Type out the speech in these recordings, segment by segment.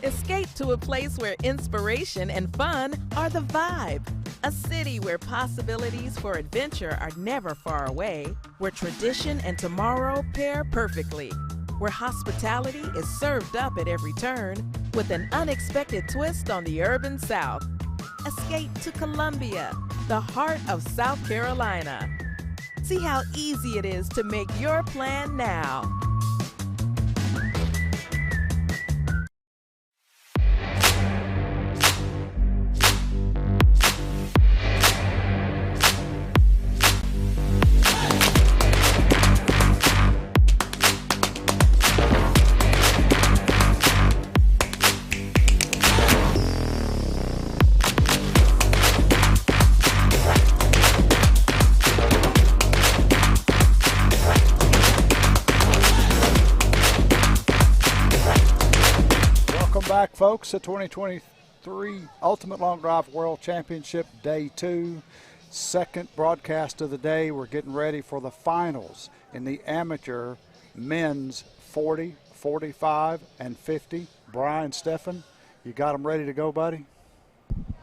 Escape to a place where inspiration and fun are the vibe. A city where possibilities for adventure are never far away, where tradition and tomorrow pair perfectly, where hospitality is served up at every turn with an unexpected twist on the urban South. Escape to Columbia, the heart of South Carolina. See how easy it is to make your plan now. Back, folks, the 2023 Ultimate Long Drive World Championship Day 2, second broadcast of the day. We're getting ready for the finals in the amateur men's 40, 45, and 50. Brian, Stephan, you got them ready to go, buddy?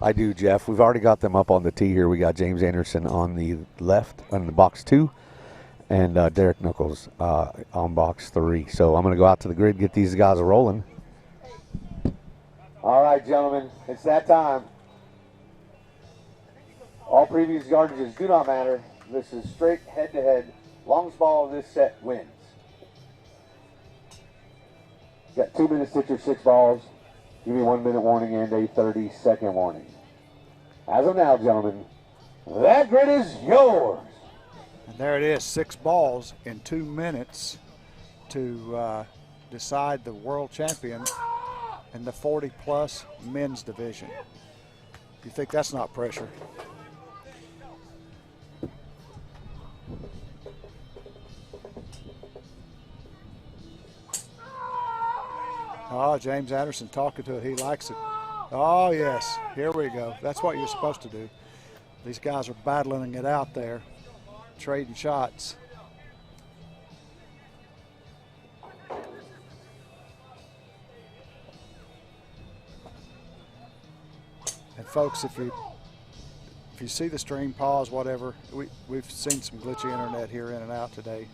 I do, Jeff. We've already got them up on the tee here. We got James Anderson on the left on the box 2 and Derek Nichols on box 3. So I'm going to go out to the grid, get these guys rolling. All right, gentlemen, it's that time. All previous yardages do not matter. This is straight head-to-head. Longest ball of this set wins. You got 2 minutes to hit your 6 balls. Give me 1 minute warning and a 30-second warning. As of now, gentlemen, that grid is yours. And there it is, 6 balls in 2 minutes to decide the world champion in the 40-plus men's division. You think that's not pressure? Oh, James Anderson talking to it. He likes it. Oh, yes. Here we go. That's what you're supposed to do. These guys are battling it out there, trading shots. And folks, if you see the stream pause, whatever, we've seen some glitchy internet here in and out today.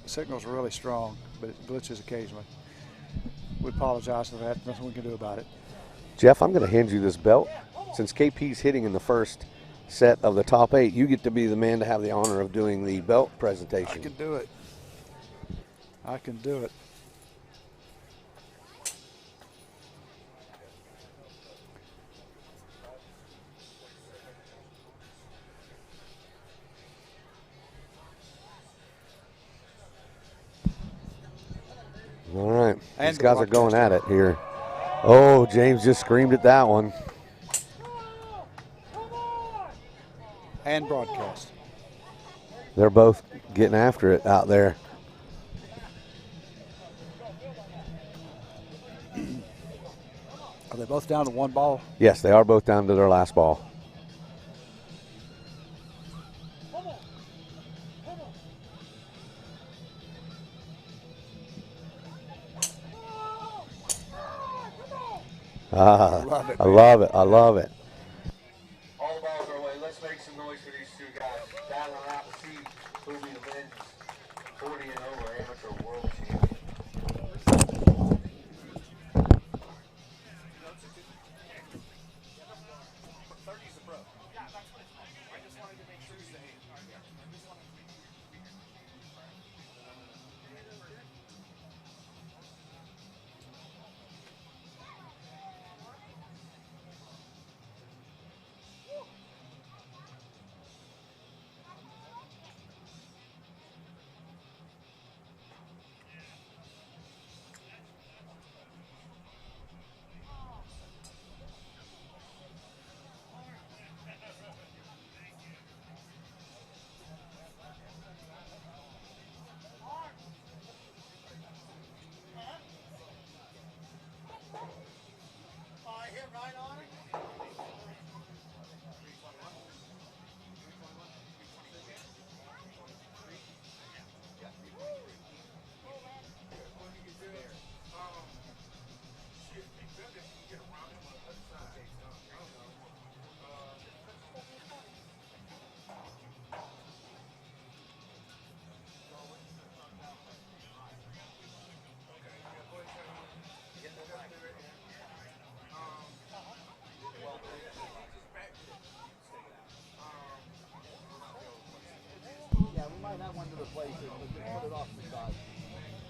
The signal's really strong, but it glitches occasionally. We apologize for that. Nothing we can do about it. Jeff, I'm going to hand you this belt. Since KP's hitting in the first set of the top 8, you get to be the man to have the honor of doing the belt presentation. I can do it. I can do it. All right, And these guys are going at it here. Oh, James just screamed at that one. And broadcast. They're both getting after it out there. Are they both down to 1 ball? Yes, they are both down to their last ball. I love it. I love it. All the balls are away. Let's make some noise for these 2 guys. Battling out to see who will be the men's 40 and over amateur world champion.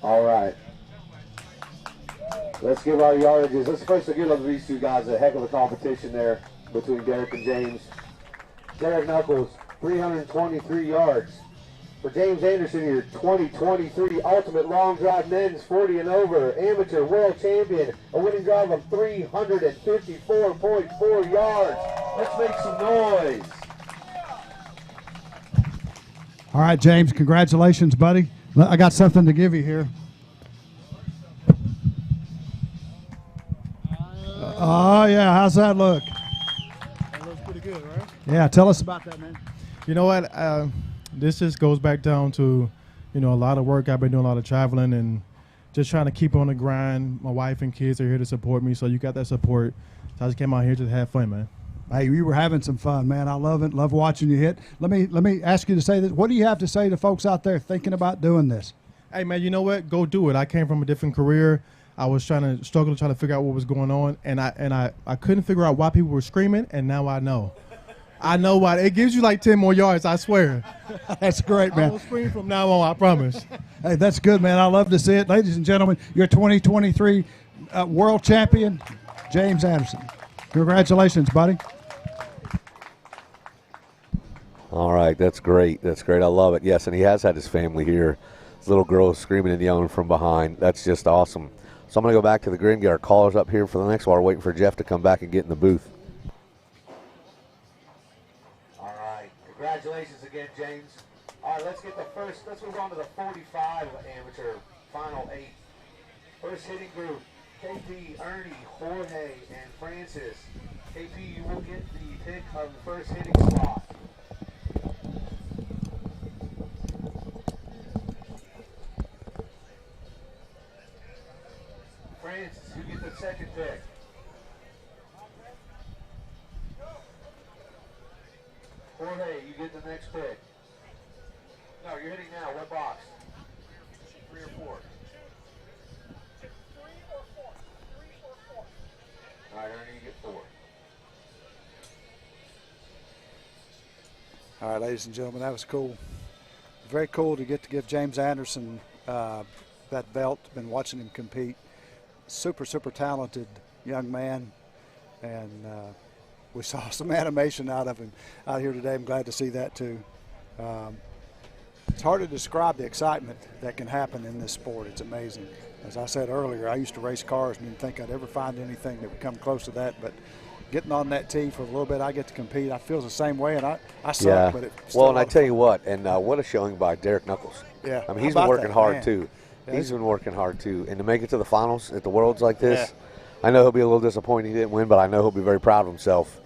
All right. Let's give our yardages. Let's first give these two guys a heck of a competition there between Derek and James. Derek Knuckles, 323 yards. For James Anderson, your 2023 Ultimate Long Drive Men's 40 and Over Amateur World Champion, a winning drive of 354.4 yards. Let's make some noise. All right, James, congratulations, buddy. I got something to give you here. Oh, yeah, how's that look? That looks pretty good, right? Yeah, tell us about that, man. You know what? This just goes back down to, a lot of work. I've been doing a lot of traveling and just trying to keep on the grind. My wife and kids are here to support me, so you got that support. So I just came out here to have fun, man. Hey, you were having some fun, man. I love it. Love watching you hit. Let me ask you to say this. What do you have to say to folks out there thinking about doing this? Hey, man, you know what? Go do it. I came from a different career. I was trying to figure out what was going on, and I couldn't figure out why people were screaming, and now I know. I know why. It gives you like 10 more yards, I swear. That's great, man. I will scream from now on, I promise. Hey, that's good, man. I love to see it. Ladies and gentlemen, your 2023 world champion, James Anderson. Congratulations, buddy. All right, that's great. That's great. I love it. Yes, and he has had his family here. His little girl screaming and yelling from behind. That's just awesome. So I'm going to go back to the grid and get our callers up here for the next one. We're waiting for Jeff to come back and get in the booth. All right. Congratulations again, James. All right, let's move on to the 45 amateur final 8. First hitting group, KP, Ernie, Jorge, and Francis. KP, you will get the pick of the first hitting slot. Francis, you get the second pick. Jorge, you get the next pick. No, you're hitting now. What box? 3 or 4? 3 or 4. 3 or 4. All right, Ernie, you get 4. All right, ladies and gentlemen, that was cool. Very cool to get to give James Anderson that belt. Been watching him compete. Super, super talented young man, and we saw some animation out of him out here today. I'm glad to see that too. It's hard to describe the excitement that can happen in this sport. It's amazing. As I said earlier, I used to race cars and didn't think I'd ever find anything that would come close to that, but getting on that tee for a little bit, I get to compete. I feel the same way, and I suck, but it's still well, and I tell you what, and what a showing by Derek Knuckles. Yeah. I mean, he's been working hard, man? too. Yeah, He's been working hard, too. And to make it to the finals at the Worlds like this, I know he'll be a little disappointed he didn't win, but I know he'll be very proud of himself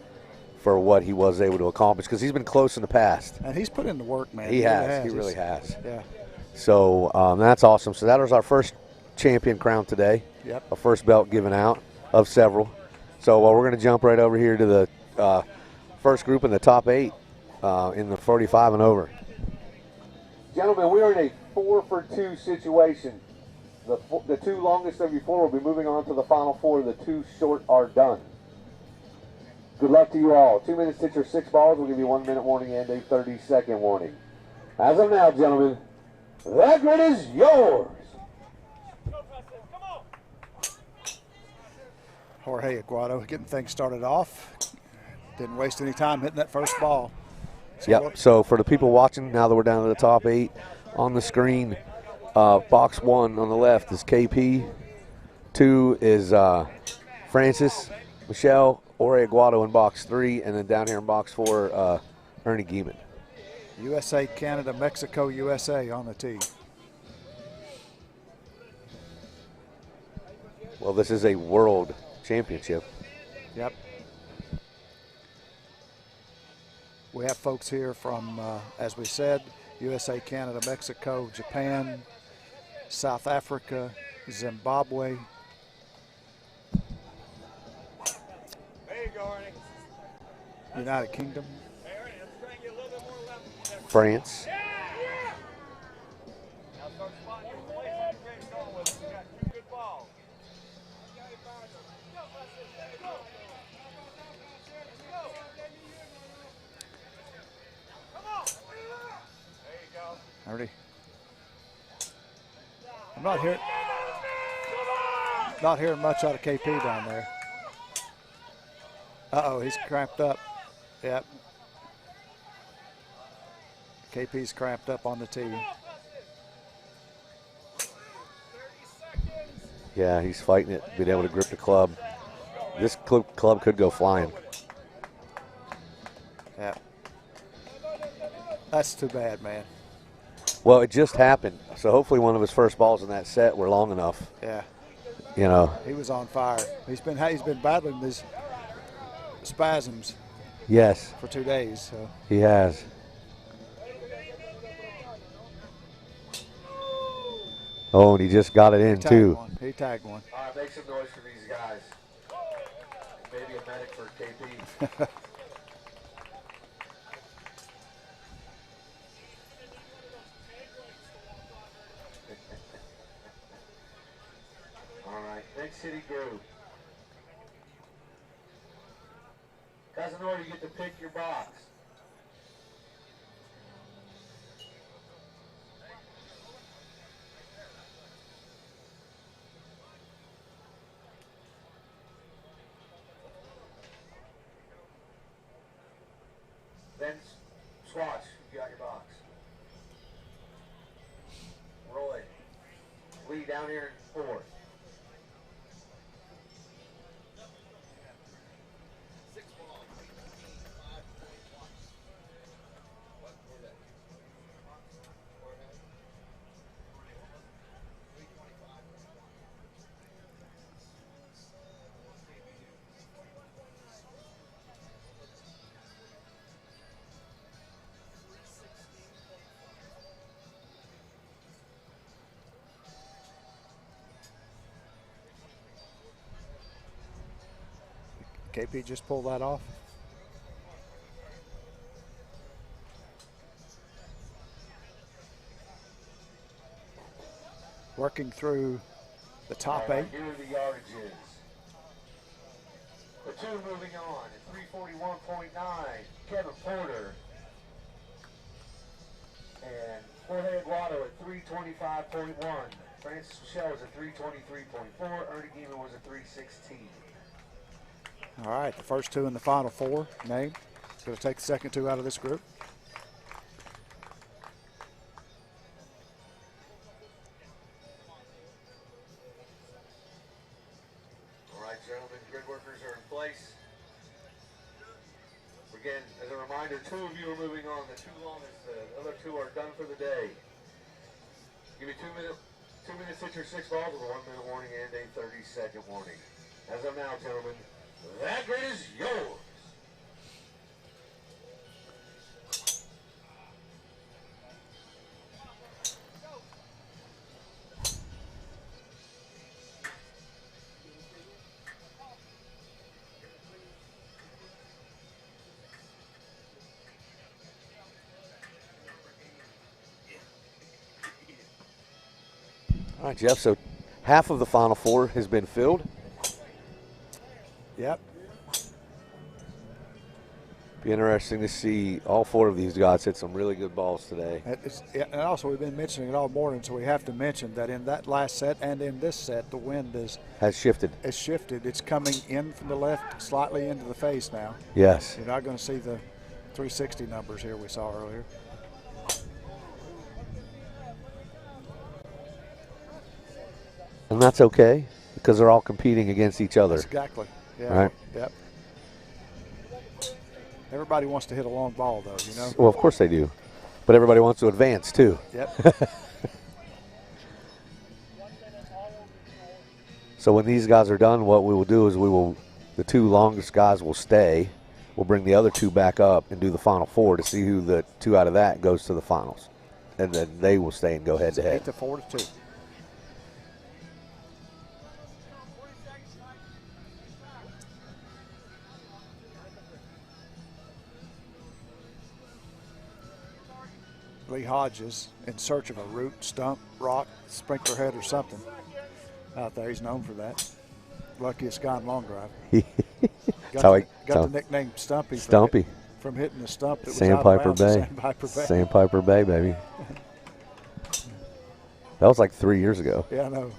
for what he was able to accomplish because he's been close in the past. And he's put in the work, man. He has. He really has. Yeah. So that's awesome. So that was our first champion crown today. Yep. Our first belt given out of several. So we're going to jump right over here to the first group in the top 8 in the 45 and over. Gentlemen, we are in a 4-for-2 situation. The 2 longest of you 4 will be moving on to the final 4. The 2 short are done. Good luck to you all. 2 minutes to hit your 6 balls. We'll give you 1 minute warning and a 30-second warning. As of now, gentlemen, that grid is yours. Jorge Aguado getting things started off. Didn't waste any time hitting that first ball. Yep. So for the people watching, now that we're down to the top 8 on the screen, box 1 on the left is KP. 2 is Francis, Michelle, Jorge Aguado in box 3, and then down here in box 4, Ernie Gieman. USA, Canada, Mexico, USA on the tee. Well, this is a world championship. Yep. We have folks here from, as we said, USA, Canada, Mexico, Japan, South Africa, Zimbabwe. There you go, Ernie. United Kingdom. Hey, Ernie, let's try and get a little bit more left. France. Now start spotting your place on the great going with us. We got 2 good balls. Ernie. I'm not hearing much out of KP down there. Uh-oh, he's cramped up. Yep. KP's cramped up on the tee. Yeah, he's fighting it, being able to grip the club. This club could go flying. Yeah. That's too bad, man. Well, it just happened. So hopefully one of his first balls in that set were long enough. Yeah. You know. He was on fire. He's been battling these spasms. Yes. For 2 days. So. He has. Oh, and he just got it in too. He tagged one. All right, make some noise for these guys. Maybe a medic for KP. All right, next city group. Casanova, you get to pick your box. Then Swatch, you got your box. Roy, Lee down here in 4th. KP just pulled that off. Working through the top 8. Here are the yardages. The 2 moving on at 341.9, Kevin Porter. And Jorge Aguado at 325.1. Francis Michelle was at 323.4. Ernie Geeman was at 316. All right, the first 2 in the final 4 named. Going to take the second 2 out of this group. All right, gentlemen, grid workers are in place. Again, as a reminder, 2 of you are moving on. The 2 longest, the other 2 are done for the day. Give you 2 minutes. 2 minutes hit your 6 balls with a 1 minute warning and a 30-second warning. As of now, gentlemen, that grid is yours. All right, Jeff, so half of the final 4 has been filled. Yep. Be interesting to see all 4 of these guys hit some really good balls today. And also we've been mentioning it all morning, so we have to mention that in that last set and in this set, the wind has shifted. It's shifted. It's coming in from the left, slightly into the face now. Yes. You're not going to see the 360 numbers here we saw earlier. And that's okay, because they're all competing against each other. Exactly. Yeah. Right. Yep. Everybody wants to hit a long ball, though, you know? Well, of course they do. But everybody wants to advance, too. Yep. So when these guys are done, what we will do is the 2 longest guys will stay. We'll bring the other 2 back up and do the final 4 to see who the 2 out of that goes to the finals. And then they will stay and go head-to-head. 8 to 4 to 2. Lee Hodges in search of a root, stump, rock, sprinkler head, or something out there. He's known for that. Luckiest guy in long drive. Got the nickname Stumpy. Stumpy. From hitting the stump that was Sandpiper out of bounds. Bay. Sandpiper Bay, baby. That was like 3 years ago. Yeah, I know.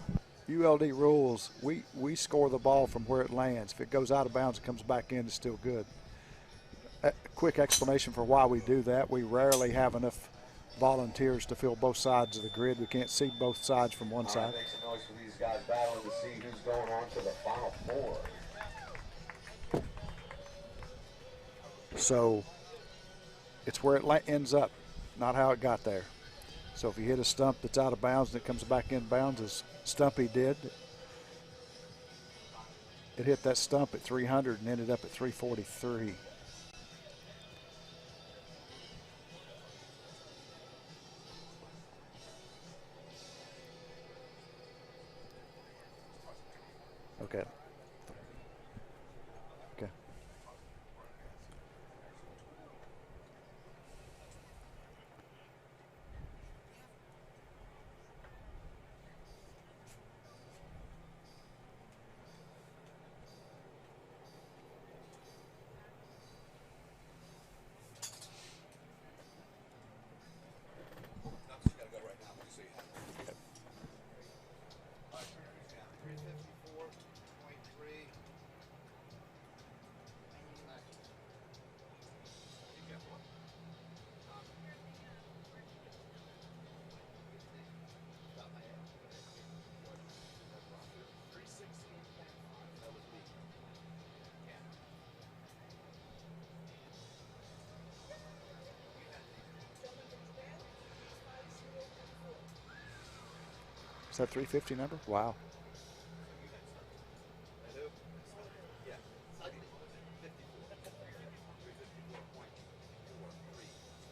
ULD rules, we score the ball from where it lands. If it goes out of bounds and comes back in, it's still good. A quick explanation for why we do that. We rarely have enough volunteers to fill both sides of the grid. We can't see both sides from one side. Make some noise for these guys battling to see who's going on to the Final Four. So it's where it ends up, not how it got there. So if you hit a stump that's out of bounds and it comes back in bounds, as Stumpy did, it hit that stump at 300 and ended up at 343. Okay. Okay. Is that 350 number? Wow.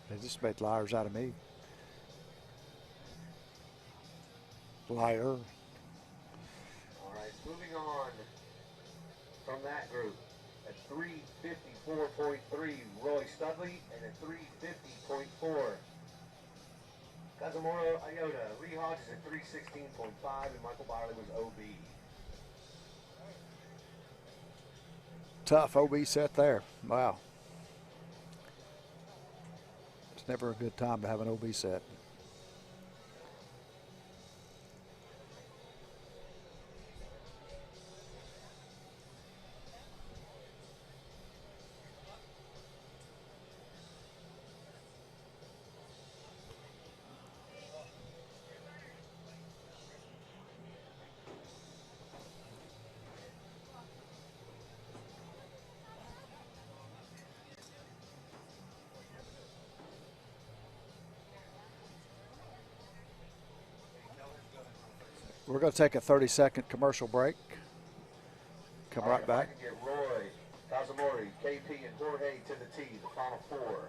They just made liars out of me. Liar. All right, moving on from that group at 354.3, Roy Studley, and at 350.4, Kazumura Iota. Lee Hodges at 316.5, and Michael Byerly was OB. Tough OB set there. Wow. It's never a good time to have an OB set. We're going to take a 30-second commercial break. Come right back. If I can get Roy, Kazumori, KP, and Jorge to the tee, the Final Four.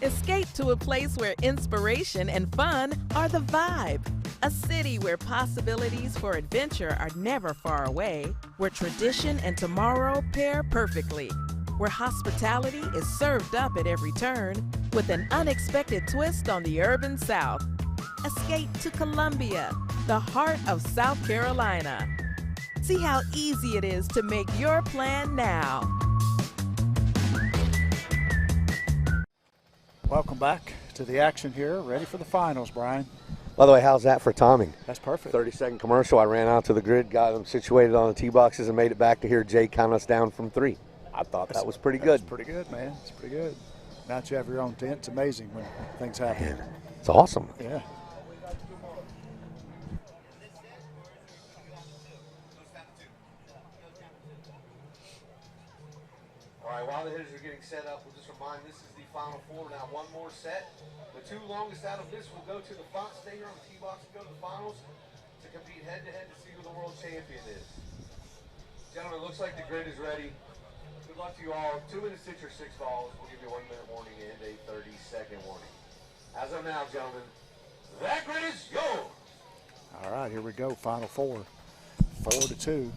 Escape to a place where inspiration and fun are the vibe. A city where possibilities for adventure are never far away, where tradition and tomorrow pair perfectly, where hospitality is served up at every turn with an unexpected twist on the urban South. Escape to Columbia, the heart of South Carolina. See how easy it is to make your plan now. Welcome back to the action here. Ready for the finals, Brian. By the way, how's that for timing? That's perfect. 30-second commercial. I ran out to the grid, got them situated on the tee boxes, and made it back to hear Jay count us down from 3. I thought that was pretty good. That's pretty good, man. It's pretty good. Now that you have your own tent, it's amazing when things happen. Man, it's awesome. Yeah. All right, while the hitters are getting set up, we'll just remind this is the Final Four. Now one more set. The two longest out of this will go to the front, stay here on the tee box and go to the finals to compete head-to-head to see who the world champion is. Gentlemen, looks like the grid is ready. Good luck to you all. 2 minutes hit your 6 balls. We'll give you a 1-minute warning and a 30-second warning. As of now, gentlemen, That grid is yours. All right, here we go. Final four. 4-2.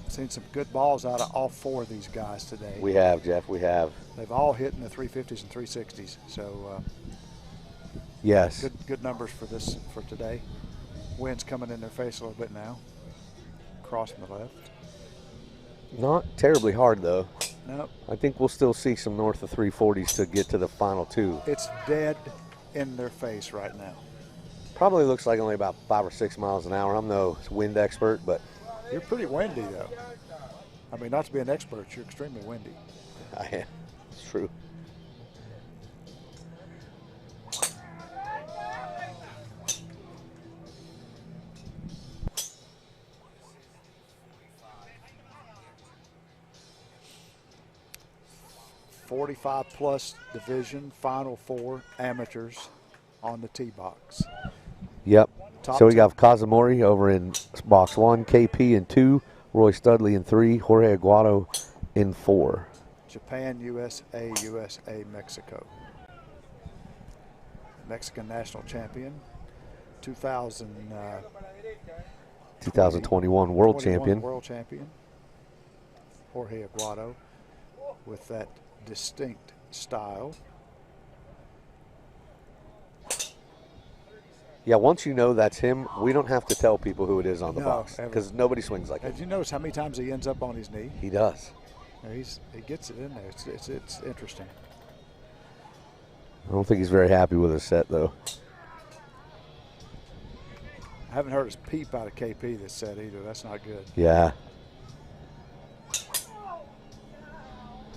Seen some good balls out of all four of these guys today. We have, Jeff. We have. They've all hit in the 350s and 360s. So Yes. good numbers for today. Wind's coming in their face a little bit now. Crossing the left. Not terribly hard, though. Nope. I think we'll still see some north of 340s to get to the final two. It's dead in their face right now. Probably looks like only about 5 or 6 miles an hour. I'm no wind expert, but You're pretty windy, though. I mean, not to be an expert, you're extremely windy. I am. It's true. +45 division, Final Four amateurs on the tee box. Yep. Top So we 10. got Kazamori over in box 1, KP in 2, Roy Studley in 3, Jorge Aguado in 4. Japan, USA, Mexico. Mexican national champion, 2021 world champion. World champion, Jorge Aguado, with that distinct style. Yeah, once you know that's him, we don't have to tell people who it is on the No, box ever. because nobody swings like Did him. you notice how many times he ends up on his knee? He does. He gets it in there. It's interesting. I don't think he's very happy with his set, though. I haven't heard us peep out of KP this set either. That's not good. Yeah.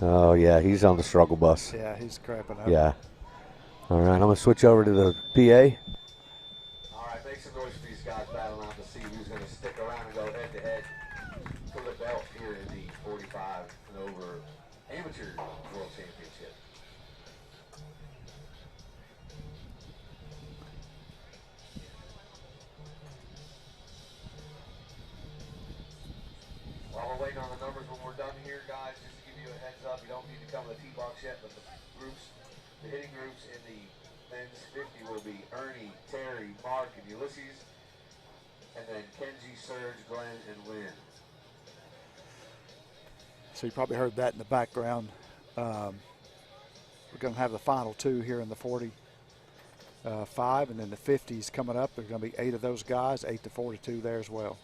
Oh, yeah, he's on the struggle bus. Yeah, he's crapping up. Yeah. All right, I'm going to switch over to the PA. All right, make some noise for these guys battling out to see who's going to stick around and go head-to-head for the belt here in the 45 and over amateur world championship. While we're waiting on the numbers, when we're done here, guys, just to give you a heads up, you don't need to come to the tee box yet, but the hitting groups in the men's 50 will be Ernie, Terry, Mark, and Ulysses, and then Kenji, Serge, Glenn, and Lynn. So you probably heard that in the background. We're going to have the final two here in the 45, and then the 50s coming up. There's going to be 8 of those guys, 8 to 42 there as well.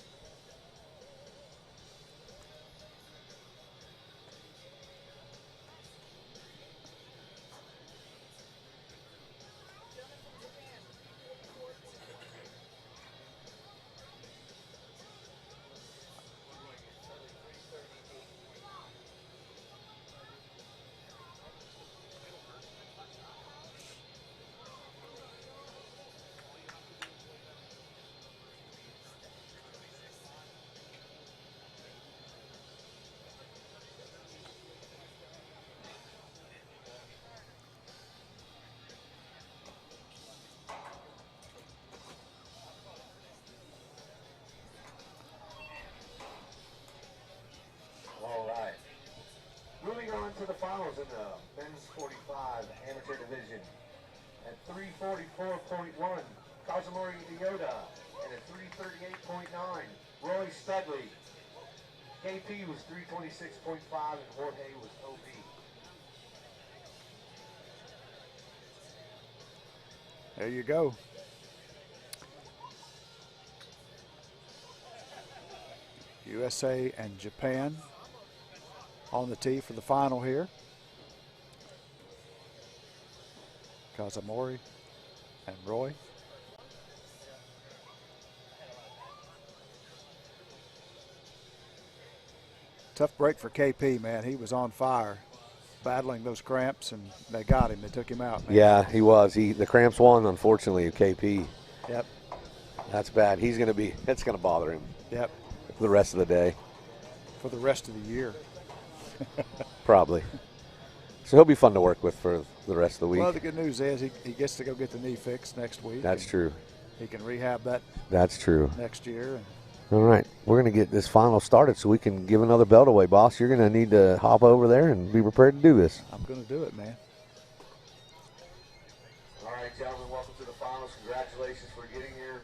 To the finals in the men's 45 amateur division. At 344.1, Kazumori Iyoda, and at 338.9, Roy Studley. KP was 326.5 and Jorge was OP. There you go. USA and Japan on the tee for the final here. Kazamori and Roy. Tough break for KP, man. He was on fire, battling those cramps, and they got him. They took him out, man. Yeah, he was. The cramps won, unfortunately, KP. Yep. That's bad. It's going to bother him. Yep. For the rest of the day. For the rest of the year. Probably. So he'll be fun to work with for the rest of the week. Well, the good news is he gets to go get the knee fixed next week. That's true. He can rehab that. That's true. Next year. All right. We're going to get this final started so we can give another belt away, boss. You're going to need to hop over there and be prepared to do this. I'm going to do it, man. All right, gentlemen, welcome to the finals. Congratulations for getting here.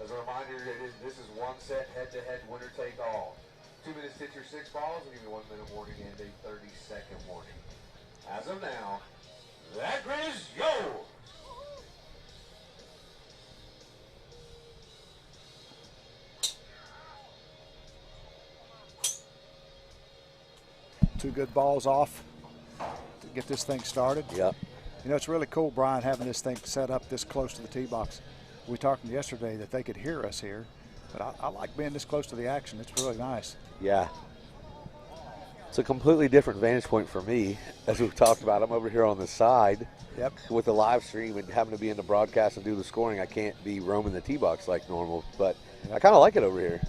As a reminder, this is one set, head-to-head, winner take all. 2 minutes to hit your 6 balls, and give you 1 minute warning and a 30-second warning. As of now, that grid is yours. Two good balls off to get this thing started. Yep. You know, it's really cool, Brian, having this thing set up this close to the tee box. We talked yesterday that they could hear us here, but I like being this close to the action. It's really nice. Yeah. It's a completely different vantage point for me. As we've talked about, I'm over here on the side. Yep. With the live stream and having to be in the broadcast and do the scoring, I can't be roaming the tee box like normal, but I kind of like it over here.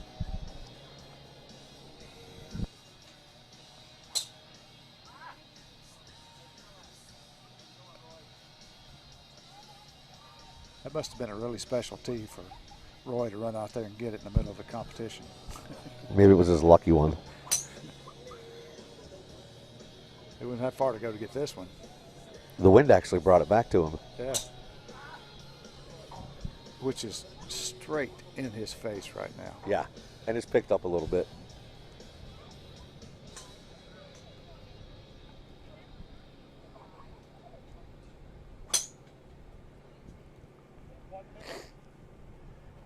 That must have been a really special tee for Roy to run out there and get it in the middle of the competition. Maybe it was his lucky one. It wasn't that far to go to get this one. The wind actually brought it back to him. Yeah. Which is straight in his face right now. Yeah, and it's picked up a little bit.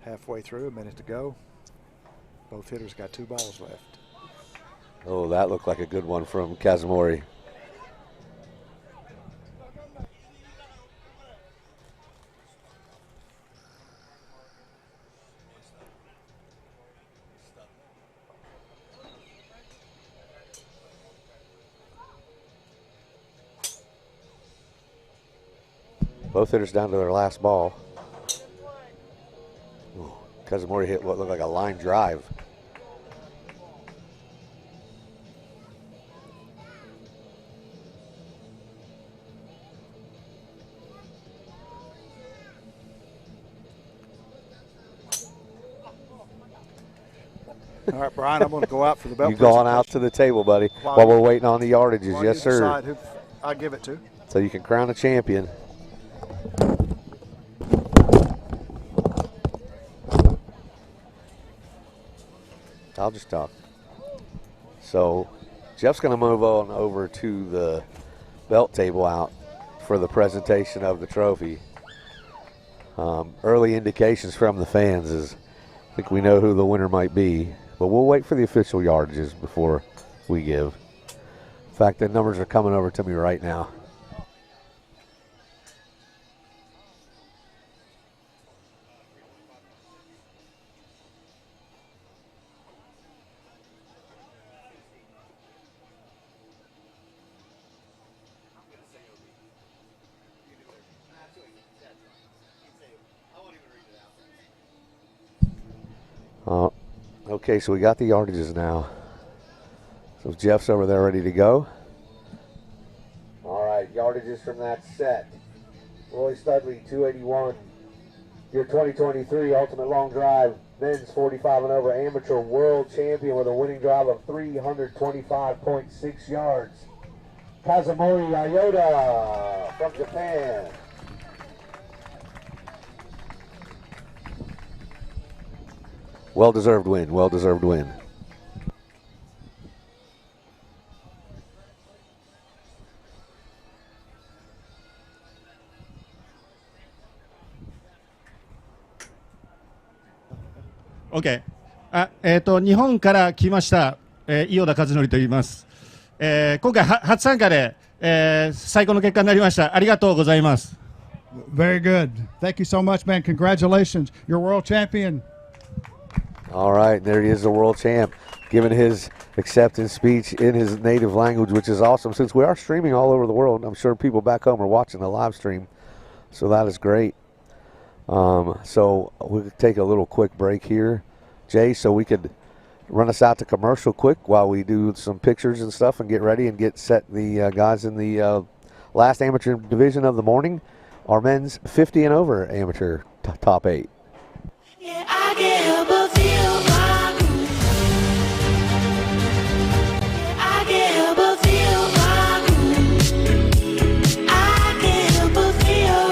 Halfway through, a minute to go. Both hitters got 2 balls left. Oh, that looked like a good one from Kazumori. Both hitters down to their last ball. Ooh, Kazumori hit what looked like a line drive. All right, Brian, I'm going to go out for the belt. You going out to the table, buddy, while we're waiting on the yardages. While Yes, you sir. decide who I give it to. So you can crown a champion. I'll just talk. So Jeff's going to move on over to the belt table out for the presentation of the trophy. Early indications from the fans is I think we know who the winner might be, but we'll wait for the official yardages before we give. In fact, the numbers are coming over to me right now. Okay, so we got the yardages now. So Jeff's over there ready to go. All right, yardages from that set. Roy Studley, 281. Your 2023 Ultimate Long Drive Men's 45 and over Amateur World Champion with a winning drive of 325.6 yards. Kazumori Ayota from Japan. Well-deserved win, well-deserved win. OK。日本から来ました、伊予田和則と言います。今回初参加で、最高の結果になりました。ありがとうございます。Very good. Thank you so much, man. Congratulations. You're world champion. All right, there he is, the world champ, giving his acceptance speech in his native language, which is awesome since we are streaming all over the world. I'm sure people back home are watching the live stream, so that is great. So we'll take a little quick break here, Jay, so we could run us out to commercial quick while we do some pictures and stuff and get ready and get set the guys in the last amateur division of the morning, our men's 50 and over amateur top 8. Yeah, I can't help but feel my groove. Yeah, I can't help but feel my groove. I can't help but feel.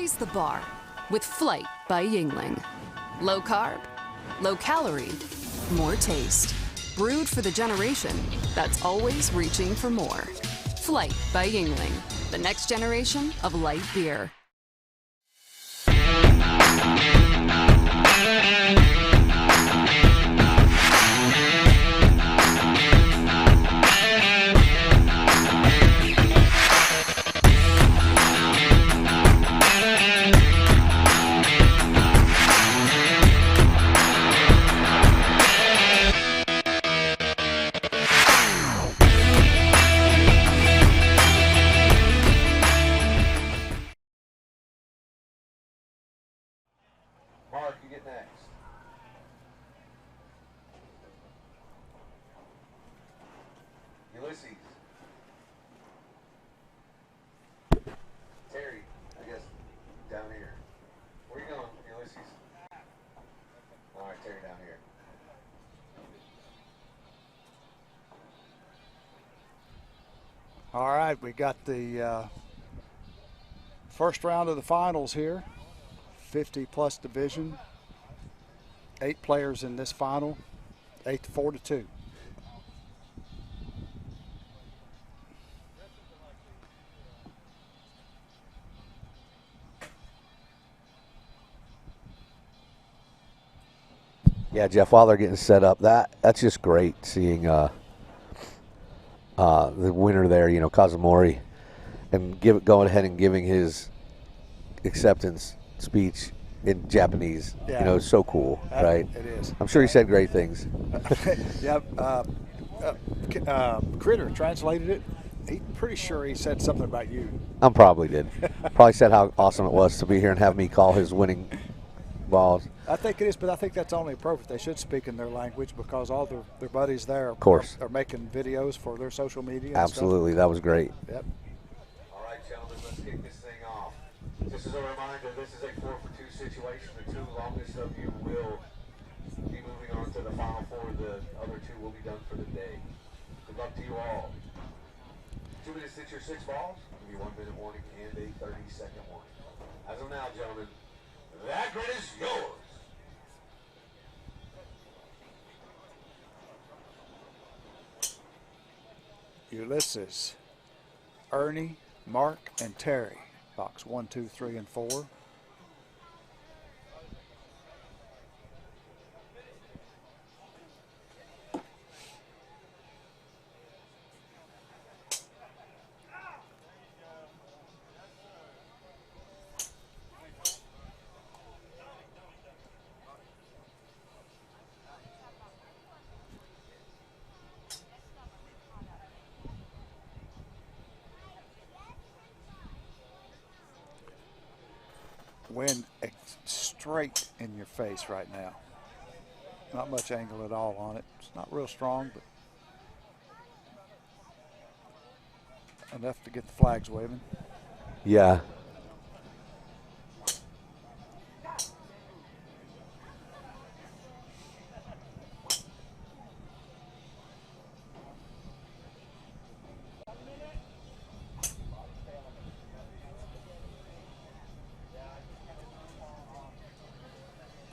Raise the bar with Flight by Yingling. Low carb, low calorie, more taste. Brewed for the generation that's always reaching for more. Flight by Yingling, the next generation of light beer. Mark, you get next. Ulysses. Terry, I guess, down here. Where you going, Ulysses? All right, Terry down here. All right, we got the first round of the finals here. 50-plus division. 8 players in this final. 4-2. Yeah, Jeff, while they're getting set up, that's just great seeing the winner there, Kazumori, and going ahead and giving his acceptance speech in Japanese. Yeah. It's so cool, right? It is. I'm sure he said great things. Yep. Critter translated it. He's pretty sure he said something about you. I probably did. Probably said how awesome it was to be here and have me call his winning balls. I think it is, but I think that's only appropriate. They should speak in their language because all their buddies there Of course. are making videos for their social media. And Absolutely. That was great. Stuff. Yep. All right, gentlemen, let's kick this thing off. This is a reminder, this is a 4-for-2 situation. The 2 longest of you will be moving on to the final 4. The other 2 will be done for the day. Good luck to you all. 2 minutes hit your 6 balls. Give you 1 minute warning and a 30-second warning. As of now, gentlemen, that grid is yours. Ulysses, Ernie, Mark, and Terry. Box 1, 2, 3, and 4. Wind straight in your face right now. Not much angle at all on it. It's not real strong, but enough to get the flags waving. Yeah.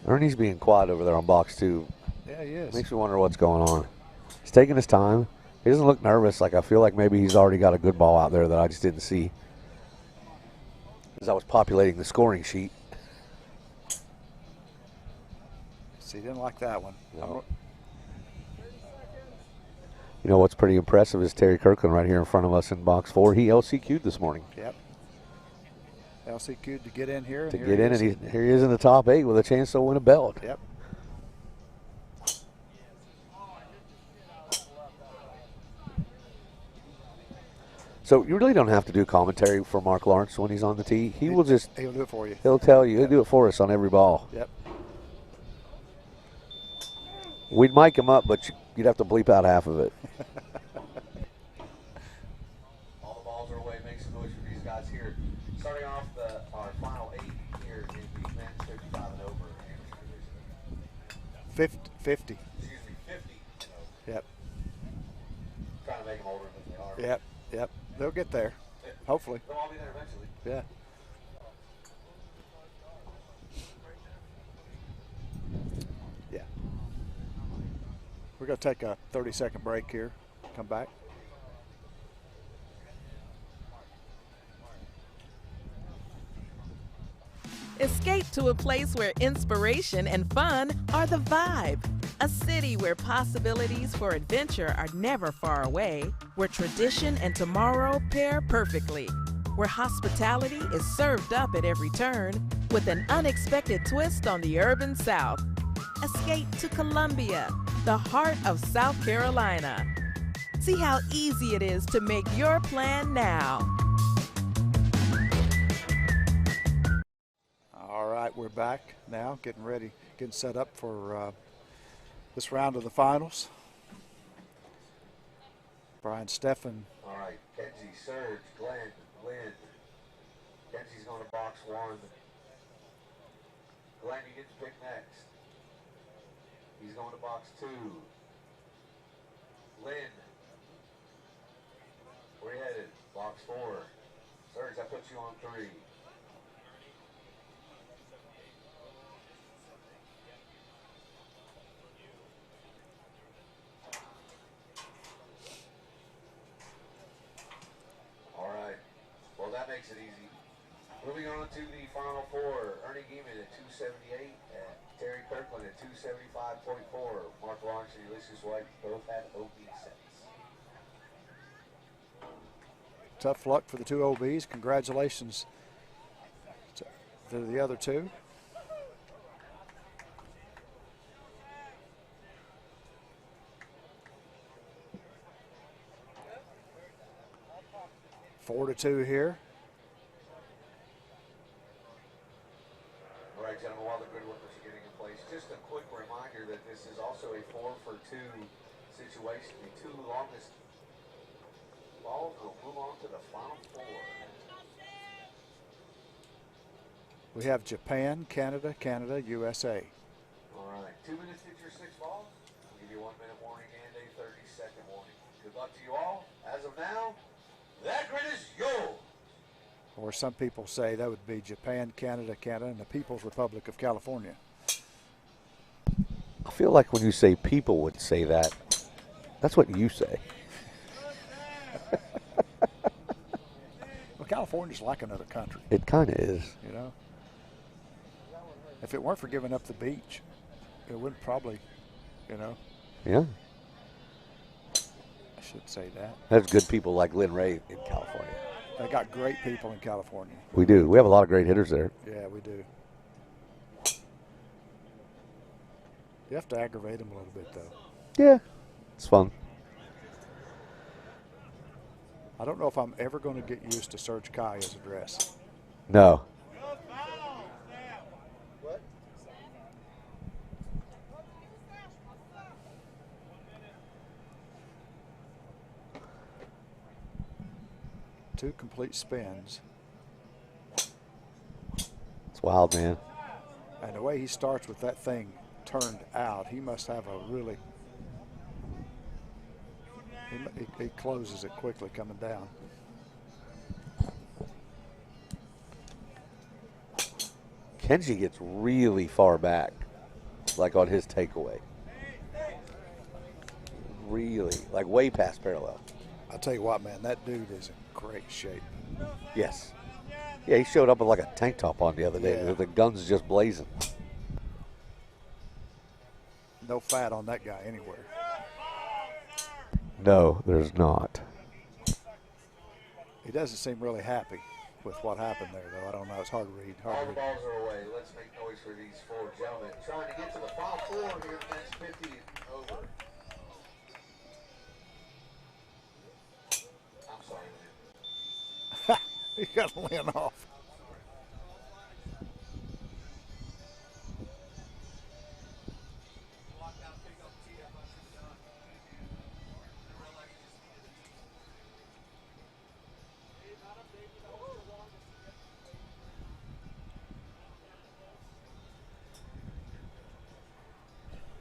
Ernie's being quiet over there on box 2. Yeah, he is. Makes me wonder what's going on. He's taking his time. He doesn't look nervous. I feel like maybe he's already got a good ball out there that I just didn't see as I was populating the scoring sheet. See, he didn't like that one. No. You know what's pretty impressive is Terry Kirkland right here in front of us in box 4. He LCQ'd this morning. Yep. LCQ'd to get in here. To get in, and here he is in the top 8 with a chance to win a belt. Yep. So you really don't have to do commentary for Mark Lawrence when he's on the tee. He'll do it for you. He'll tell you. He'll do it for us on every ball. Yep. We'd mic him up, but you'd have to bleep out half of it. All the balls are away. Make some noise for these guys here. Starting off our final 8 here in the men's 55 and over amateur division. 50. Excuse me, 50. Yep. Trying to make them older than they are. Yep. They'll get there. Hopefully. They'll all be there eventually. Yeah. We're going to take a 30-second break here. Come back. Escape to a place where inspiration and fun are the vibe. A city where possibilities for adventure are never far away, where tradition and tomorrow pair perfectly, where hospitality is served up at every turn with an unexpected twist on the urban South. Escape to Columbia, the heart of South Carolina. See how easy it is to make your plan now. All right, we're back now, getting ready, getting set up for this round of the finals. Brian Steffen. All right, Kenzie, Serge, Glenn, Lynn. Kenzie's going to box 1. Glenn, you get to pick next. He's going to box 2. Lynn, where you headed? Box 4. Serge, I put you on 3. All right. Well, that makes it easy. Moving on to the final 4. Ernie Geeman at 278 and Terry Kirkland at 275.4. Mark Lawrence and Ulysses White both had OB sets. Tough luck for the 2 OBs. Congratulations to the other 2. Four to 2 here. All right, gentlemen, while the grid workers are getting in place, just a quick reminder that this is also a 4-for-2 situation. The 2 longest balls will move on to the final 4. We have Japan, Canada, USA. All right, 2 minutes to hit your 6 balls. We'll give you a 1-minute warning and a 30-second warning. Good luck to you all. As of now, that grid is yours. Or some people say that would be Japan, Canada, and the People's Republic of California. I feel like when you say people would say that, that's what you say. Well, California's like another country. It kind of is. You know? If it weren't for giving up the beach, it wouldn't probably, you know. Yeah. I should say that. There's good people like Lynn Ray in California. They got great people in California. We do. We have a lot of great hitters there. Yeah, we do. You have to aggravate them a little bit, though. Yeah. It's fun. I don't know if I'm ever going to get used to Serge Kai as a dress. No. Two complete spins. It's wild, man. And the way he starts with that thing turned out, he must have a really... He closes it quickly coming down. Kenji gets really far back, like on his takeaway. Really, like way past parallel. I'll tell you what, man, that dude is in great shape. Yes. Yeah, he showed up with like a tank top on the other day. Yeah. The gun's just blazing. No fat on that guy anywhere. No, there's not. He doesn't seem really happy with what happened there, though. I don't know. It's hard to read. All the balls are away. Let's make noise for these 4 gentlemen. Trying to get to the final 4 here in the next 50 over. I'm sorry, man. He got Lynn off.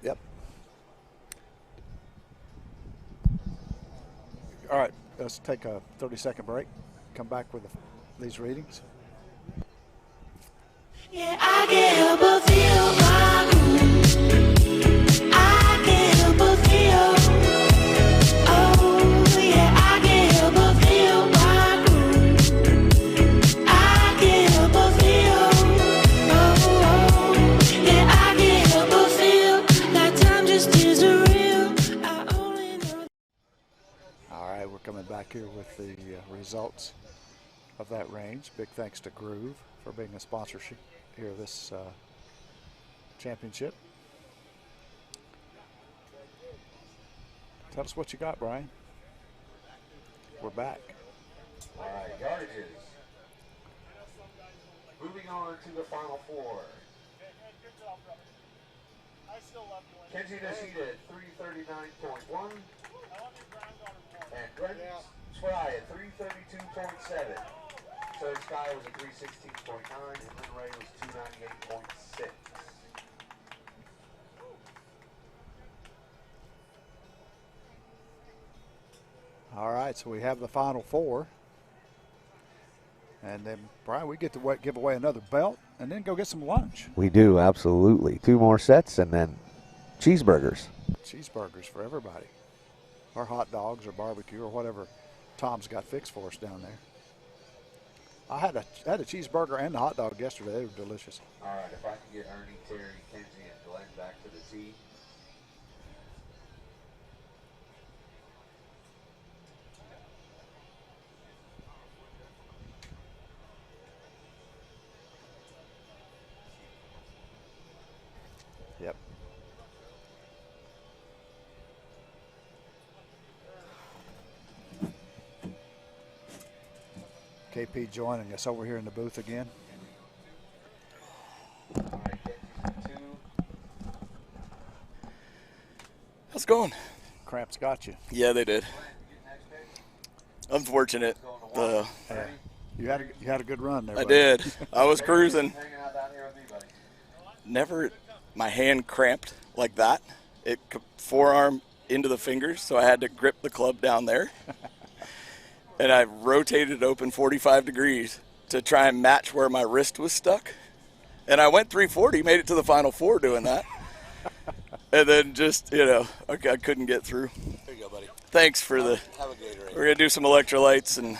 Yep. All right, let's take a 30-second break. Come back with these readings. Yeah, I can't help but feel my groove. I can't help but feel coming back here with the results of that range. Big thanks to Groove for being a sponsorship here of this championship. Tell us what you got, Brian. We're back. All right, yardages. Moving on to the final four. Kenji Nishida at 339.1. And Glenn Spry at 332.7. Third Sky was at 316.9, and Lynn Ray was 298.6. All right, so we have the final four. And then, Brian, we get to give away another belt and then go get some lunch. We do, absolutely. 2 more sets and then cheeseburgers. Cheeseburgers for everybody. Or hot dogs or barbecue or whatever Tom's got fixed for us down there. I had a cheeseburger and a hot dog yesterday. They were delicious. All right, if I can get Ernie, Terry, Kenzie, and Glenn back to the tee. Yep. KP joining us over here in the booth again. How's it going? Cramps got you. Yeah, they did. Unfortunate. You had a good run there. I buddy. did. I was cruising. Never, my hand cramped like that. It forearm into the fingers, so I had to grip the club down there. And I rotated it open 45 degrees to try and match where my wrist was stuck. And I went 340, made it to the final four doing that. And then just, I couldn't get through. There you go, buddy. Thanks for Have a Gatorade. We're going to do some electrolytes and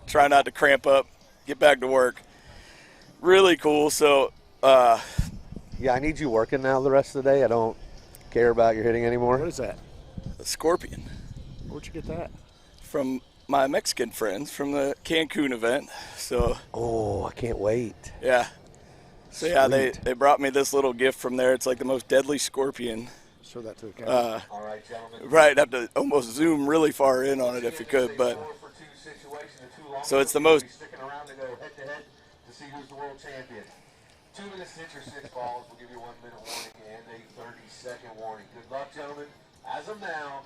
try not to cramp up, get back to work. Really cool. So, yeah, I need you working now the rest of the day. I don't care about your hitting anymore. What is that? A scorpion. Where'd you get that? From my Mexican friends from the Cancun event. So. Oh, I can't wait. Yeah. So yeah, they brought me this little gift from there. It's like the most deadly scorpion. Show that to the camera. All right, gentlemen. Right, have to almost zoom really far in on it if you could, but. So it's the most. Sticking around to go head to head to see who's the world champion. 2 minutes to hit your 6 balls. We'll give you a 1 minute warning and a 30-second warning. Good luck, gentlemen. As of now,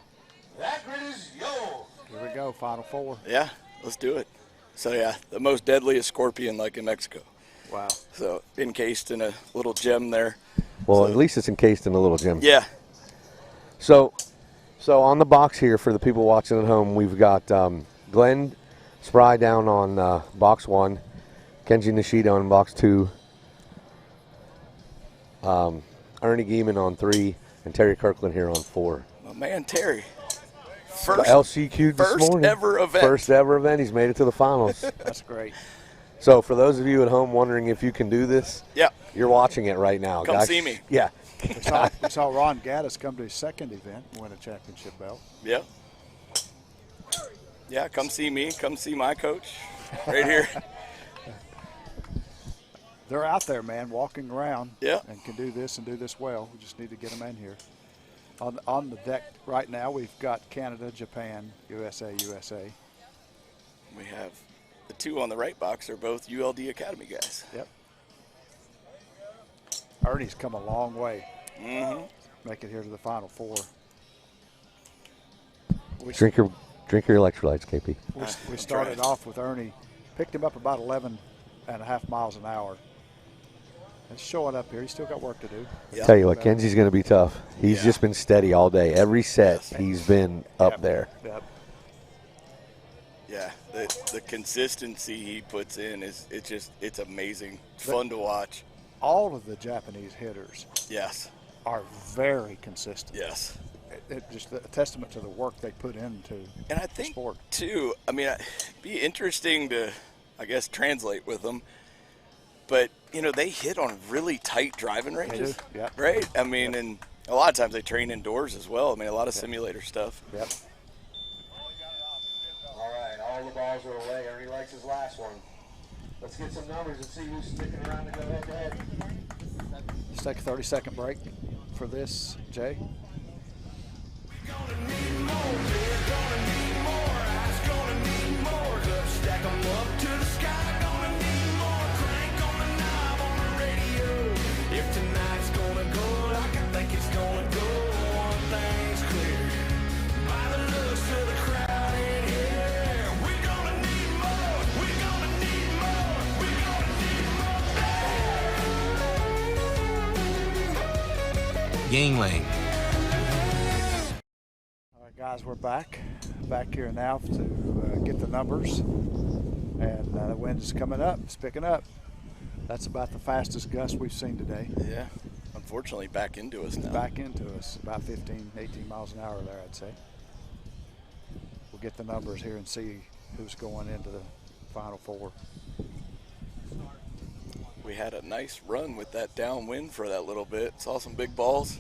that grid is yours. Here we go, final four. Yeah, let's do it. So yeah, the most deadliest scorpion like in Mexico. Wow. So encased in a little gem there. Well, So- at least it's encased in a little gem. Yeah. So on the box here for the people watching at home, we've got Glenn Spry down on box 1, Kenji Nishida on box 2, Ernie Gieman on 3, and Terry Kirkland here on 4. My man Terry. First LCQ'd this first morning. ever event. First ever event. He's made it to the finals. That's great. So for those of you at home wondering if you can do this, Yeah. you're watching it right now. Come see me. Yeah. We saw Ron Gaddis come to his second event, win a championship belt. Yeah. Yeah, come see me. Come see my coach right here. They're out there, man, walking around. Yeah. And can do this and do this well. We just need to get them in here. On the deck right now, we've got Canada, Japan, USA. We have the 2 on the right box are both ULD Academy guys. Yep. Ernie's come a long way. Mm-hmm. Make it here to the final four. Drink your electrolytes, KP. We started off with Ernie, picked him up about 11.5 miles an hour. And showing up here, he's still got work to do. Tell you what, Kenzie's going to be tough. He's just been steady all day. Every set, he's been up there. Yep. Yeah, the consistency he puts in it's amazing. Fun to watch. All of the Japanese hitters Yes. are very consistent. Yes. It's just a testament to the work they put into And I think, sport. too, I mean, it'd be interesting to, I guess, translate with them. But, they hit on really tight driving ranges. do, yeah. Right? I mean, and a lot of times they train indoors as well. I mean, a lot of simulator stuff. Yep. All the balls are away. Ernie likes his last one. Let's get some numbers and see who's sticking around to go head-to-head. Let's take a 30-second break for this, Jay. If tonight's gonna go like I think it's gonna go, one thing's clear. By the looks of the crowd in here, we're gonna need more, we're gonna need more, we're gonna need more. Yingling. All right, guys, we're back here now to get the numbers. And the wind is coming up, it's picking up. That's about the fastest gust we've seen today. Yeah, unfortunately back into us now. Back into us, about 15, 18 miles an hour there, I'd say. We'll get the numbers here and see who's going into the Final Four. We had a nice run with that downwind for that little bit. Saw some big balls.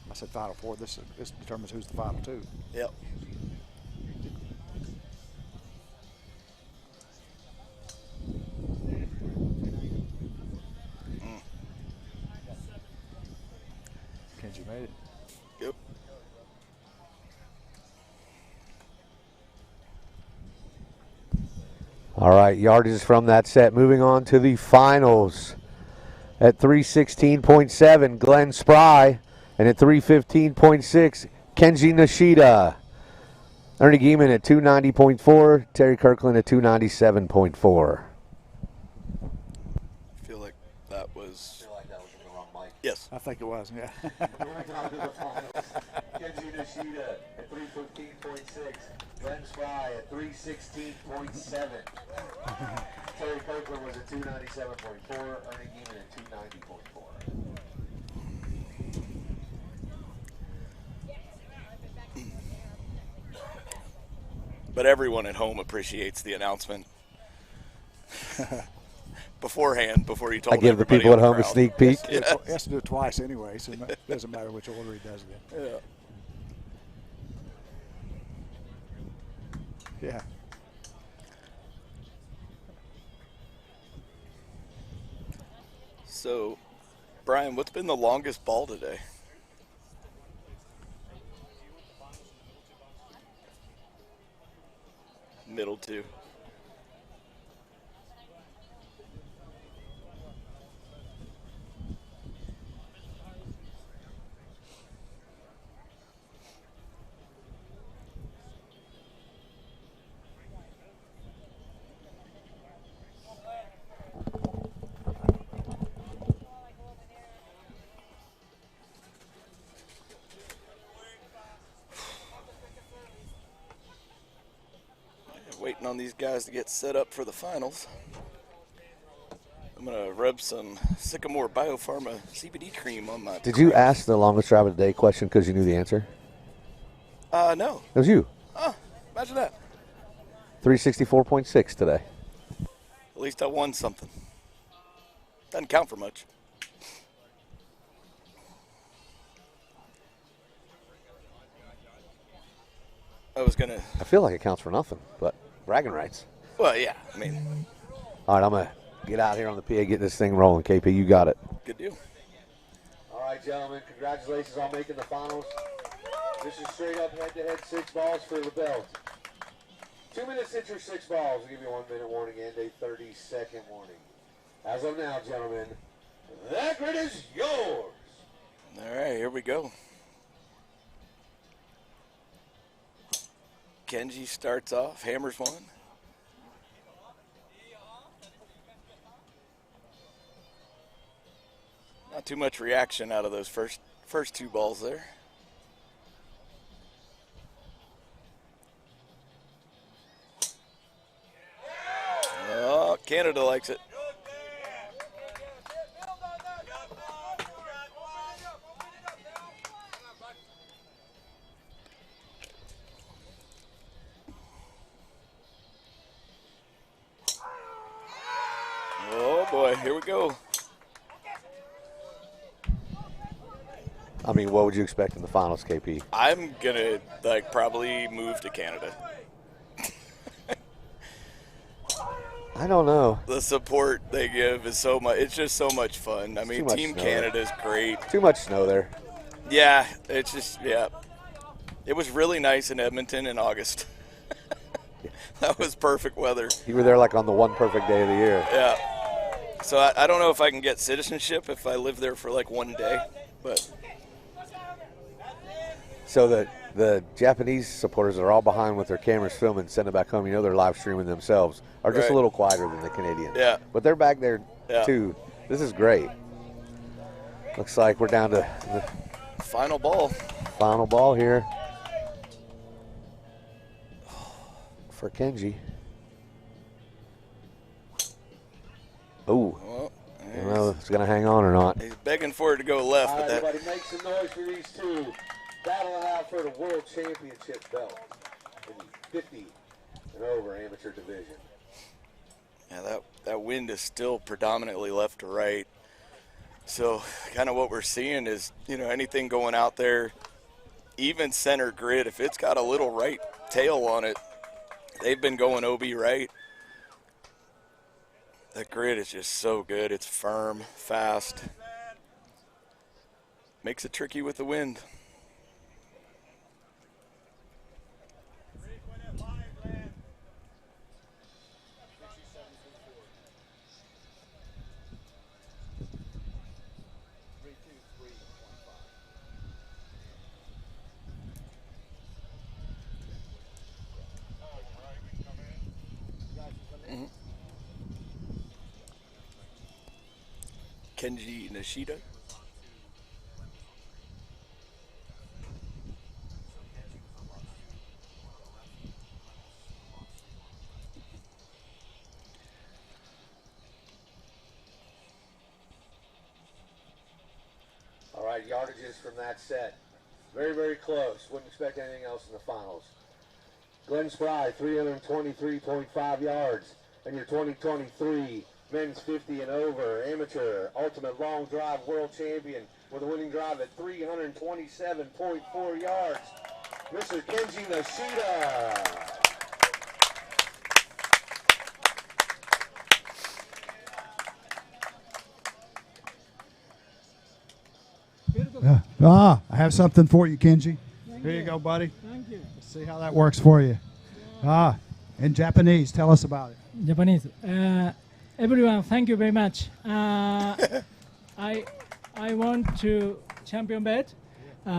I said Final Four. This determines who's the final two. Yep. Kenji made it. Yep. All right, yardages from that set. Moving on to the finals. At 316.7, Glenn Spry. And at 315.6, Kenji Nishida. Ernie Gieman at 290.4, Terry Kirkland at 297.4. I feel like that was in the wrong mic. Yes. I think it was, yeah. Moving on to the finals. Kenji Nishida at 315.6. Glenn Spry at 316.7. Terry Kirkland was at 297.4. Ernie Gieman at 290.4. But everyone at home appreciates the announcement beforehand, before you told I give the everybody people in at the home a crowd. sneak peek. He has to do it twice anyway, so it doesn't matter which order he does it in. Yeah. Yeah. So, Brian, what's been the longest ball today? Middle two. Waiting on these guys to get set up for the finals. I'm gonna rub some Sycamore Biopharma CBD cream on my. Did you ask the longest drive of the day question because you knew the answer? No. It was you. Oh, imagine that. 364.6 today. At least I won something. Doesn't count for much. I feel like it counts for nothing, but bragging rights. Well, yeah, I mean. All right, I'm going to get out here on the PA, get this thing rolling. KP, you got it. Good deal. All right, gentlemen, congratulations on making the finals. This is straight up head-to-head 6 balls for the belt. 2 minutes hit your 6 balls. We'll give you a 1-minute warning and a 30-second warning. As of now, gentlemen, that grid is yours. All right, here we go. Kenji starts off, hammers one. Not too much reaction out of those first 2 balls there. Oh, Canada likes it. Oh boy, here we go. I mean, what would you expect in the finals, KP? I'm gonna probably move to Canada. I don't know. The support they give is so much. It's just so much fun. I mean, Team Canada is great. Too much snow there. Yeah, it's just, yeah. It was really nice in Edmonton in August. That was perfect weather. You were there like on the one perfect day of the year. Yeah. So I don't know if I can get citizenship if I live there for like one day, but. So the Japanese supporters are all behind with their cameras filming, send it back home. You know they're live streaming themselves. Are just a little quieter than the Canadians. Yeah. But they're back there too. This is great. Looks like we're down to the final ball. Final ball here for Kenji. Oh. Well, I don't know if it's going to hang on or not. He's begging for it to go left. All right, but everybody make some noise for these two. Battling out for the World Championship belt in the 50 and over amateur division. Yeah, that wind is still predominantly left to right. So kind of what we're seeing is, you know, anything going out there, even center grid, if it's got a little right tail on it, they've been going OB right. That grid is just so good. It's firm, fast. Makes it tricky with the wind. Kenji Nishida. All right, yardages from that set. Very, very close. Wouldn't expect anything else in the finals. Glenn Spry, 323.5 yards. And your 2023 men's 50 and over amateur ultimate long drive world champion with a winning drive at 327.4 yards. Mr. Kenji Nishida. I have something for you, Kenji. Here you go, buddy. Thank you. Let's see how that works for you. In Japanese, tell us about it. Japanese. Everyone, thank you very much. I want to champion belt.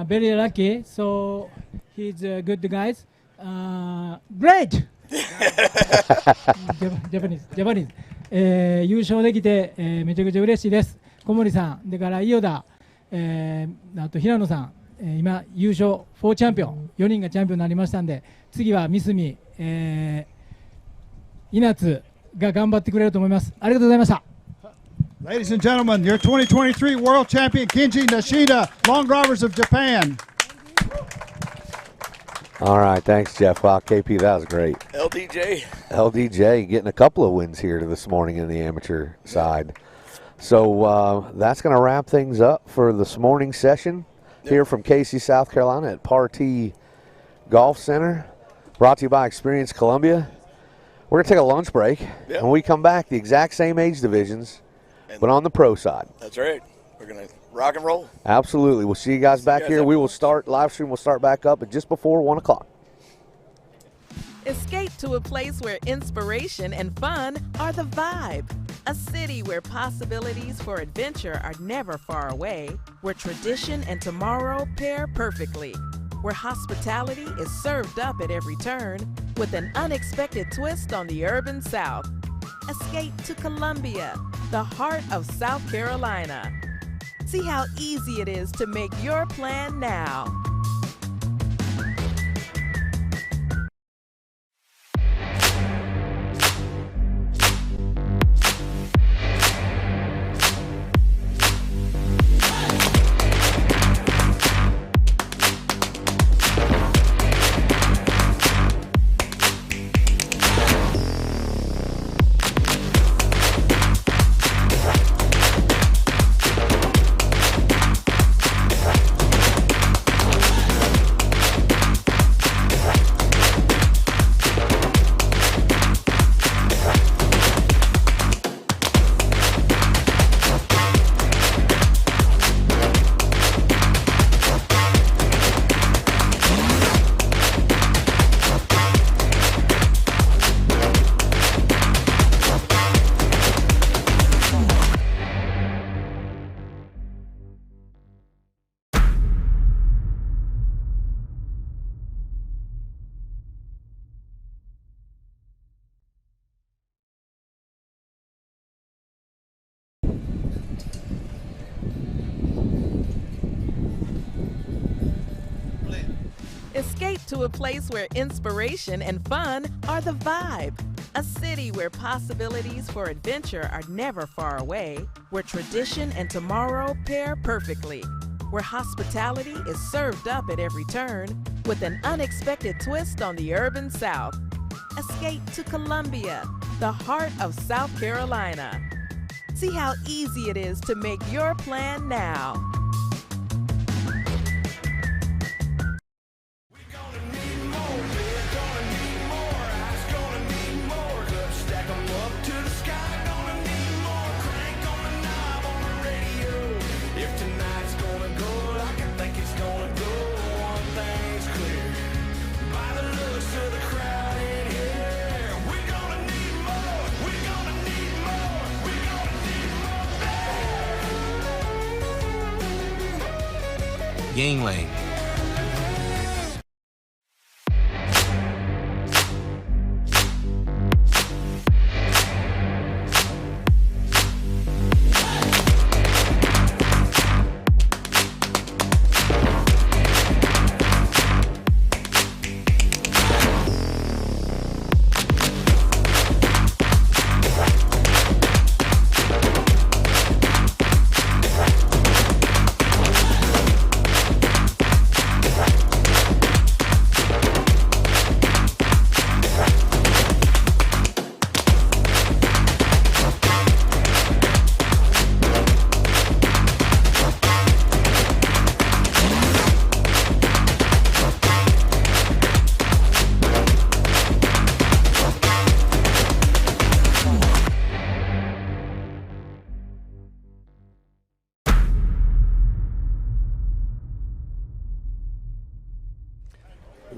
Very lucky. So he's a good guys. Great. Japanese. 優勝できて、めちゃくちゃ嬉しいです。小森さん、だから伊予田、あと平野さん、今優勝4チャンピオン、4人がチャンピオンになりましたんで、次は三角、稲津が頑張ってくれると思います。ありがとうございました。Ladies and gentlemen, your 2023 World Champion Kenji Nishida, Long Drivers of Japan. All right, thanks, Jeff. Wow, KP, that was great. LDJ getting a couple of wins here this morning in the amateur side. So that's going to wrap things up for this morning session here from Casey, South Carolina at Partee Golf Center. Brought to you by Experience Columbia. We're going to take a lunch break. Yep. When we come back, the exact same age divisions, but on the pro side. That's right. We're going to rock and roll. Absolutely. We'll see you guys back here. We will start, live stream will start back up at just before 1 o'clock. Escape to a place where inspiration and fun are the vibe. A city where possibilities for adventure are never far away, where tradition and tomorrow pair perfectly, where hospitality is served up at every turn with an unexpected twist on the urban South. Escape to Columbia, the heart of South Carolina. See how easy it is to make your plan now. Escape to a place where inspiration and fun are the vibe. A city where possibilities for adventure are never far away, where tradition and tomorrow pair perfectly, where hospitality is served up at every turn with an unexpected twist on the urban South. Escape to Columbia, the heart of South Carolina. See how easy it is to make your plan now. Yingling.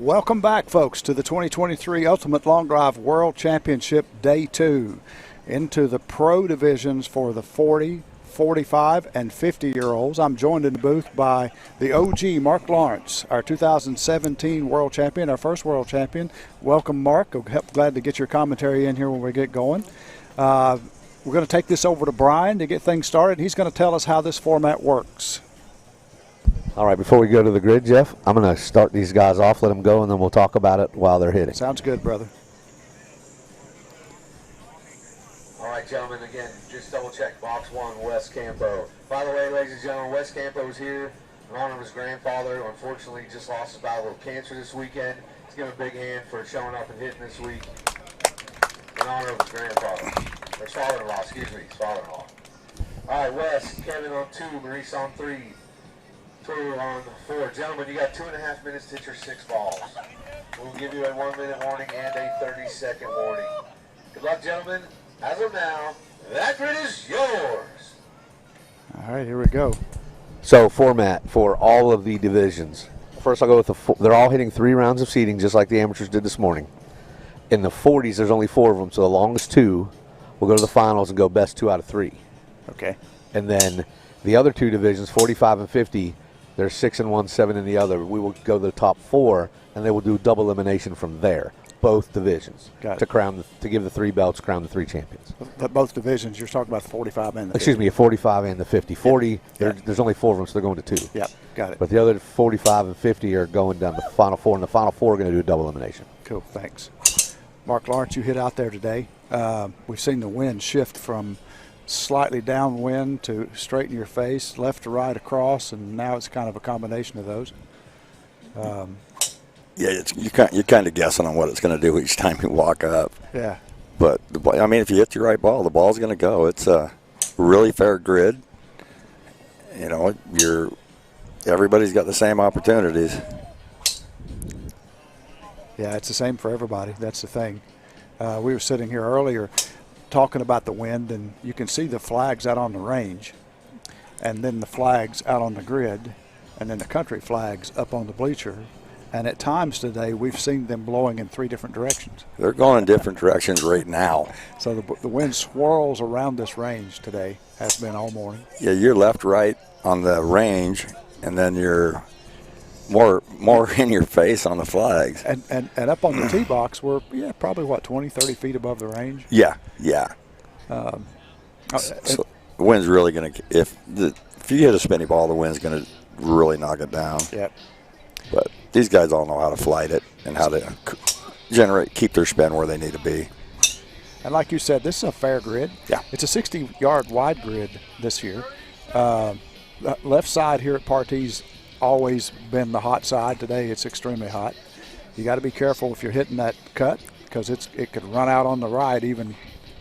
Welcome back, folks, to the 2023 Ultimate Long Drive World Championship Day 2 into the pro divisions for the 40, 45, and 50-year-olds. I'm joined in the booth by the OG, Mark Lawrence, our 2017 world champion, our first world champion. Welcome, Mark. Glad to get your commentary in here when we get going. We're going to take this over to Brian to get things started. He's going to tell us how this format works. All right, before we go to the grid, Jeff, I'm going to start these guys off, let them go, and then we'll talk about it while they're hitting. Sounds good, brother. All right, gentlemen, again, just double check box 1, Wes Campo. By the way, ladies and gentlemen, Wes Campo is here in honor of his grandfather. Unfortunately, he just lost his battle with cancer this weekend. Let's give him a big hand for showing up and hitting this week in honor of his grandfather. Or his father-in-law, excuse me, his father-in-law. All right, Wes, Kevin on 2, Maurice on 3. Tour on 4. Gentlemen, you got 2.5 minutes to hit your 6 balls. We'll give you a 1-minute warning and a 30-second warning. Good luck, gentlemen. As of now, that grid is yours. All right, here we go. So, format for all of the divisions. First, I'll go with they're all hitting 3 rounds of seeding, just like the amateurs did this morning. In the 40s, there's only 4 of them, so the longest 2 will go to the finals and go best 2 out of 3. Okay. And then the other 2 divisions, 45 and 50, there's 6 in one, 7 in the other. We will go to the top 4, and they will do double elimination from there. Both divisions to give the 3 belts, crown the 3 champions. But both divisions, you're talking about the 45 and the 50. Excuse me, a 45 and the 50. 40, there's only 4 of them, so they're going to 2. Yep, got it. But the other 45 and 50 are going down to the final 4, and the final 4 are going to do a double elimination. Cool, thanks. Mark Lawrence, you hit out there today. We've seen the wind shift from slightly downwind to straight in your face, left to right, across, and now it's kind of a combination of those. You're kind of guessing on what it's going to do each time you walk up. Yeah. But, I mean, if you hit the right ball, the ball's going to go. It's a really fair grid. You know, everybody's got the same opportunities. Yeah, it's the same for everybody. That's the thing. We were sitting here earlier talking about the wind, and you can see the flags out on the range, and then the flags out on the grid, and then the country flags up on the bleacher. And at times today, we've seen them blowing in 3 different directions. They're going in different directions right now. So the wind swirls around this range today, has been all morning. Yeah, you're left, right on the range, and then you're more in your face on the flags. And up on the tee box, we're probably, 20, 30 feet above the range? Yeah. So the wind's really going to, if you hit a spinny ball, the wind's going to really knock it down. Yep. But these guys all know how to flight it and how to keep their spin where they need to be. And like you said, this is a fair grid. Yeah. It's a 60-yard wide grid this year. The left side here at Partee's always been the hot side. Today it's extremely hot. You got to be careful if you're hitting that cut because it could run out on the right even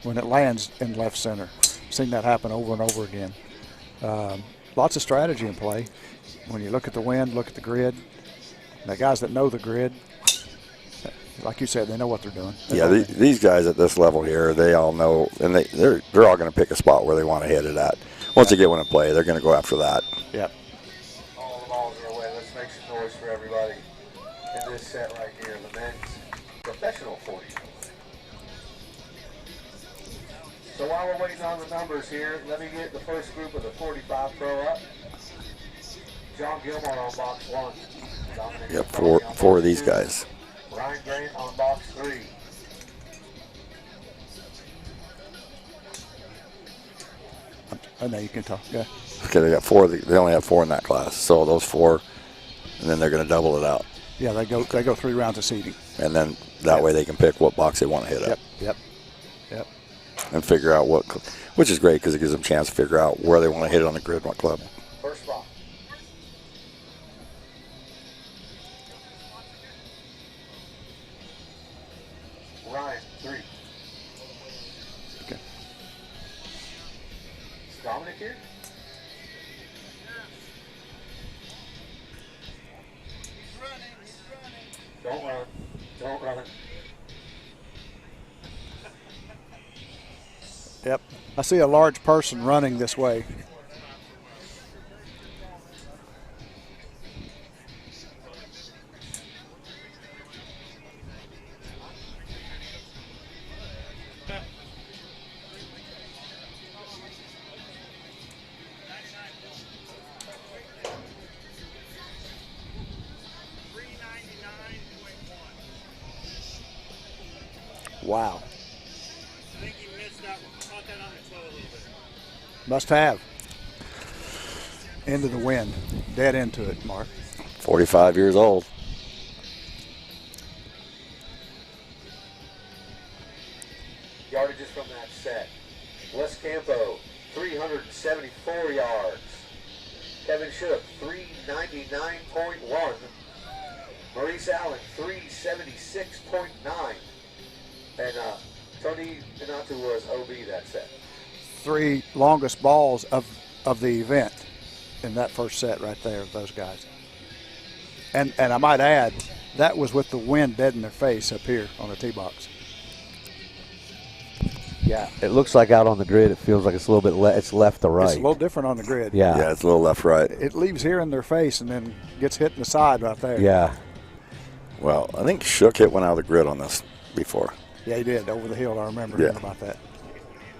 when it lands in left center. I've seen that happen over and over again. Lots of strategy in play. When you look at the wind, look at the grid. The guys that know the grid, like you said, they know what they're doing. These guys at this level here, they all know, and they're all going to pick a spot where they want to hit it at. Once they get one in play, they're going to go after that. Yep. All the balls are away. Let's make some noise for everybody in this set right here, the men's professional 40. So while we're waiting on the numbers here, let me get the first group of the 45 pro up. John Gilmore on box 1. Yep, four of these guys. Ryan Grant on box 3. I know you can talk. Yeah. Okay, they got 4. They only have 4 in that class. So those 4, and then they're going to double it out. Yeah, they go 3 rounds of seeding. And then that way they can pick what box they want to hit at. Yep. And figure out which is great because it gives them a chance to figure out where they want to hit it on the grid, what club. First spot. Ryan, 3. Okay. Is Dominic here? Don't run. Don't run. Yep. I see a large person running this way. Wow. I think he missed that one. Caught that on the toe a little bit. Must have. Into the wind. Dead into it, Mark. 45 years old. Yardages from that set. Wes Campo, 374 yards. Kevin Shook, 399.1. Maurice Allen, 376.9. And Tony Donato was OB that set. 3 longest balls of the event in that first set right there, those guys. And I might add, that was with the wind dead in their face up here on the tee box. Yeah, it looks like out on the grid, it feels like it's a little bit it's left to right. It's a little different on the grid. Yeah, it's a little left-right. It leaves here in their face and then gets hit in the side right there. Yeah. Well, I think Shook hit one out of the grid on this before. Yeah, he did, over the hill. I remember hearing about that.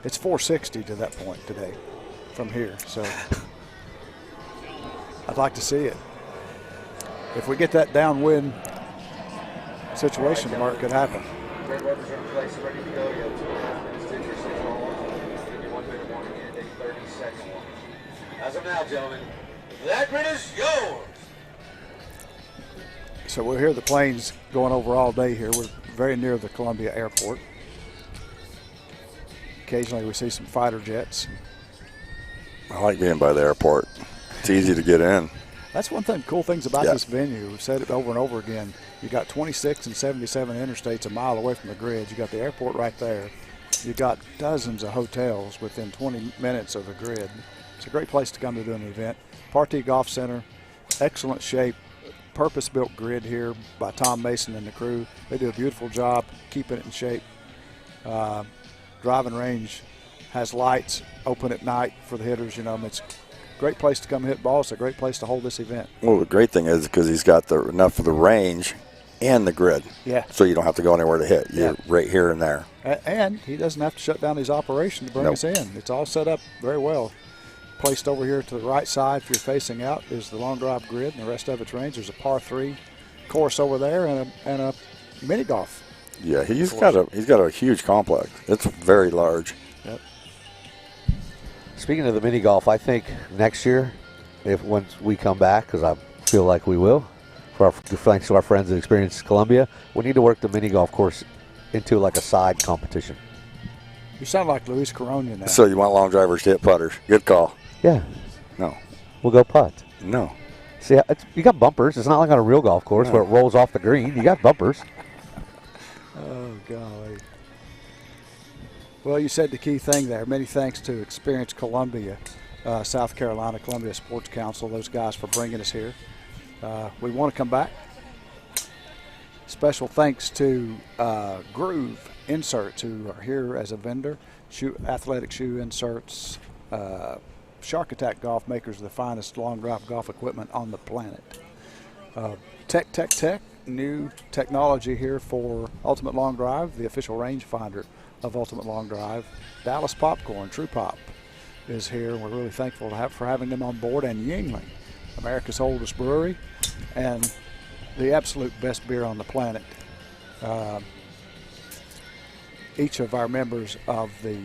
It's 460 to that point today from here, so I'd like to see it. If we get that downwind situation, Mark, could happen. Red rubbers are in place, ready to go. You have 2.5 minutes to enter six ball. Give you 1 minute warning and a 30-second warning. As of now, gentlemen, that grid is yours. So we'll hear the planes going over all day here. We're very near the Columbia Airport. Occasionally we see some fighter jets. I like being by the airport. It's easy to get in. That's one thing, cool things about this venue. We've said it over and over again. You got 26 and 77 interstates a mile away from the grid. You got the airport right there. You got dozens of hotels within 20 minutes of the grid. It's a great place to come to do an event. Partee Golf Center, excellent shape, purpose-built grid here by Tom Mason and the crew. They do a beautiful job keeping it in shape. Driving range has lights, open at night for the hitters. You know, it's a great place to come hit balls. It's a great place to hold this event. Well, the great thing is because he's got enough of the range and the grid. Yeah. So you don't have to go anywhere to hit. You're right here and there. And he doesn't have to shut down his operation to bring us in. It's all set up very well. Placed over here to the right side, if you're facing out, is the long drive grid, and the rest of its range. There's a par 3 course over there and a mini golf. Yeah, he's got a huge complex. It's very large. Yep. Speaking of the mini golf, I think next year, once we come back, because I feel like we will, thanks to our friends at Experience Columbia, we need to work the mini golf course into like a side competition. You sound like Luis Corona now. So you want long drivers to hit putters? Good call. Yeah. No. We'll go putt. No. See, you got bumpers. It's not like on a real golf course where it rolls off the green. You got bumpers. Oh, golly. Well, you said the key thing there. Many thanks to Experience Columbia, South Carolina, Columbia Sports Council, those guys for bringing us here. We want to come back. Special thanks to Groove Inserts, who are here as a vendor. Athletic shoe inserts. Shark Attack Golf, makers of the finest long drive golf equipment on the planet. Tech, new technology here for Ultimate Long Drive, the official rangefinder of Ultimate Long Drive. Dallas Popcorn, True Pop, is here. We're really thankful for having them on board. And Yingling, America's oldest brewery and the absolute best beer on the planet. Each of our members of the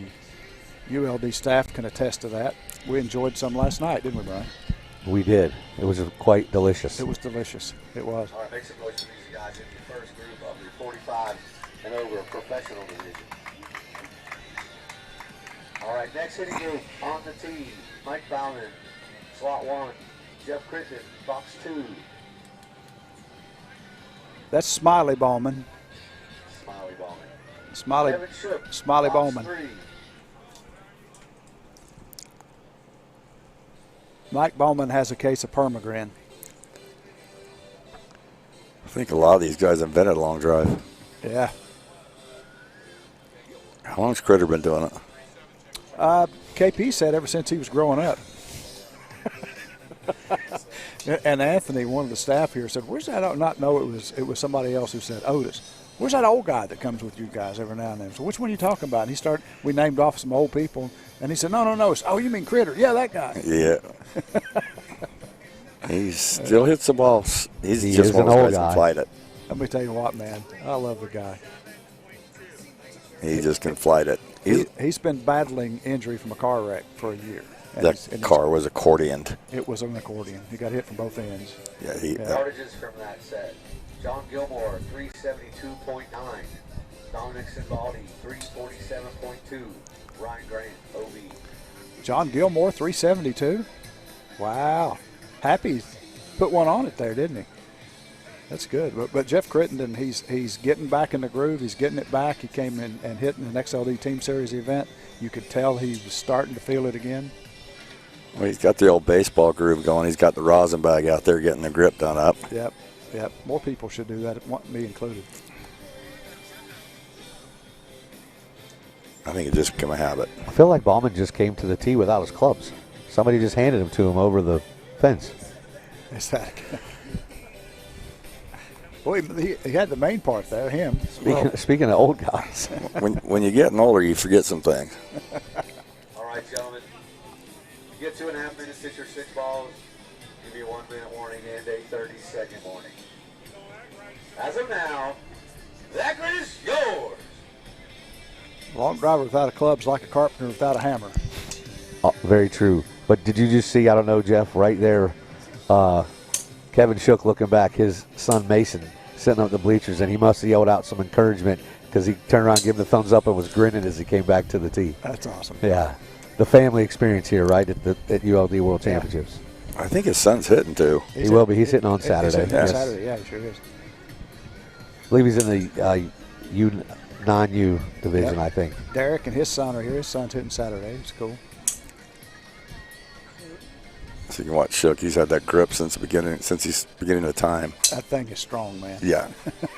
ULD staff can attest to that. We enjoyed some last night, didn't we, Brian? We did. It was quite delicious. It was delicious. It was. All right, make some noise for these guys in the first group of the 45 and over professional division. All right, next hitting group on the tee. Mike Bauman, slot 1. Jeff Crittenden, box 2. That's Smiley Bowman. Smiley Bowman. Smiley box Bowman. 3. Mike Bowman has a case of Permagrin. I think a lot of these guys invented long drive. Yeah. How long's Critter been doing it? KP said ever since he was growing up. And Anthony, one of the staff here, said, "Where's that?" Not know it was somebody else who said, "Otis, where's that old guy that comes with you guys every now and then?" So which one are you talking about? And we named off some old people, and he said, "No. Oh, you mean Critter? Yeah, that guy." Yeah. He still hits the ball. He's He just is one an of those old guys guy. that flight it. Let me tell you what, man, I love the guy. He just can flight it. He's been battling injury from a car wreck for a year. That car was accordioned. It was an accordion. He got hit from both ends. Yeah, Yardages from that set. John Gilmore, 372.9. Dominic Simbaldi, 347.2. Ryan Grant, OB. John Gilmore, 372. Wow. Happy put one on it there, didn't he? That's good. But Jeff Crittenden, he's getting back in the groove. He's getting it back. He came in and hit in an XLD Team Series event. You could tell he was starting to feel it again. Well, he's got the old baseball groove going. He's got the rosin bag out there getting the grip done up. Yep. More people should do that, me included. I think it just became a habit. I feel like Bauman just came to the tee without his clubs. Somebody just handed them to him over the fence. Is that? Well, he had the main part there, him. Speaking of old guys. when you're getting older, you forget some things. All right, gentlemen. You get 2.5 minutes, hit your 6 balls. Give you a 1-minute warning and a 30-second warning. As of now, that grid is yours. Long driver without a club's like a carpenter without a hammer. Oh, very true. But did you just see, I don't know, Jeff, right there, Kevin Shook looking back, his son Mason sitting up the bleachers, and he must have yelled out some encouragement because he turned around, gave him the thumbs up, and was grinning as he came back to the tee. That's awesome. Yeah. The family experience here, right, at ULD World Championships. I think his son's hitting too. He will be. He's hitting on Saturday. He's hitting on Saturday, yeah, he sure is. I believe he's in the non-U division, I think. Derek and his son are here. His son's hitting Saturday. It's cool. So you can watch Shook. He's had that grip since he's beginning of time. That thing is strong, man. Yeah.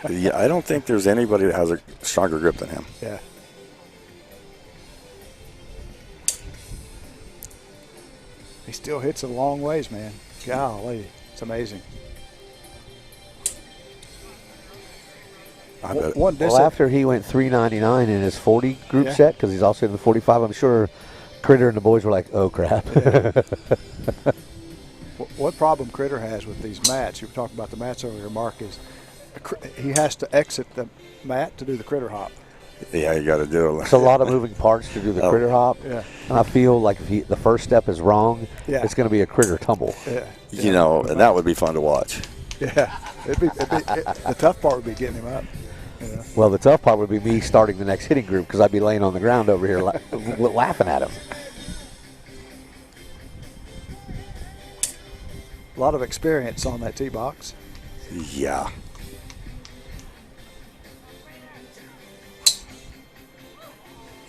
I don't think there's anybody that has a stronger grip than him. Yeah. He still hits it a long ways, man. Golly, it's amazing. Well, after he went 399 in his 40 group Yeah. set, because he's also in the 45, I'm sure Critter and the boys were like, oh, crap. Yeah. What problem Critter has with these mats, you were talking about the mats earlier, Mark, is he has to exit the mat to do the critter hop. Yeah, you got to do it. It's a lot of moving parts to do the critter hop. Yeah. And I feel like if the first step is wrong, Yeah. it's going to be a critter tumble. Yeah. You know, and that would be fun to watch. Yeah, the tough part would be getting him up. You know? Well, the tough part would be me starting the next hitting group because I'd be laying on the ground over here laughing at him. A lot of experience on that tee box. Yeah.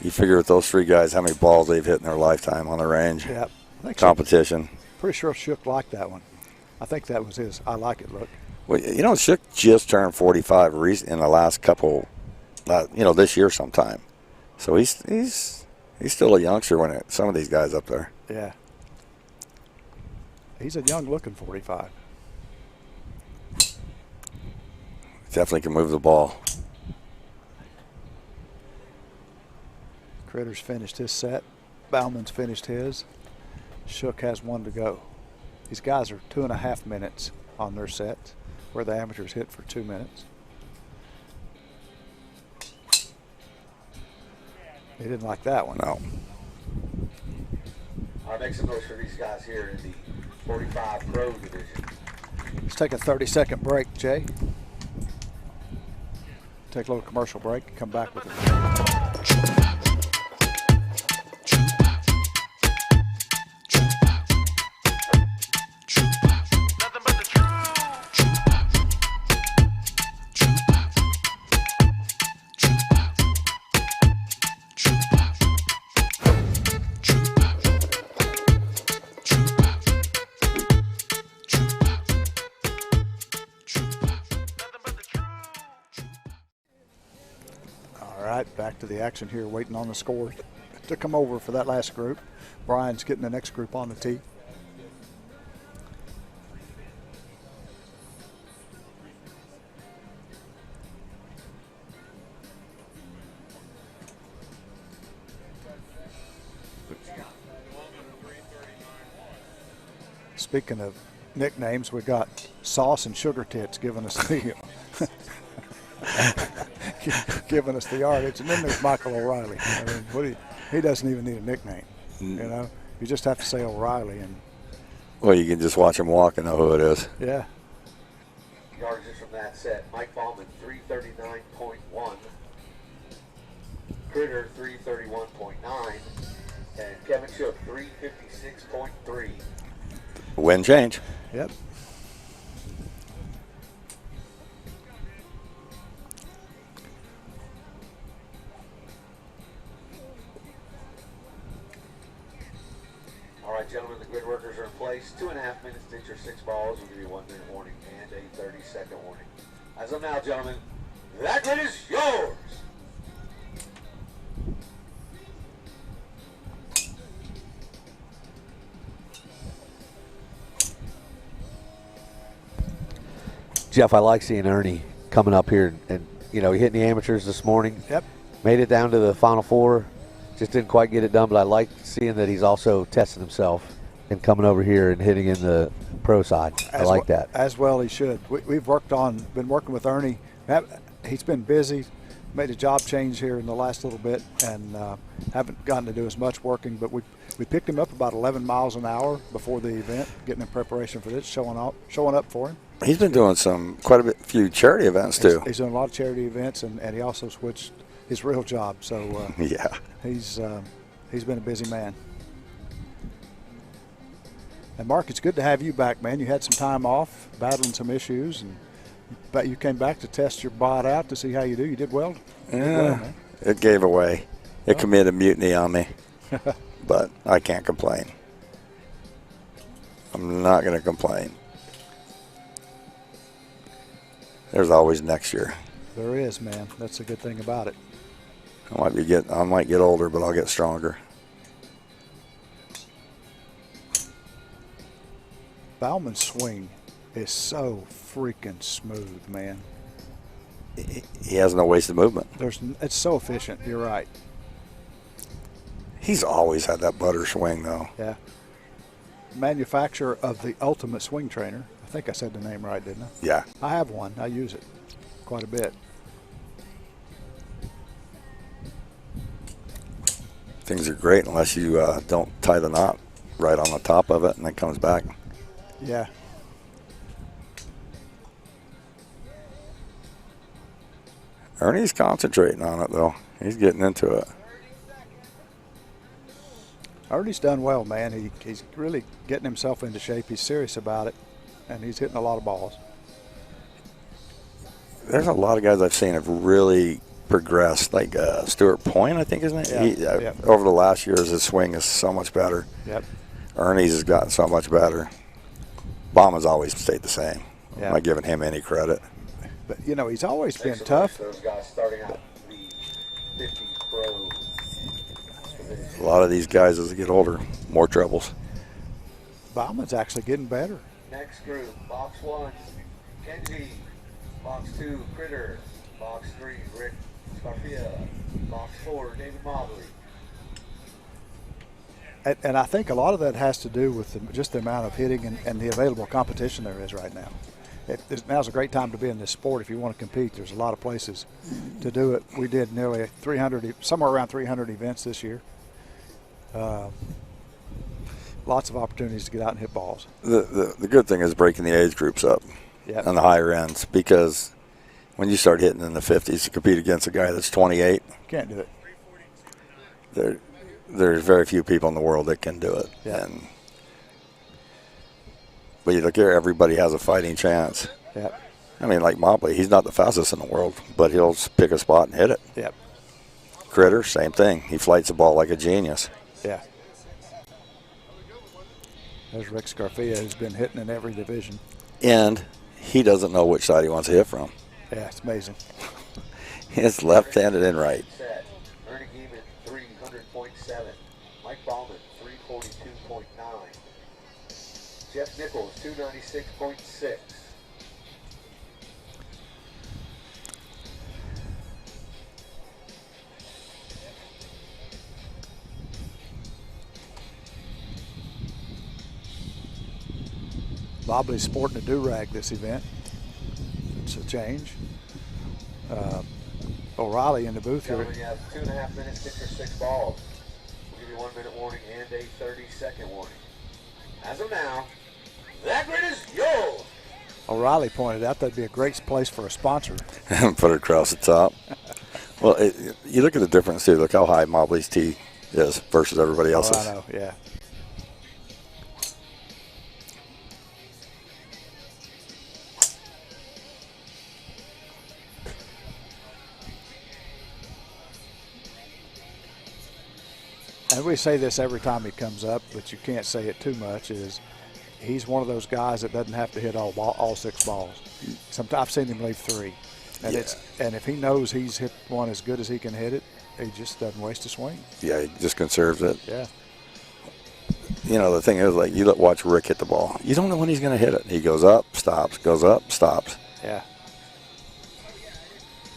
You figure with those three guys how many balls they've hit in their lifetime on the range. Yep. Competition. Pretty sure Shook liked that one. I think that was his I like it look. Well, you know, Shook just turned 45 in the last couple, this year sometime. So he's still a youngster when some of these guys up there. Yeah. He's a young-looking 45. Definitely can move the ball. Critter's finished his set. Bauman's finished his. Shook has one to go. These guys are 2.5 minutes on their sets, where the amateurs hit for 2 minutes. He didn't like that one. No. Our next approach for these guys here in the 45 Pro division. Let's take a 30-second break, Jay. Take a little commercial break, come back with it. Back to the action here, waiting on the score to come over for that last group. Brian's getting the next group on the tee. Speaking of nicknames, we got Sauce and Sugar Tits giving us the giving us the yardage, and then there's Michael O'Reilly. I mean, he doesn't even need a nickname. You know, you just have to say O'Reilly, and well, you can just watch him walk and know who it is. Yeah. Yardages from that set: Mike Bauman 339.1, Critter 331.9, and Kevin Shook 356.3. Win change. Yep. All right, gentlemen, the grid workers are in place. 2.5 minutes to hit your 6 balls. We'll give you a 1-minute warning and a 30-second warning. As of now, gentlemen, that grid is yours. Jeff, I like seeing Ernie coming up here and he hit the amateurs this morning. Yep. Made it down to the Final Four. Just didn't quite get it done, but I like seeing that he's also testing himself and coming over here and hitting in the pro side. I like that. As well he should. We've been working with Ernie. He's been busy, made a job change here in the last little bit, and haven't gotten to do as much working, but we picked him up about 11 miles an hour before the event, getting in preparation for this, showing up for him. He's been doing quite a few charity events too. He's doing a lot of charity events, and he also switched his real job. So yeah, he's been a busy man. And Mark, it's good to have you back, man. You had some time off, battling some issues, but you came back to test your bot out to see how you do. You did well. Man. It gave away. It committed mutiny on me, but I can't complain. I'm not going to complain. There's always next year. There is, man. That's a good thing about it. I might get older, but I'll get stronger. Bauman's swing is so freaking smooth, man. He has no wasted movement. It's so efficient. You're right. He's always had that butter swing, though. Yeah. Manufacturer of the Ultimate Swing Trainer. I think I said the name right, didn't I? Yeah. I have one. I use it quite a bit. Things are great unless you don't tie the knot right on the top of it and it comes back. Yeah. Ernie's concentrating on it, though. He's getting into it. Ernie's done well, man. He's really getting himself into shape. He's serious about it, and he's hitting a lot of balls. There's a lot of guys I've seen have really progressed, like Stuart Point, I think, isn't it? Over the last years, his swing is so much better. Yep. Ernie's has gotten so much better. Bauman's always stayed the same. I'm not giving him any credit. But, you know, he's always been tough. Those guys starting out the 50 Pro. A lot of these guys, as they get older, more troubles. Bauman's actually getting better. Next group, box 1, Kenji. Box 2, Critter. Box 3, Rick Scarfia. Box 4, David Mobley. And I think a lot of that has to do with just the amount of hitting and the available competition there is right now. Now's a great time to be in this sport if you want to compete. There's a lot of places to do it. We did nearly 300, somewhere around 300 events this year. Lots of opportunities to get out and hit balls. The good thing is breaking the age groups up on the higher ends, because when you start hitting in the 50s to compete against a guy that's 28, can't do it. There's very few people in the world that can do it. Yeah. But you look here, everybody has a fighting chance. Yeah. I mean, like Mobley, he's not the fastest in the world, but he'll pick a spot and hit it. Yep. Critter, same thing. He flights the ball like a genius. Yeah. There's Rick Scarfia, who's been hitting in every division. And he doesn't know which side he wants to hit from. Yeah, it's amazing. He's left-handed and right. Ernie Geeman, 300.7. Mike Bauman, 342.9. Jeff Nichols, 296.6. Mobley's sporting a do-rag this event. It's a change. O'Reilly in the booth here. Gentlemen, you have 2.5 minutes, 6 or 6 balls. We'll give you a 1 minute warning and a 30-second warning. As of now, that grid is yours. O'Reilly pointed out that'd be a great place for a sponsor. Put it across the top. Well, you look at the difference, too. Look how high Mobley's tee is versus everybody else's. Oh, I know, yeah. And we say this every time he comes up, but you can't say it too much, is he's one of those guys that doesn't have to hit all 6 balls. Sometimes I've seen him leave 3. And and if he knows he's hit one as good as he can hit it, he just doesn't waste a swing. Yeah, he just conserves it. Yeah. You know, the thing is, like, you watch Rick hit the ball. You don't know when he's going to hit it. He goes up, stops, goes up, stops. Yeah.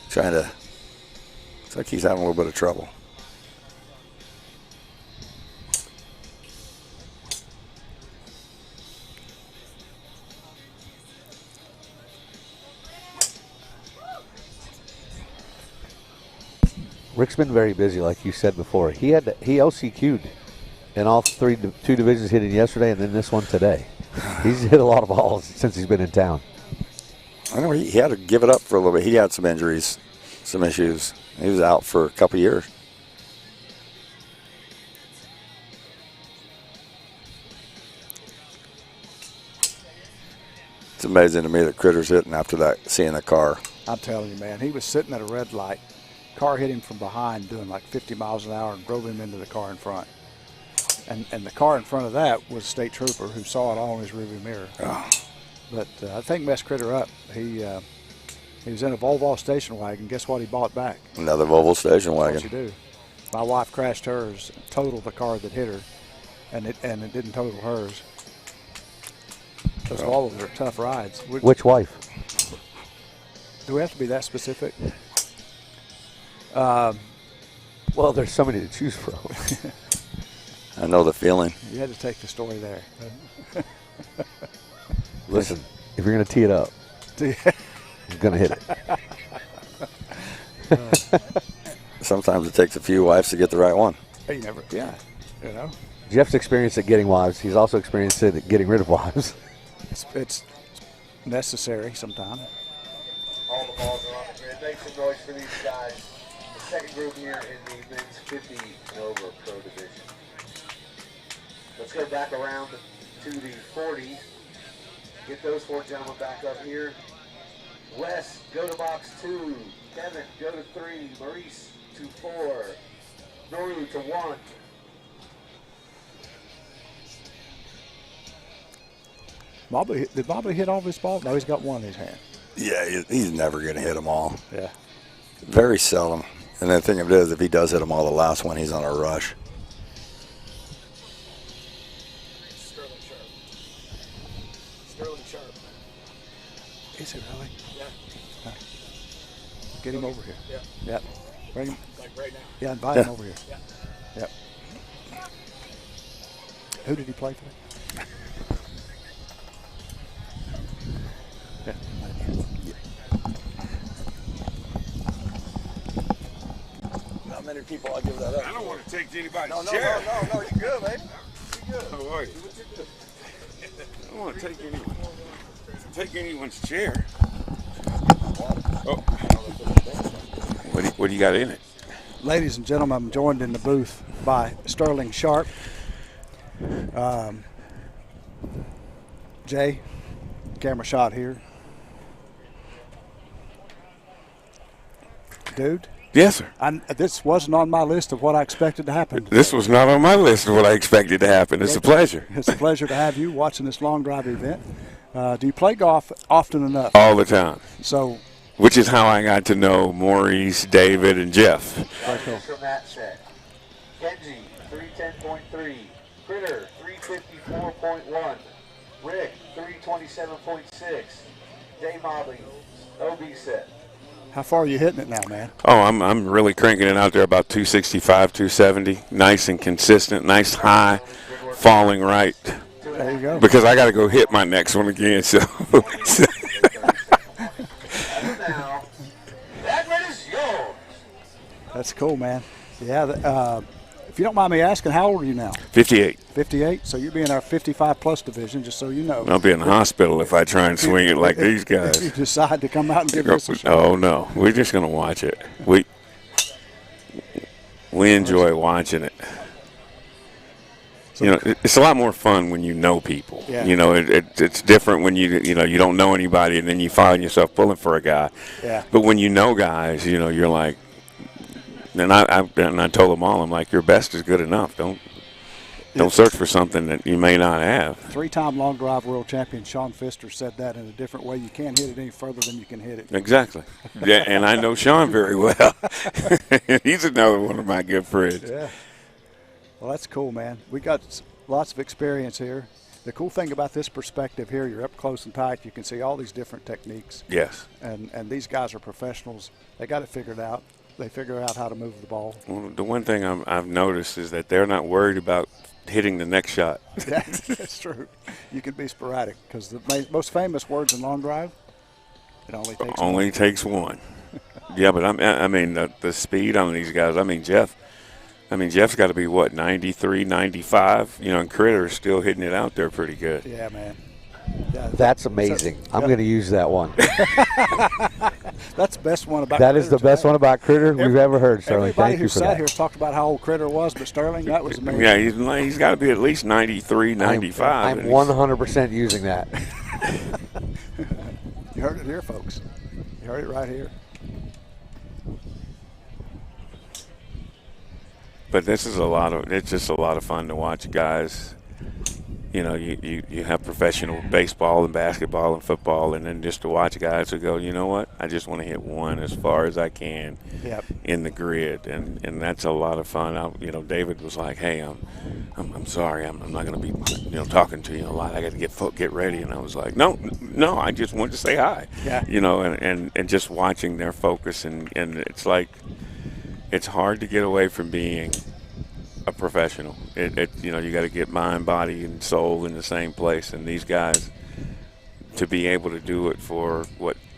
It's like he's having a little bit of trouble. Rick's been very busy, like you said before. He LCQ'd in all two divisions hitting yesterday, and then this one today. He's hit a lot of balls since he's been in town. I know he had to give it up for a little bit. He had some injuries, some issues. He was out for a couple years. It's amazing to me that Critter's hitting after that, seeing the car. I'm telling you, man, he was sitting at a red light. Car hit him from behind doing like 50 miles an hour and drove him into the car in front. And the car in front of that was a state trooper who saw it all in his rearview mirror. Oh. But I think messed Critter up. He was in a Volvo station wagon. Guess what he bought back? Another Volvo station wagon. That's what you do. My wife crashed hers, totaled the car that hit her, and it didn't total hers. Those Volvos are tough rides. Which wife? Do we have to be that specific? Well, there's somebody to choose from. I know the feeling. You had to take the story there. Listen, if you're going to tee it up, you're going to hit it. Sometimes it takes a few wives to get the right one. You never, yeah, you know. Jeff's experienced at getting wives. He's also experienced at getting rid of wives. It's necessary sometimes. All the balls are on the grid. and make some noise for these guys. The second group here in the men's 50 and over pro division. Let's go back around to the 40. Get those 4 gentlemen back up here. Wes, go to box 2. Kevin, go to 3. Maurice to 4. Noru to 1. Did Mobley hit all of his balls? No, he's got one in his hand. Yeah, he's never going to hit them all. Yeah. Very seldom. And the thing of it is, if he does hit them all, the last one, he's on a rush. Sterling Sharpe. Is it really? Yeah. Get him over here. Yeah. Yeah. Bring him. Like right now. Yeah, invite him over here. Yeah. Yep. Who did he play for? Yeah. Not many people I'll give that up. I don't want to take anybody's No, chair. you good, baby. You good. How are you? I don't want to take anyone's chair. Oh. What do you got in it? Ladies and gentlemen, I'm joined in the booth by Sterling Sharpe. Jay, camera shot here. Dude? Yes, sir. This wasn't on my list of what I expected to happen. This was not on my list of what I expected to happen. It's a pleasure. It's a pleasure to have you watching this long drive event. Do you play golf often enough? All the time. So, which is how I got to know Maurice, David, and Jeff. From that set. Kenji, 310.3. Critter, 354.1. Rick, 327.6. Jay Mobley, OB set. how far are you hitting it now, man? Oh, I'm really cranking it out there about 265, 270. Nice and consistent, nice high, falling right. There you go. Because I got to go hit my next one again. So. Now, that one is yours. That's cool, man. Yeah, if you don't mind me asking, how old are you now? 58. 58? So you'll be in our 55-plus division, just so you know. I'll be in the hospital if I try and swing it like these guys. If you decide to come out and give this a shot. Oh, no. We're just going to watch it. We enjoy watching it. You know, it's a lot more fun when you know people. Yeah. You know, it's different when you don't know anybody and then you find yourself pulling for a guy. Yeah. But when you know guys, you're like, and I told them all, I'm like, your best is good enough. Don't search for something that you may not have. 3-time long drive world champion Sean Pfister said that in a different way. You can't hit it any further than you can hit it. Exactly. Yeah, and I know Sean very well. He's another one of my good friends. Yeah. Well, that's cool, man. We got lots of experience here. The cool thing about this perspective here, you're up close and tight. You can see all these different techniques. Yes. And these guys are professionals. They got it figured out. They figure out how to move the ball. Well, the one thing I've noticed is that they're not worried about hitting the next shot. Yeah, that's true. You can be sporadic because the most famous words in long drive, it only takes one. Yeah, but I mean the speed on these guys. Jeff's got to be, 93, 95, and Critter's still hitting it out there pretty good. Yeah, man. Yeah, that's amazing. I'm going to use that one. That's the best one about That is the best one about Critter we've ever heard, Sterling. Thank you for that. Everybody who sat here talked about how old Critter was, but Sterling, that was amazing. Yeah, he's got to be at least 93, 95. I'm 100% using that. You heard it here, folks. You heard it right here. But it's just a lot of fun to watch guys. You have professional baseball and basketball and football, and then just to watch guys who go, you know what, I just want to hit one as far as I can in the grid, and that's a lot of fun. David was like, hey, I'm sorry, I'm not going to be talking to you a lot. I got to get ready, and I was like, no, I just wanted to say hi. Yeah. And just watching their focus, and it's like it's hard to get away from being a professional. You got to get mind, body, and soul in the same place. And these guys, to be able to do it for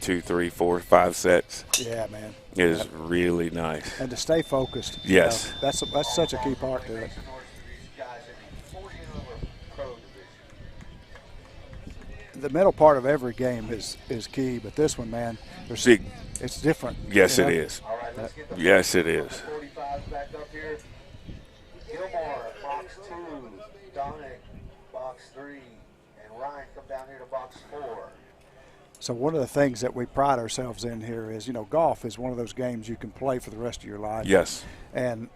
2, 3, 4, 5 sets, yeah, man, is really nice. And to stay focused. Yes, that's such a key part to it. the middle part of every game is key, but this one, man, it's different. Yes, you know? it is. All right, let's get the Yes, it is. 45 back up here. Gilmore, box 2. Donick, box 3. And Ryan, come down here to box 4. So one of the things that we pride ourselves in here is, golf is one of those games you can play for the rest of your life. Yes. And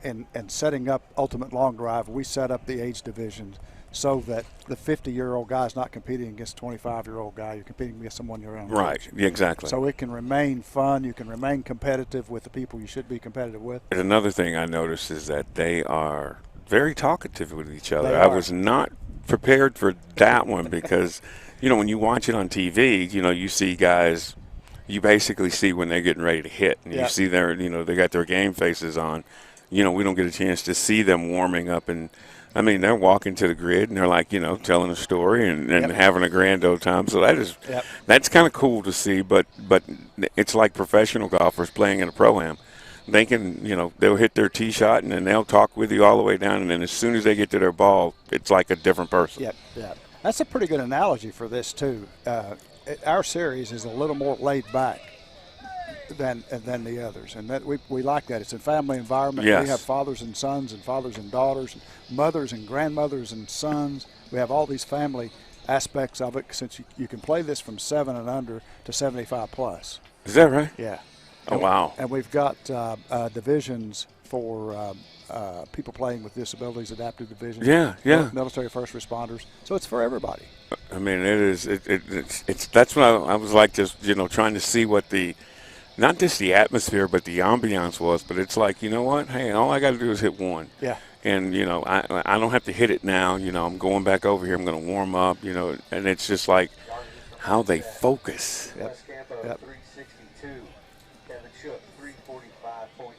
setting up Ultimate Long Drive, we set up the age divisions so that the 50-year-old guy is not competing against a 25-year-old guy. You're competing against someone your own Right, age. exactly. So it can remain fun. You can remain competitive with the people you should be competitive with. And another thing I noticed is that they are very talkative with each other. They I are. was not prepared for that one because, when you watch it on TV, you see guys, you basically see when they're getting ready to hit. And you see their, they got their game faces on. We don't get a chance to see them warming up. And, they're walking to the grid and they're like, telling a story and having a grand old time. So that's kind of cool to see. But it's like professional golfers playing in a pro-am. They can, they'll hit their tee shot and then they'll talk with you all the way down. And then as soon as they get to their ball, it's like a different person. Yep. That's a pretty good analogy for this, too. Our series is a little more laid back than the others, and that we like that. It's a family environment. Yes. We have fathers and sons and fathers and daughters, and mothers and grandmothers and sons. We have all these family aspects of it since you can play this from 7 and under to 75 plus. Is that right? Yeah. Oh, wow. And we've got divisions for people playing with disabilities, adaptive divisions. Yeah. Military first responders. So it's for everybody. It is. It's that's what I was like, just trying to see what not just the atmosphere, but the ambiance was. But it's like, what? Hey, all I got to do is hit one. Yeah. And I don't have to hit it now. I'm going back over here. I'm going to warm up. And it's just like how they focus. Yep. 362. Kevin Shook, 345.9.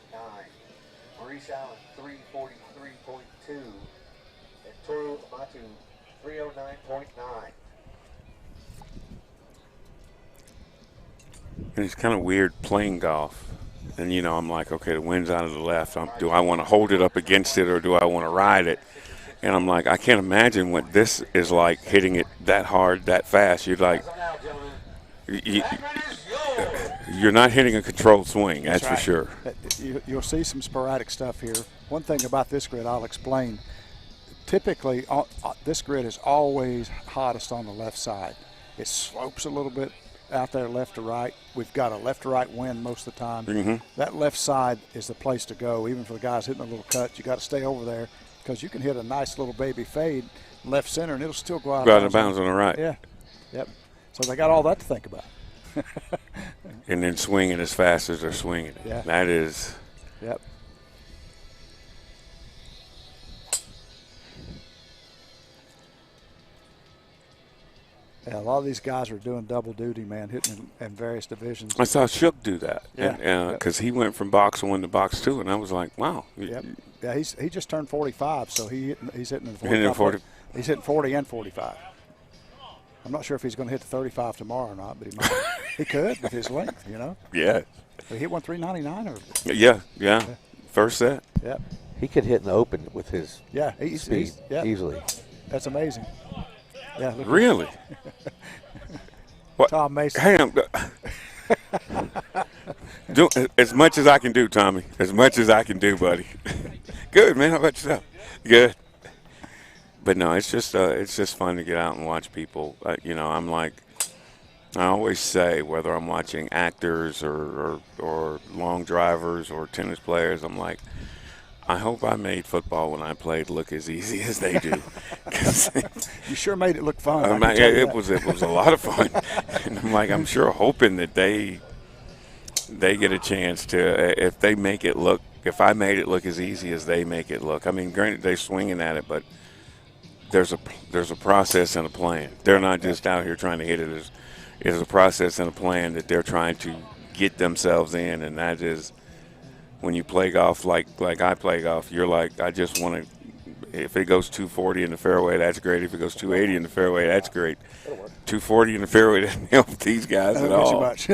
Maurice Allen, 343.2. And Toru Amatu, 309.9. And it's kind of weird playing golf. And, I'm like, okay, the wind's out of the left. Do I want to hold it up against it or do I want to ride it? And I'm like, I can't imagine what this is like, hitting it that hard, that fast. You're like, you're not hitting a controlled swing, that's right. for sure. You'll see some sporadic stuff here. One thing about this grid I'll explain. Typically, this grid is always hottest on the left side. It slopes a little bit out there left to right. We've got a left to right wind most of the time. Mm-hmm. That left side is the place to go. Even for the guys hitting a little cut, you got to stay over there because you can hit a nice little baby fade left center and it'll still go out of bounds on the right. Yeah. Yep. So they got all that to think about. And then swinging as fast as they're swinging it. Yeah. That is. Yep. Yeah, a lot of these guys are doing double duty, man, hitting in various divisions. I saw Shook do that. Yeah. Because he went from box 1 to box 2, and I was like, wow. Yep. Yeah, he just turned 45, so he's hitting in 40. He's hitting 40 and 45. I'm not sure if he's going to hit the 35 tomorrow or not, but he might. He could with his length, Yeah. He hit 399 or. Yeah. First set. Yep. He could hit in the open with his speed easily. That's amazing. Yeah. Really? What? Tom Mason. Hey, do as much as I can do, Tommy. As much as I can do, buddy. Good, man. How about yourself? Good. But no, it's just fun to get out and watch people. I'm like, I always say, whether I'm watching actors or long drivers or tennis players, I'm like, I hope I made football when I played look as easy as they do. You sure made it look fun. It was a lot of fun. And I'm like, I'm sure hoping that they get a chance to, if I made it look as easy as they make it look. I mean, granted, they're swinging at it, but there's a process and a plan. They're not just out here trying to hit it. There's a process and a plan that they're trying to get themselves in, and that is, when you play golf like I play golf, you're like, I just want to, if it goes 240 in the fairway, that's great. If it goes 280 in the fairway, that's great. 240 in the fairway doesn't help these guys at all. Much.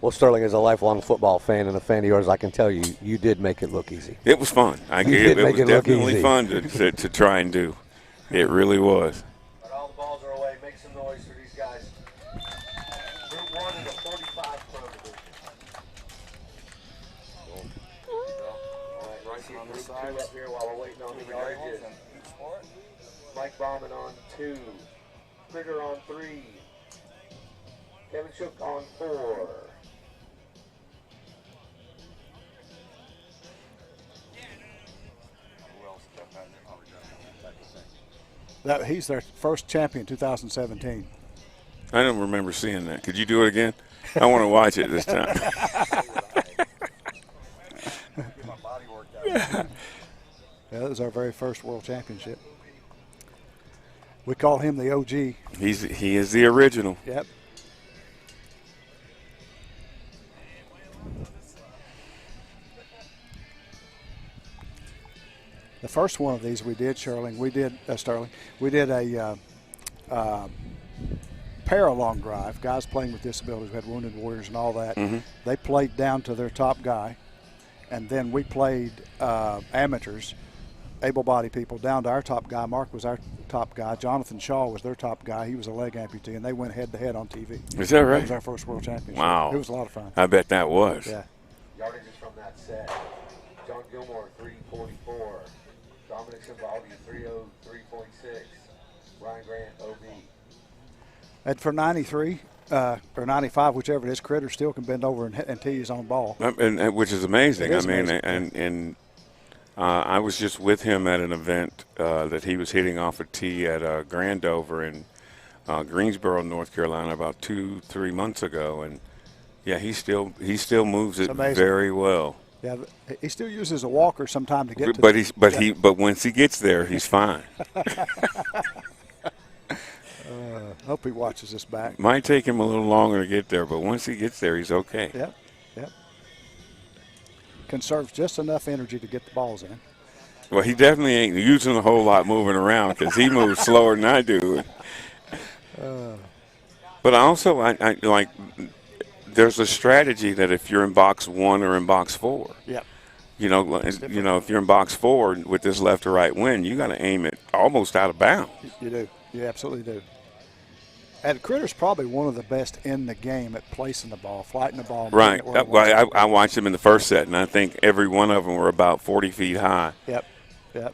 Well, Sterling, as a lifelong football fan and a fan of yours, I can tell you, you did make it look easy. It was fun. It was definitely fun to try and do. It really was. But all the balls are away. Make some noise for these guys. Group 1 in the 45 pro division. All right, right on the side up here while we're waiting on the yardages. Mike Bauman on 2. Critter on 3. Kevin Shook on 4. He's their first champion, 2017. I don't remember seeing that. Could you do it again? I want to watch it this time. Yeah, that was our very first world championship. We call him the OG. He is the original. Yep. The first one of these we did, Sterling, we did a para-long drive, guys playing with disabilities, we had wounded warriors and all that. Mm-hmm. They played down to their top guy, and then we played amateurs, able-bodied people, down to our top guy. Mark was our top guy. Jonathan Shaw was their top guy. He was a leg amputee, and they went head-to-head on TV. Is that right? That was our first world championship. Wow. It was a lot of fun. I bet that was. Yeah. Yardages from that set. John Gilmore, 344. Dominic Simbaldi, 303.6. Ryan Grant, OB. And for 93 or 95, whichever it is, Critter still can bend over and tee his own ball. And which is amazing. It is amazing. amazing. I was just with him at an event that he was hitting off a tee at Grandover in Greensboro, North Carolina, about 2-3 months ago, and yeah, he still moves it very well. Yeah, he still uses a walker sometime to get to. But once he gets there, he's fine. Hope he watches this back. Might take him a little longer to get there, but once he gets there, he's okay. Yep. Conserves just enough energy to get the balls in. Well, he definitely ain't using a whole lot moving around because he moves slower than I do. But also, I like. There's a strategy that if you're in box 1 or in box 4, if you're in box 4 with this left to right wind, you got to aim it almost out of bounds. You do. You absolutely do. And Critter's probably one of the best in the game at placing the ball, flighting the ball. Right. I watched him in the first set, and I think every one of them were about 40 feet high. Yep.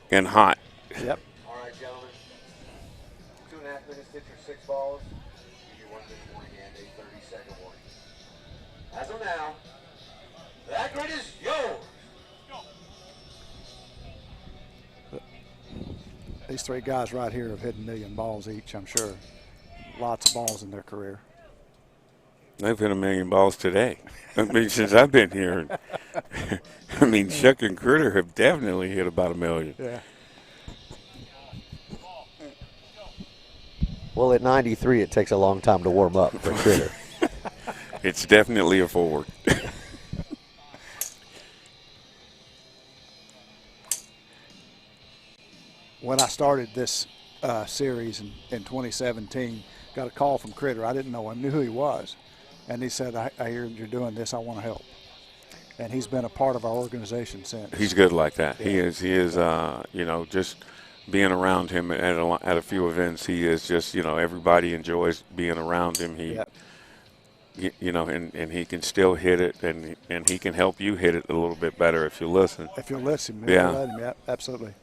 And hot. Yep. All right, gentlemen. 2.5 minutes, hit your 6 balls. Give you 1 minute warning and a 30-second warning. As of now, that grid is yours. These 3 guys right here have hit 1 million balls each, I'm sure. Lots of balls in their career. They've hit 1 million balls today. I mean, since I've been here. I mean, Shuck and Critter have definitely hit about 1 million. Yeah. Well, at 93, it takes a long time to warm up for Critter. It's definitely a forward. When I started this series in 2017, got a call from Critter. I didn't know. I knew who he was. And he said, I hear you're doing this. I want to help. And he's been a part of our organization since. He's good like that. Yeah. He is. Just being around him at a few events, he is just, everybody enjoys being around him. And he can still hit it, and he can help you hit it a little bit better if you listen. If you'll listen. Yeah. Absolutely.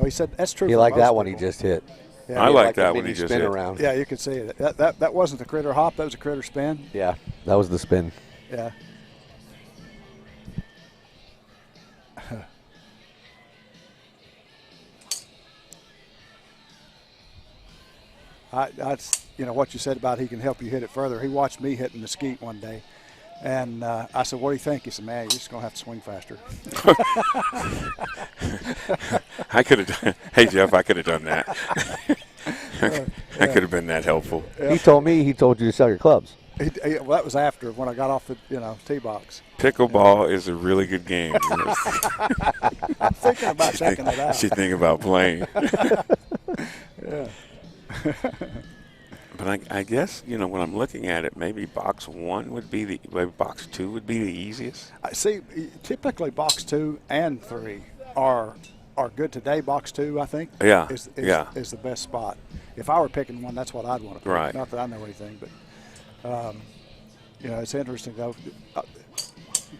Oh, he said that's true. You like that one he just hit. Yeah, I like that one he just hit. Around. Yeah, you could see it. That wasn't the Critter hop. That was a Critter spin. Yeah, that was the spin. Yeah. That's what you said about he can help you hit it further. He watched me hitting mesquite one day, and I said, "What do you think?" He said, "Man, you're just gonna have to swing faster." I could have done. Hey Jeff, I could have done that. I could have been that helpful. Yep. He told me he told you to sell your clubs. Well, that was after when I got off the tee box. Pickleball is a really good game. I'm thinking about checking it out. You should think about playing. Yeah. But I guess when I'm looking at it, maybe box 1 would be maybe box 2 would be the easiest. I see. Typically, box 2 and 3 are are good today. Box 2, I think, Yeah, is yeah. the best spot. If I were picking one, that's what I'd want to pick. Right. Not that I know anything, but it's interesting though.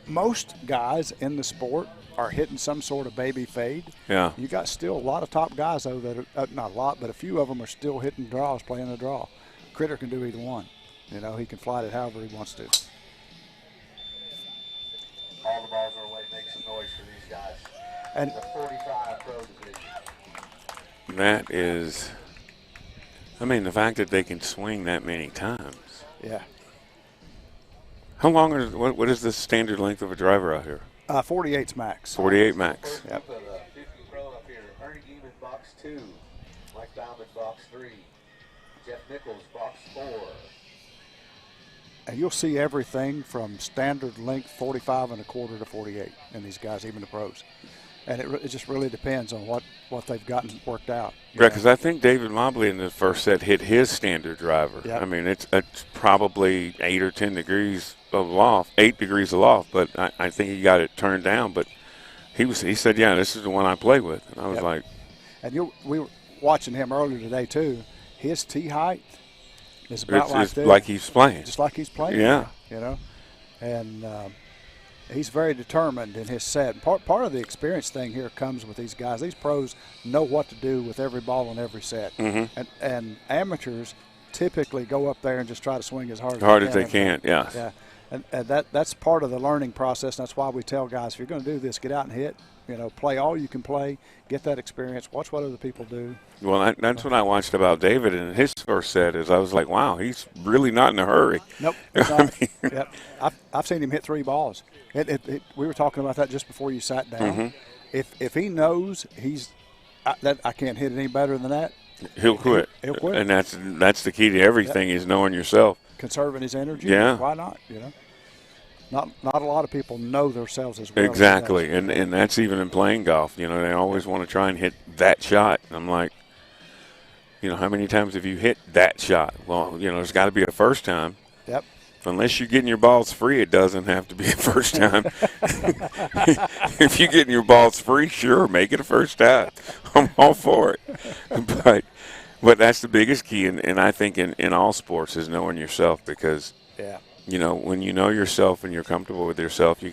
Most guys in the sport are hitting some sort of baby fade. Yeah. You got still a lot of top guys though that are not a lot, but a few of them are still hitting draws, playing a draw. Critter can do either one. He can fly it however he wants to. All the balls are away. Make some noise for these guys. And the 45 pro division. That is, I mean, the fact that they can swing that many times. Yeah. How long is what is the standard length of a driver out here? 48's max. 48 max. Yep. The 50 pro up here. Ernie Geeman, box 2. Mike Bauman, box 3. Jeff Nichols, box 4. And you'll see everything from standard length 45 and a quarter to 48 in these guys, even the pros. And it just really depends on what they've gotten worked out. Right, because I think David Mobley in the first set hit his standard driver. Yep. I mean, it's probably 8 or 10 degrees aloft, 8 degrees aloft, but I think he got it turned down. But he said, yeah, this is the one I play with. And I was like. And we were watching him earlier today, too. His tee height is about it's like he's playing. Just like he's playing. Yeah. And he's very determined in his set. And part of the experience thing here comes with these guys. These pros know what to do with every ball in every set. Mm-hmm. And amateurs typically go up there and just try to swing as hard as they can. Yeah. Yeah. And that's part of the learning process. That's why we tell guys, if you're going to do this, get out and hit. Play all you can play, get that experience, watch what other people do. Well, that's what I watched about David in his first set. Is I was like, wow, he's really not in a hurry. Nope. Yep. I've seen him hit 3 balls. We were talking about that just before you sat down. Mm-hmm. If he knows I can't hit any better than that, he'll quit. He'll quit. And that's the key to everything is knowing yourself. Conserving his energy. Yeah. Why not? Not a lot of people know themselves as well. Exactly, and that's even in playing golf. They always want to try and hit that shot. And I'm like, how many times have you hit that shot? Well, there's got to be a first time. Yep. Unless you're getting your balls free, it doesn't have to be a first time. If you're getting your balls free, sure, make it a first time. I'm all for it. But that's the biggest key, and I think in all sports is knowing yourself because when you know yourself and you're comfortable with yourself, you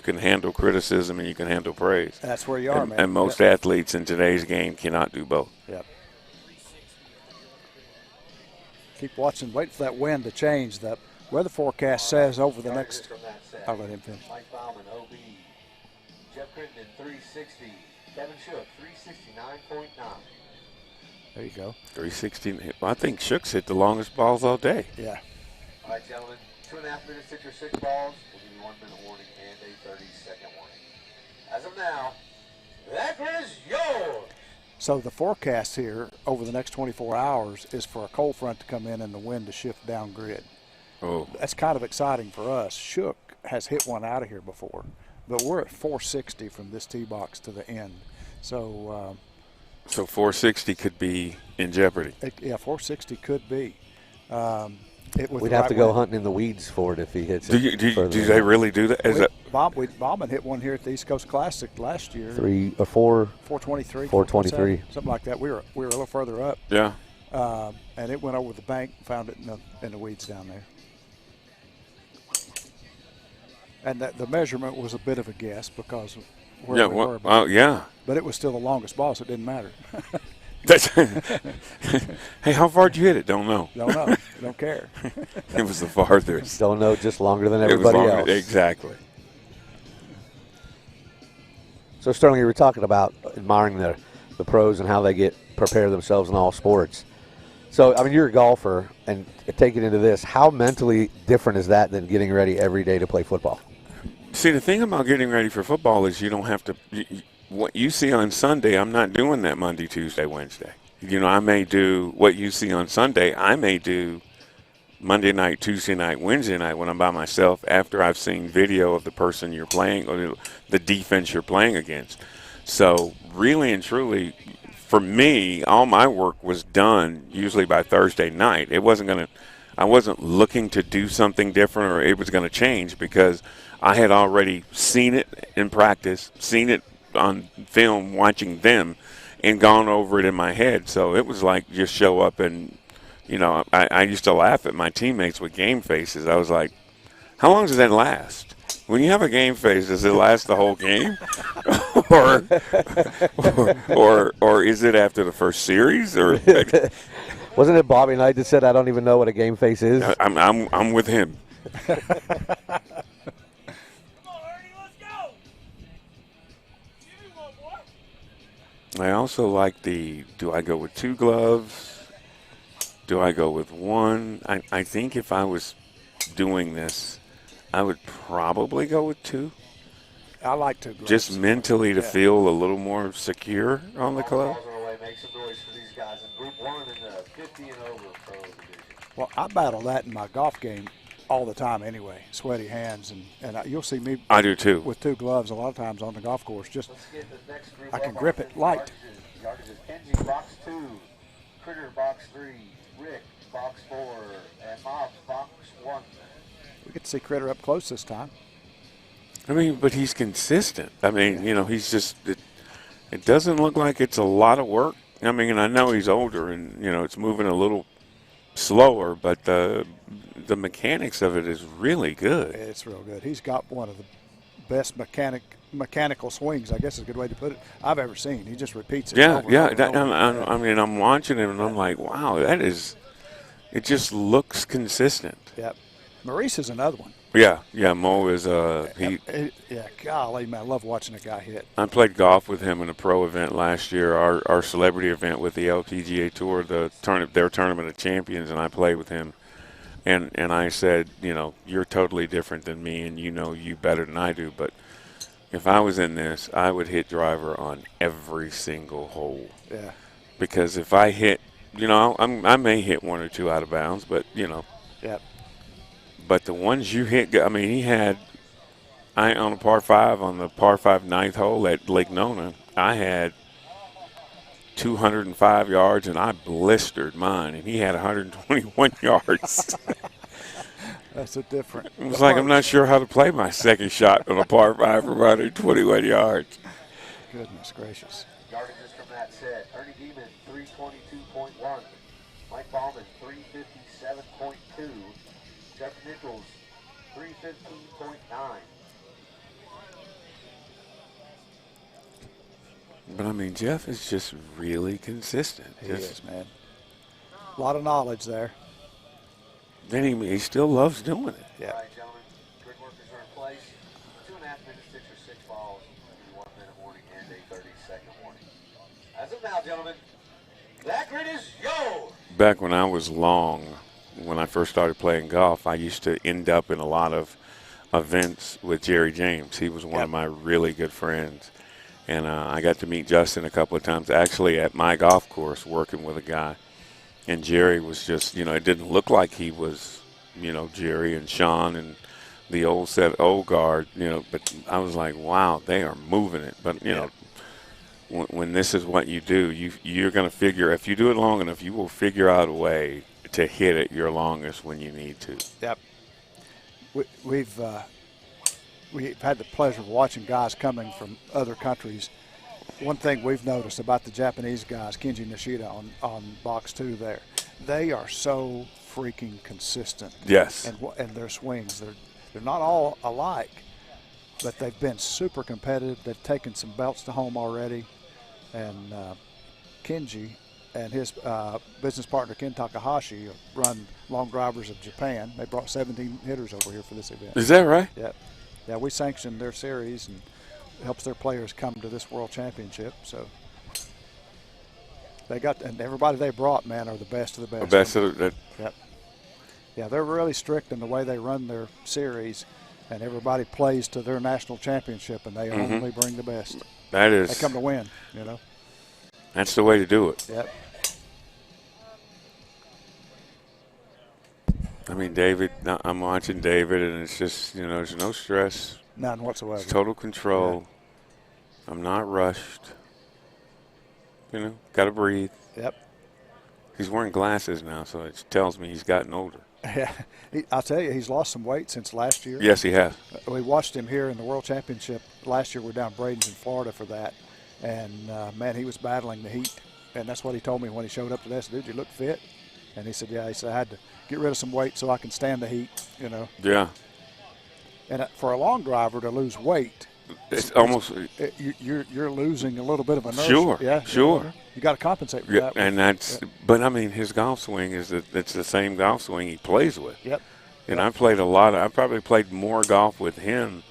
can handle criticism and you can handle praise. That's where you are, man. And most athletes in today's game cannot do both. Yep. Keep watching. Wait for that wind to change. The weather forecast says over the next. I'll let him finish. Mike Bauman, OB. Jeff Crittenden, 360. Kevin Shook, 369.9. There you go. 360. Well, I think Shook's hit the longest balls all day. Yeah. All right, gentlemen. 2.5 minutes hit your 6 balls. We'll give you 1 minute warning and a 30-second warning. As of now, that is yours. So the forecast here over the next 24 hours is for a cold front to come in and the wind to shift down grid. Oh. That's kind of exciting for us. Shook has hit one out of here before, but we're at 460 from this tee box to the end. So 460 could be in jeopardy. 460 could be. We'd have to go hunting in the weeds for it if he hits it. Do they really do that? Bauman hit one here at the East Coast Classic last year. 423. 423. Something like that. We were a little further up. Yeah. And it went over the bank, found it in the weeds down there. And the measurement was a bit of a guess because of where we were. But it was still the longest ball, so it didn't matter. Hey, how far did you hit it? Don't know. Don't know. Don't care. It was the farthest. Don't know, just longer than everybody else. Exactly. So, Sterling, you were talking about admiring the pros and how they prepare themselves in all sports. So, I mean, you're a golfer, and take it into this. How mentally different is that than getting ready every day to play football? See, the thing about getting ready for football is you don't have to what you see on Sunday, I'm not doing that Monday, Tuesday, Wednesday. I may do what you see on Sunday. I may do Monday night, Tuesday night, Wednesday night when I'm by myself after I've seen video of the person you're playing or the defense you're playing against. So really and truly, for me, all my work was done usually by Thursday night. I wasn't looking to do something different or it was going to change because I had already seen it in practice, seen it on film watching them and gone over it in my head. So it was like just show up and, you know, I used to laugh at my teammates with game faces. I was like, how long does that last? When you have a game face, does it last the whole game, or is it after the first series? Or wasn't it Bobby Knight that said, "I don't even know what a game face is"? I'm with him. I also like do I go with 2 gloves? Do I go with 1? I think if I was doing this, I would probably go with 2. I like 2 gloves. Just mentally to feel a little more secure on the club. Make some noise for these guys in Group 1 in the 50 and over pro division. Well, I battle that in my golf game all the time anyway, sweaty hands, and you'll see me. I do too. With 2 gloves a lot of times on the golf course. Just I can grip it light. Kenji, box 2, Critter, box 3, Rick, box 4, and Mobs, box 1. We get to see Critter up close this time. I mean, but he's consistent. I mean, you know, he's just it doesn't look like it's a lot of work. I mean, and I know he's older and, you know, it's moving a little slower, but the mechanics of it is really good. It's real good. He's got one of the best mechanical swings, I guess is a good way to put it, I've ever seen. He just repeats it. Yeah, over yeah. and over. I mean, I'm watching him and I'm like, wow, it just looks consistent. Yep. Maurice is another one. Yeah, Mo is yeah, golly, man, I love watching a guy hit. I played golf with him in a pro event last year, our celebrity event with the LPGA Tour, their Tournament of Champions, and I played with him. And I said, you know, you're totally different than me, and you know you better than I do. But if I was in this, I would hit driver on every single hole. Yeah. Because if I hit, you know, I may hit 1 or 2 out of bounds, but, you know. Yep. But the ones you hit, I mean, he had, on a par 5, on the par 5 ninth hole at Lake Nona, I had 205 yards, and I blistered mine, and he had 121 yards. That's a different. It was like I'm not sure how to play my second shot on a par 5 for 121 yards. Goodness gracious. Yardages from that set. Ernie Demon, 322.1. Mike Ballman, 357.2. Jeff Nichols, 315.9. But, I mean, Jeff is just really consistent. He is, man. A lot of knowledge there. Then he still loves doing it. Yeah. All right, gentlemen, grid workers are in place. 2.5 minutes, 6 or 6 balls, 1 minute warning, and a 30-second warning. As of now, gentlemen, that grid is yours. Back when I was long, when I first started playing golf, I used to end up in a lot of events with Jerry James. He was one of my really good friends. And I got to meet Justin a couple of times, actually at my golf course working with a guy. And Jerry was just, you know, it didn't look like he was, you know, Jerry and Sean and the old guard, you know, but I was like, wow, they are moving it. But, you know, when this is what you do, you're going to figure, if you do it long enough, you will figure out a way to hit it your longest when you need to. Yep. We've had the pleasure of watching guys coming from other countries. One thing we've noticed about the Japanese guys, Kenji Nishida on box 2 there, they are so freaking consistent. Yes. And their swings, they're not all alike, but they've been super competitive. They've taken some belts to home already. And Kenji and his business partner Ken Takahashi run Long Drivers of Japan. They brought 17 hitters over here for this event. Is that right? Yep. Yeah, we sanctioned their series and helps their players come to this World Championship. So they got, and everybody they brought, man, are the best of the best. The best of the. Yep. Yeah, they're really strict in the way they run their series, and everybody plays to their national championship, and they only bring the best. That is. They come to win, you know. That's the way to do it. Yep. I mean, David, I'm watching David, and it's just, you know, there's no stress. None whatsoever. It's total control. Yeah. I'm not rushed. You know, got to breathe. Yep. He's wearing glasses now, so it tells me he's gotten older. Yeah, I'll tell you, he's lost some weight since last year. Yes, he has. We watched him here in the World Championship last year. We're down Braden's in Florida for that, and man, he was battling the heat, and that's what he told me when he showed up today. I said, "Dude, you look fit," and he said, "Yeah." He said, "I had to get rid of some weight so I can stand the heat." You know. Yeah. And for a long driver to lose weight, it's almost you're losing a little bit of inertia. Sure. Yeah. Sure. You got to compensate for Yeah, that. and that's. But I mean, his golf swing it's the same golf swing he plays with. Yep. And I played a lot. I probably played more golf with him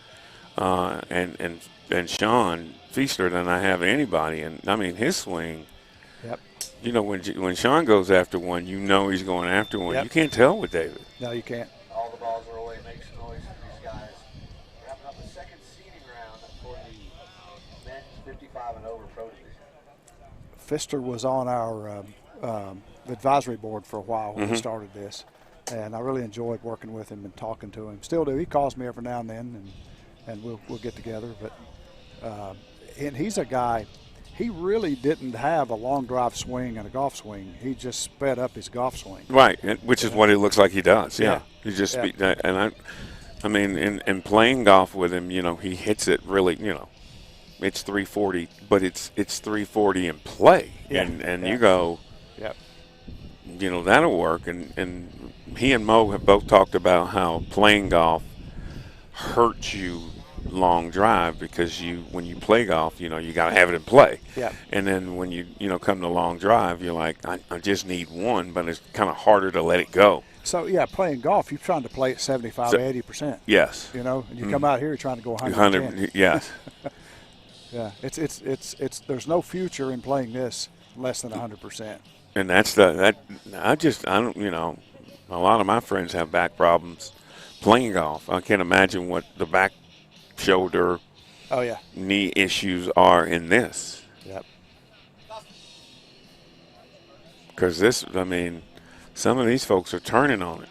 and Sean Feaster than I have anybody. And I mean, his swing. Yep. You know, when Sean goes after one, you know he's going after one. Yep. You can't tell with David. No, you can't. All the balls are away, make some noise for these guys. Wrapping up the second seeding round for the men's 55 and over pro division. Pfister was on our advisory board for a while when we started this, and I really enjoyed working with him and talking to him. Still do. He calls me every now and then, and we'll get together. But and he's a guy. He really didn't have a long drive swing and a golf swing. He just sped up his golf swing. Right, which is what it looks like he does. Yeah, Yeah. he just Yeah. and I mean, in playing golf with him, you know, he hits it really. You know, it's 340, but it's 340 in play, Yeah. and Yeah. you go, Yep. you know, that'll work. And he and Mo have both talked about how playing golf hurts you long drive because when you play golf, you know, you got to have it in play. Yeah. And then when you come to long drive, you're like, I just need one, but it's kind of harder to let it go. So, yeah, playing golf, you're trying to play at 75, 80%. Yes. You know, and you come out here, you're trying to go 100. Yes. Yeah, it's there's no future in playing this less than 100%. And that's I don't, you know, a lot of my friends have back problems playing golf. I can't imagine what the back, shoulder, knee issues are in this. Yep. Because this, I mean, some of these folks are turning on it.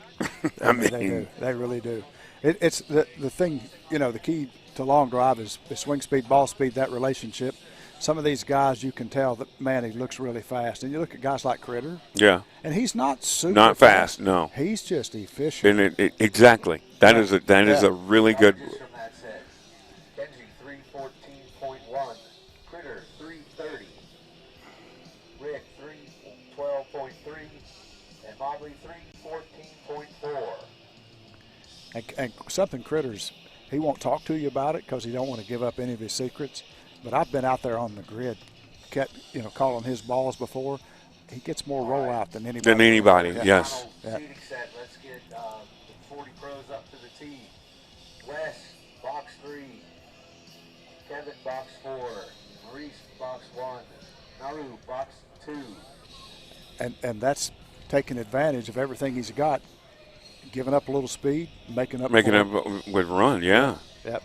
I mean, they do. They really do. It's the thing, you know, the key to long drive is swing speed, ball speed, that relationship. Some of these guys, you can tell that, man, he looks really fast. And you look at guys like Critter. Yeah. And he's not super not fast, no. He's just efficient. And exactly. That is a really good. Kenzie 314.1, Critter 330, Rick 312.3, and Mobley 314.4. And something Critter's, he won't talk to you about it because he don't want to give up any of his secrets. But I've been out there on the grid, calling his balls before. He gets more rollout than anybody. Yeah. Yes. Yeah. Seating set. Let's get the 40 pros up to the tee. Wes, box 3. Kevin, box 4. Maurice, box 1. Naru, box 2. And that's taking advantage of everything he's got, giving up a little speed, making up with run, yeah. Yep.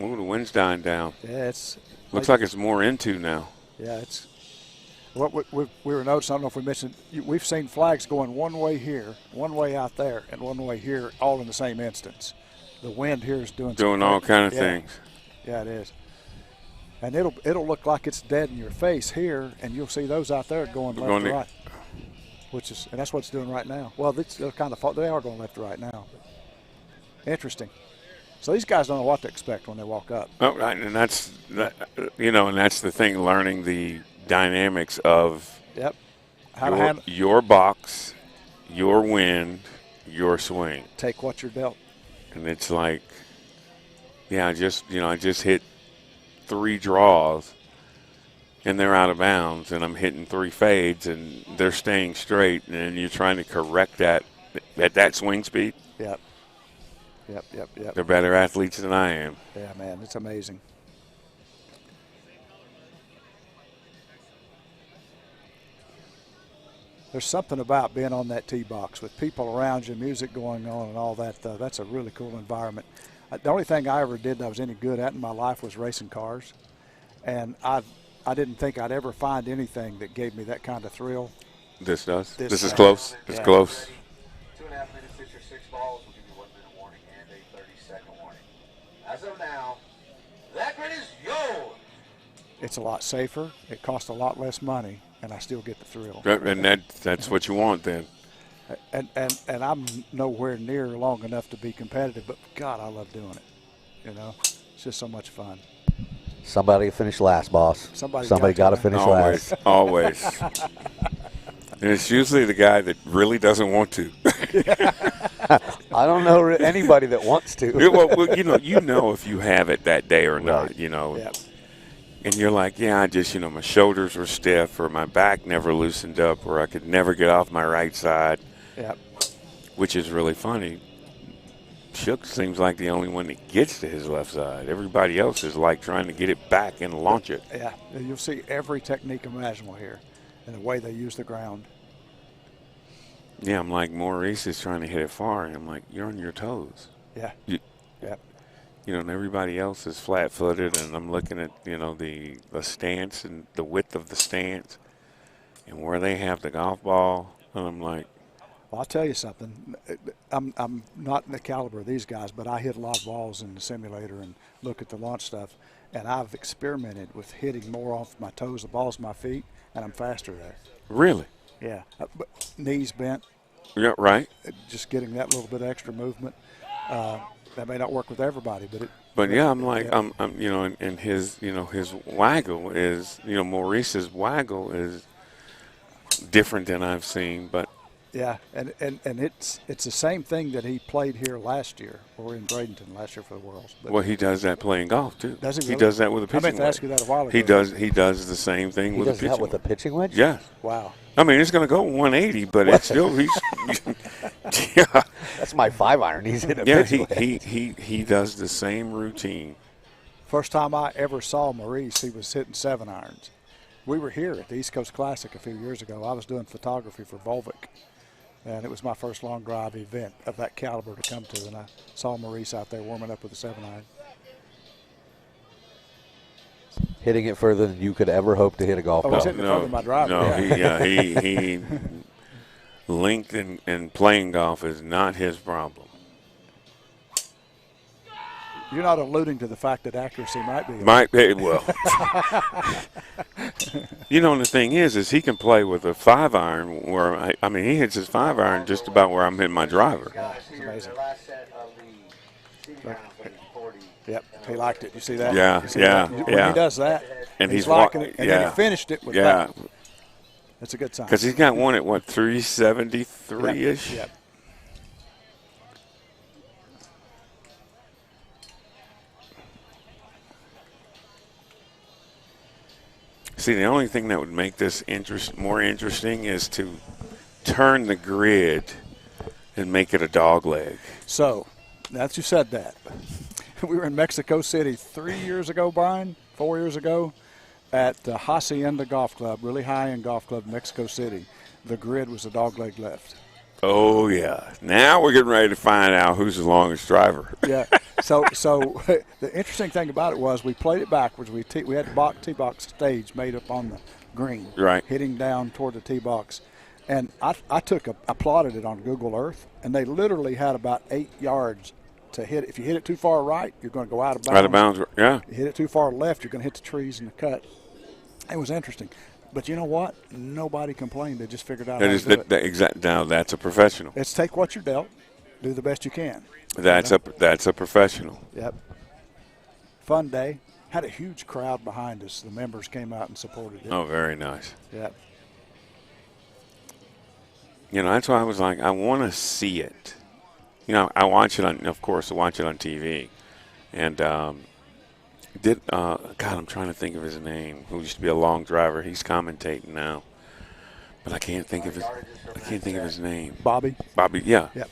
Ooh, the wind's dying down. Yeah, it's looks like it's more into now. Yeah, it's what we were noticing. I don't know if we mentioned. We've seen flags going one way here, one way out there, and one way here, all in the same instance. The wind here is doing all kind of things. Yeah, it is. And it'll look like it's dead in your face here, and you'll see those out there going left to right, and that's what it's doing right now. Well, they're kind of they are going left to right now. Interesting. So these guys don't know what to expect when they walk up. Oh, right, and that's the thing, learning the dynamics of your box, your wind, your swing. Take what you're dealt. And it's like, I just hit 3 draws, and they're out of bounds, and I'm hitting 3 fades, and they're staying straight, and you're trying to correct that at that swing speed. Yep. Yep. They're better athletes than I am. Yeah, man, it's amazing. There's something about being on that tee box with people around you, music going on and all that. That's a really cool environment. The only thing I ever did that I was any good at in my life was racing cars. And I didn't think I'd ever find anything that gave me that kind of thrill. This does? This is close? It's close. 2.5 minutes, hit your 6 balls. We'll give you a 1-minute warning and a 30-second warning. As of now, that grid is yours. It's a lot safer. It costs a lot less money. and I still get the thrill. And that's what you want then. And I'm nowhere near long enough to be competitive, but God, I love doing it. You know, it's just so much fun. Somebody finish last, boss. Somebody got to finish last. Always. And it's usually the guy that really doesn't want to. I don't know anybody that wants to. Well, you know if you have it that day or not, Right. you know. Yep. And you're like, yeah, I just, my shoulders were stiff, or my back never loosened up, or I could never get off my right side. Yep. Which is really funny. Shook seems like the only one that gets to his left side. Everybody else is like trying to get it back and launch it. Yeah, you'll see every technique imaginable here and the way they use the ground. Yeah, I'm like, Maurice is trying to hit it far, and I'm like, you're on your toes. Yeah. Yep. And everybody else is flat-footed, and I'm looking at, the stance and the width of the stance and where they have the golf ball, and I'm like, well, I'll tell you something. I'm not in the caliber of these guys, but I hit a lot of balls in the simulator and look at the launch stuff, and I've experimented with hitting more off my toes, the balls, my feet, and I'm faster there. Really? Yeah. But knees bent. Yeah, right. Just getting that little bit of extra movement. That may not work with everybody, but it. But yeah, I'm like, yeah. I'm and his, his waggle is, Maurice's waggle is different than I've seen, but. Yeah, and it's the same thing that he played here last year, or in Bradenton last year for the Worlds. But well, he does that playing golf too. Does he really? He does that with a pitching wedge. I meant to ask you that a while ago. He does the same thing with a pitching wedge. He does that with a pitching wedge? Yeah. Wow. I mean, it's going to go 180, but it's still yeah. That's my 5-iron. He's hitting a pitching wedge. He does the same routine. First time I ever saw Maurice, he was hitting 7-irons. We were here at the East Coast Classic a few years ago. I was doing photography for Volvic. And it was my first long drive event of that caliber to come to, and I saw Maurice out there warming up with a 7-iron. Hitting it further than you could ever hope to hit a golf ball. He's hitting it further than my driver. No, yeah. he length and playing golf is not his problem. You're not alluding to the fact that accuracy might be. Might be, well. And the thing is he can play with a 5-iron where, I mean, he hits his 5-iron just about where I'm hitting my driver. It's amazing. Yep, he liked it. You see that? Yeah, that? When he does that, and he's liking it, and then he finished it with that. That's a good sign. Because he's got one at, 373-ish? Yep. See, the only thing that would make this more interesting is to turn the grid and make it a dog leg. So, now that you said that, we were in Mexico City 3 years ago, Brian, 4 years ago, at the Hacienda Golf Club, really high-end golf club in Mexico City. The grid was a dog leg left. Oh, yeah. Now we're getting ready to find out who's the longest driver. Yeah. So the interesting thing about it was we played it backwards. We had the tee box stage made up on the green, right, hitting down toward the tee box, and I plotted it on Google Earth, and they literally had about 8 yards to hit it. If you hit it too far right, you're going to go out of bounds. Out of bounds, yeah. You hit it too far left, you're going to hit the trees and the cut. It was interesting. But you know what? Nobody complained. They just figured out how to do it. Now that's a professional. It's take what you're dealt, do the best you can. That's a professional. Yep. Fun day. Had a huge crowd behind us. The members came out and supported it. Oh, very nice. Yep. That's why I was like, I want to see it. I watch it on, of course, I watch it on TV. And God, I'm trying to think of his name, who used to be a long driver. He's commentating now. But I can't think of his name. Bobby? Bobby, yeah. Yep.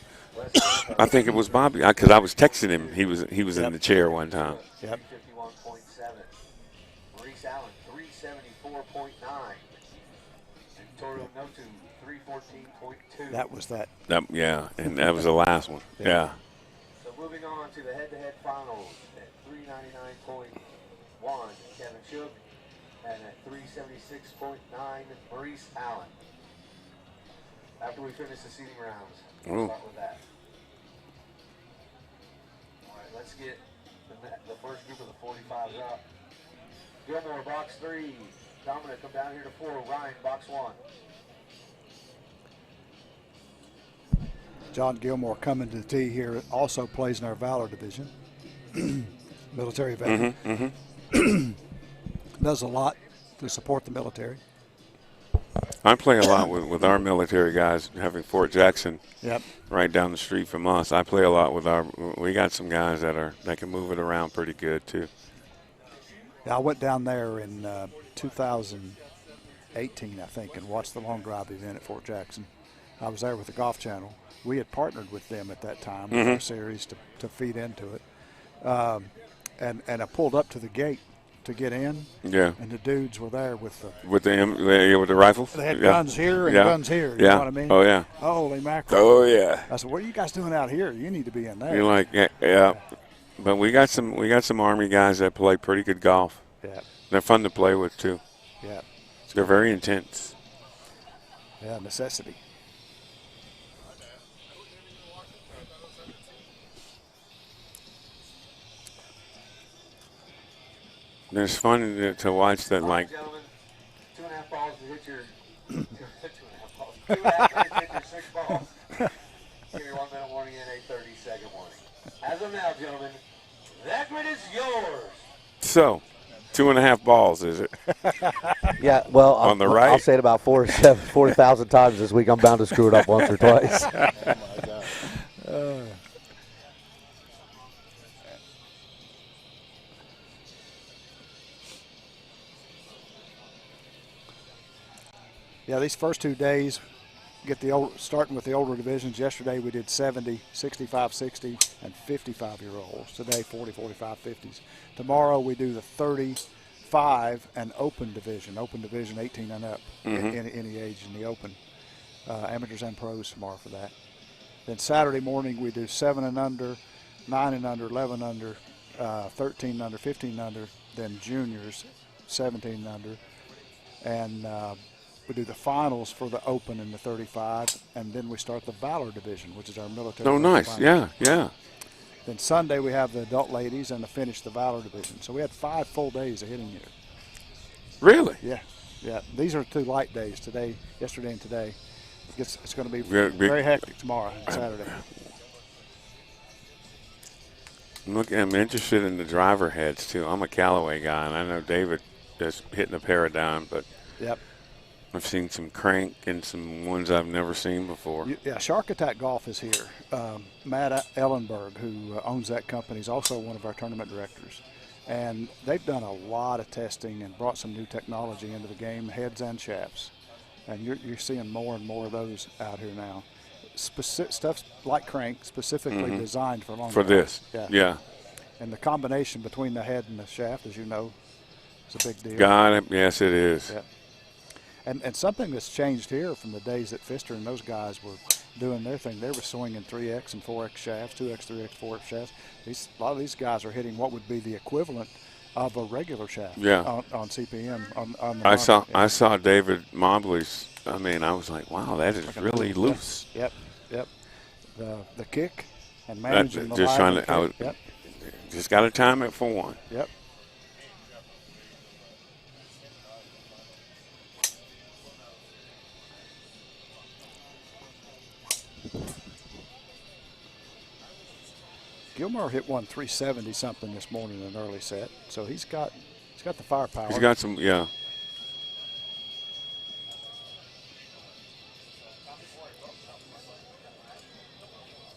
I think it was Bobby, because I was texting him. He was in the chair one time. Yep. 51.7. Maurice Allen, 374.9. And Toro Notu, 314.2. That was that. Yeah, and that was the last one. Yeah. So moving on to the head-to-head finals at 399.1, Kevin Shook, and at 376.9, Maurice Allen. After we finish the seeding rounds, we'll start with that. All right, let's get the first group of the 45s up. Gilmore, box 3. Dominic, come down here to 4. Ryan, box 1. John Gilmore coming to the tee here, also plays in our Valor division. Military veteran. Does a lot to support the military. I play a lot with our military guys, having Fort Jackson Yep. right down the street from us. I play a lot with we got some guys that can move it around pretty good too. Yeah, I went down there in 2018, I think, and watched the long drive event at Fort Jackson. I was there with the Golf Channel. We had partnered with them at that time with our series to feed into it. And I pulled up to the gate to get in. Yeah. And the dudes were there with the rifles. They had guns here and guns here. You know what I mean? Oh yeah. Holy mackerel! Oh yeah. I said, "What are you guys doing out here? You need to be in there." You're like, yeah. But we got some Army guys that play pretty good golf. Yeah. They're fun to play with too. Yeah. They're very intense. Yeah, necessity. It's fun to watch that, like. Gentlemen, 2.5 balls to hit your 2.5 balls. 2.5 to hit your 6 balls. Give your 1 minute warning and a 30-second warning. As of now, gentlemen, that grid is yours. So, 2.5 balls, is it? Yeah, well, on the right. I'll say it about 40,000 times this week. I'm bound to screw it up once or twice. Oh my God. Yeah, these first 2 days, starting with the older divisions. Yesterday we did 70, 65, 60, and 55-year-olds. Today 40, 45, 50s. Tomorrow we do the 35 and open division 18 and up, any age in the open. Amateurs and pros tomorrow for that. Then Saturday morning we do 7 and under, 9 and under, 11 under, 13 under, 15 under, then juniors, 17 and under, and we do the finals for the open and the 35, and then we start the Valor division, which is our military. Oh, nice. Finals. Yeah. Then Sunday we have the adult ladies and the Valor division. So we had 5 full days of hitting here. Really? Yeah. These are 2 light days today, yesterday and today. It's going to be very hectic tomorrow and Saturday. I'm interested in the driver heads too. I'm a Callaway guy, and I know David is hitting a paradigm, but yep. I've seen some crank and some ones I've never seen before. Yeah, Shark Attack Golf is here. Matt Ellenberg, who owns that company, is also one of our tournament directors. And they've done a lot of testing and brought some new technology into the game, heads and shafts. And you're seeing more and more of those out here now. Stuff like crank, specifically designed for long For drives. this, yeah. And the combination between the head and the shaft, as you know, is a big deal. Got it. Yes, it is. Yeah. And something that's changed here from the days that Pfister and those guys were doing their thing, they were swinging 3X and 4X shafts, 2X, 3X, 4X shafts. A lot of these guys are hitting what would be the equivalent of a regular shaft on CPM. I saw David Mobley's. I mean, I was like, wow, that is really loose. Yep. The kick and managing the just trying to. Yep. Just got to time it for one. Yep. Gilmore hit one 370 something this morning in an early set, so he's got the firepower. He's got some, yeah.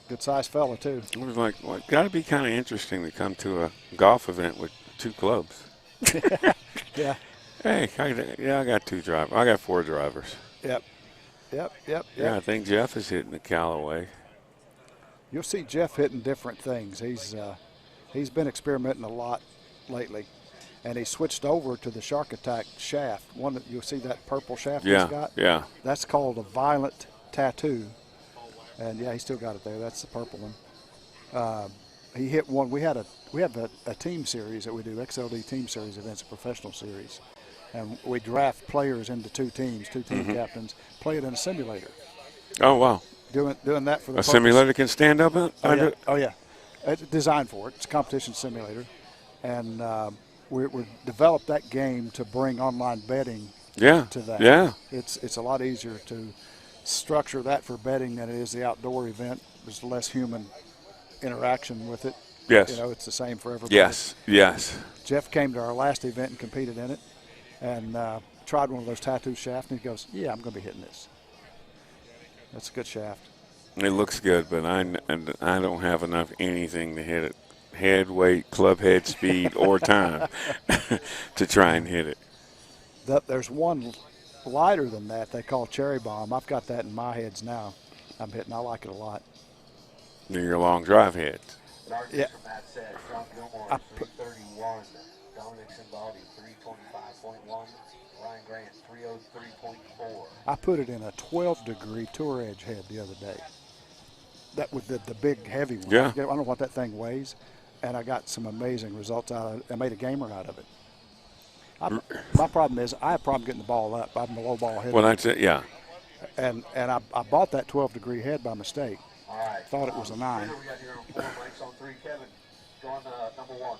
Good sized fella too. It was like, well, it's got to be kind of interesting to come to a golf event with 2 clubs. Yeah. Hey, I got 2 drivers. I got 4 drivers. Yep. Yeah, I think Jeff is hitting the Callaway. You'll see Jeff hitting different things. He's been experimenting a lot lately, and he switched over to the Shark Attack shaft. You'll see that purple shaft he's got. Yeah. That's called a Violent Tattoo, and yeah, he still got it there. That's the purple one. He hit one. We have a team series that we do, XLD team series events, a professional series, and we draft players into 2 teams, 2 team captains, play it in a simulator. Oh wow. Doing that for the purpose. Simulator can stand up? Oh yeah. It's designed for it. It's a competition simulator, and we've developed that game to bring online betting Yeah. to that. Yeah. It's a lot easier to structure that for betting than it is the outdoor event. There's less human interaction with it. Yes. You know, it's the same for everybody. Yes. Yes. Jeff came to our last event and competed in it and tried one of those tattoo shafts, and he goes, yeah, I'm going to be hitting this. That's a good shaft. It looks good, but I don't have enough anything to hit it. Head weight, club head speed, or time to try and hit it. There's one lighter than that they call Cherry Bomb. I've got that in my heads now. I'm hitting. I like it a lot. Your long drive heads. Yeah. I put 331, Dominic Simbaldi 325.1, Ryan Grant 303.4. I put it in a 12-degree tour edge head the other day. That with the big heavy one. Yeah. I don't know what that thing weighs, and I got some amazing results out of it. I made a gamer out of it. My problem is I have a problem getting the ball up. I'm a low ball hitter. Well, that's it. Yeah. And I bought that 12-degree head by mistake. All right. Thought it was a 9. We got here on 4 mics on 3. Kevin, going number 1.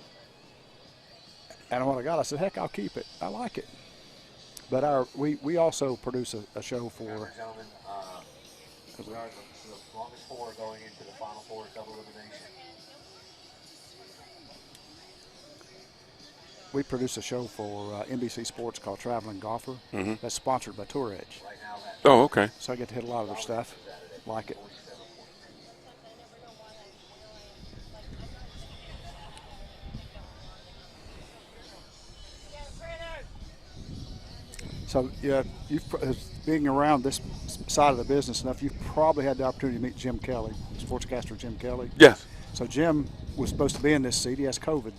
And when I got it, I said, heck, I'll keep it. I like it. But we also produce a show for. Gentlemen, we are the longest 4 going into the final 4 double elimination. We produce a show for NBC Sports called Traveling Golfer. Mm-hmm. That's sponsored by Tour Edge. Oh, okay. So I get to hit a lot of their stuff. Like it. So, yeah, being around this side of the business enough, you've probably had the opportunity to meet Jim Kelly, sportscaster Jim Kelly. Yes. So Jim was supposed to be in this seat. He has COVID.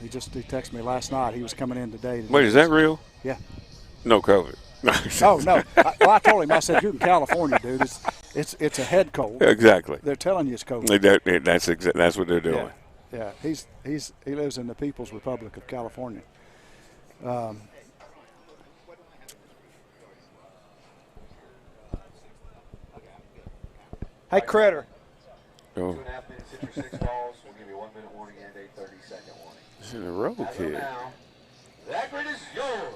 He texted me last night. He was coming in today. Wait, is that real? Yeah. No COVID. Oh, no. I told him, I said, you're in California, dude. It's a head cold. Exactly. They're telling you it's COVID. That's what they're doing. Yeah. He lives in the People's Republic of California. Hey, Critter. Oh. 2.5 minutes, hit your 6 balls. We'll give you a 1-minute warning and a 30-second warning. This is a rogue head. Now, that grid is yours.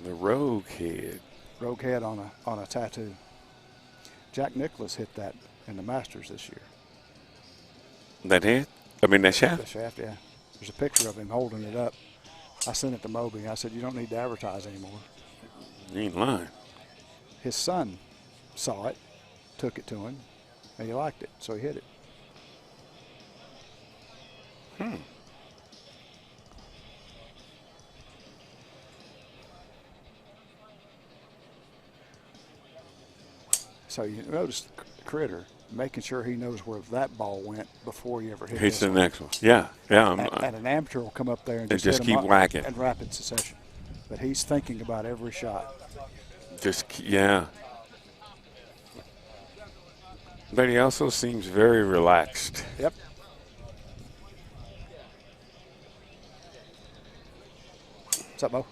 The rogue head. Rogue head on a tattoo. Jack Nicklaus hit that in the Masters this year. That head? I mean, that shaft? The shaft, yeah. There's a picture of him holding it up. I sent it to Moby. I said, you don't need to advertise anymore. You ain't lying. His son saw it, took it to him, and he liked it, so he hit it. So you notice Critter making sure he knows where that ball went before he ever hits the next one. Yeah. And an amateur will come up there and just keep whacking in rapid succession. But he's thinking about every shot. Yeah. But he also seems very relaxed. Yep. What's up, Bo?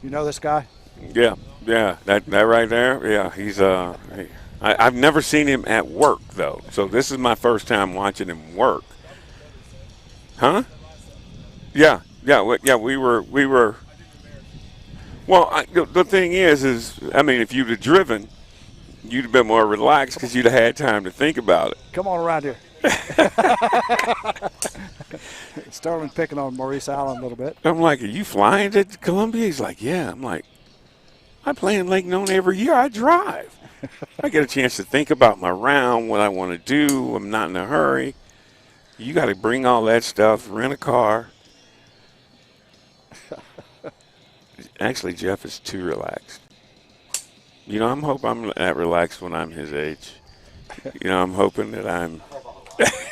You know this guy? Yeah, that right there. Yeah, he's I've never seen him at work though, so this is my first time watching him work. Huh? Yeah. We were. Well, the thing is, I mean, if you'd have driven, you'd have been more relaxed because you'd have had time to think about it. Come on around here. Sterling picking on Maurice Allen a little bit. I'm like, are you flying to Columbia? He's like, yeah. I'm like, I play in Lake Nona every year. I drive. I get a chance to think about my round, what I want to do. I'm not in a hurry. You got to bring all that stuff, rent a car. Actually, Jeff is too relaxed. You know, I'm hoping I'm that relaxed when I'm his age. You know, I'm hoping that I'm. Let's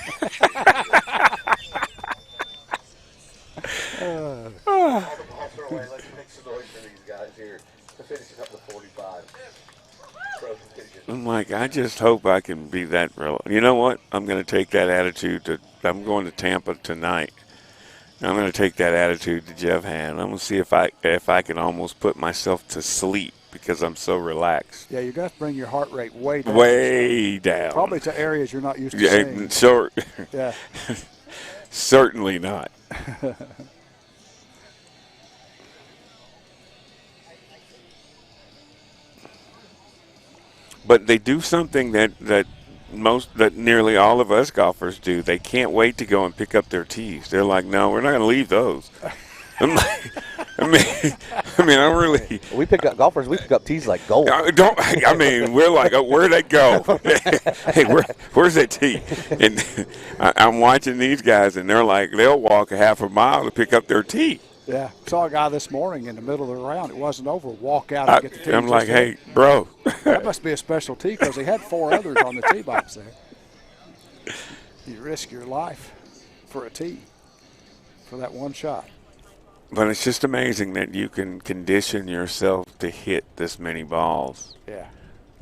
make some noise for these guys here to finish up the 45. I'm like, I just hope I can be that real. You know what? I'm going to take that attitude to. I'm going to Tampa tonight. I'm going to take that attitude to Jeff Hand. I'm going to see if I can almost put myself to sleep because I'm so relaxed. Yeah, you got to bring your heart rate way down. Way down. Probably to areas you're not used to seeing. Sure. Yeah. Certainly not. But they do something that nearly all of us golfers do. They can't wait to go and pick up their tees. They're like, no, we're not going to leave those. I'm like, I mean, I really. We pick up tees like gold. We're like, oh, where'd they go? Hey, where's that tee? And I'm watching these guys, and they're like, they'll walk a half a mile to pick up their tee. Yeah, saw a guy this morning in the middle of the round. It wasn't over. Walk out and get the tee. I'm like, hey, bro. That must be a special tee because he had 4 others on the tee box there. You risk your life for a tee for that one shot. But it's just amazing that you can condition yourself to hit this many balls. Yeah.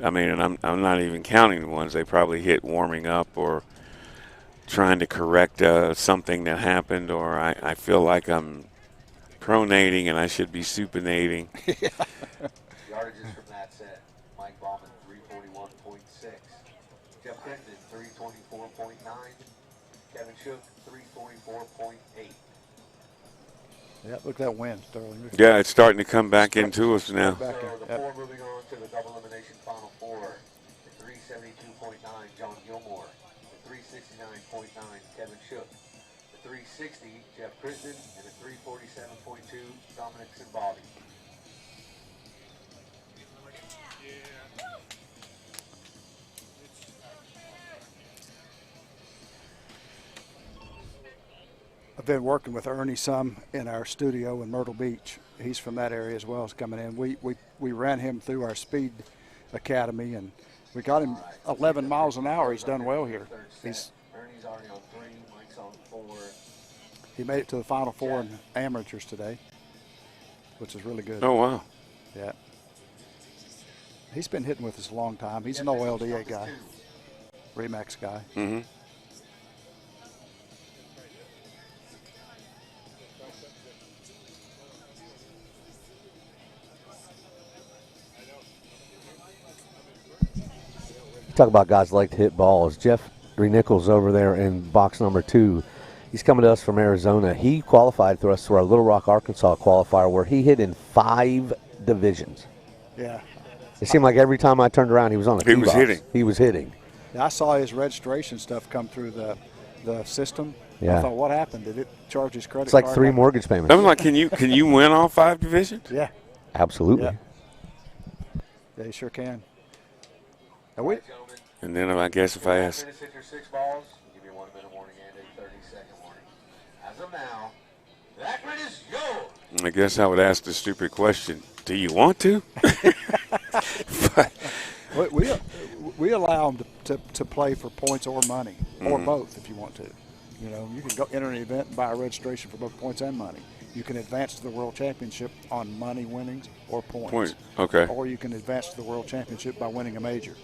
I mean, and I'm not even counting the ones they probably hit warming up or trying to correct something that happened, or I feel like I'm pronating and I should be supinating. Yardages from that set. Mike Bauman, 341.6. Jeff Crittenden, 324.9. Kevin Shook, 344.8. Yeah, look at that wind, Sterling. Yeah, it's starting to come back into us now. So the 4 moving on to the double elimination final 4. The 372.9, John Gilmore. The 369.9, Kevin Shook. The 360, Jeff Crittenden. And the 347.2, Dominic Simbali. I've been working with Ernie some in our studio in Myrtle Beach. He's from that area as well as coming in. We ran him through our speed academy, and we got him 11 miles an hour. He's done well here. Ernie's already on 3, Mike's on 4. He made it to the Final 4 in amateurs today, which is really good. Oh, wow. Yeah. He's been hitting with us a long time. He's an OLDA guy, Remax guy. Mm-hmm. Talk about guys like to hit balls. Jeff Nichols over there in box number 2. He's coming to us from Arizona. He qualified for us through our Little Rock, Arkansas qualifier where he hit in 5 divisions. Yeah. It seemed like every time I turned around, he was on the tee box. He was hitting. Yeah, I saw his registration stuff come through the system. Yeah. I thought, what happened? Did it charge his credit It's like card? 3 mortgage payments. I'm like, can you win all 5 divisions? Yeah. Absolutely. Yeah, you sure can. And then I guess if I ask. Hit your 6 balls, we'll give you a 1-minute warning and a 30-second warning. As of now, that grid is yours. I guess I would ask the stupid question, do you want to? we allow them to play for points or money, or both if you want to. You know, you can go enter an event and buy a registration for both points and money. You can advance to the World Championship on money winnings or points. Okay. Or you can advance to the World Championship by winning a major.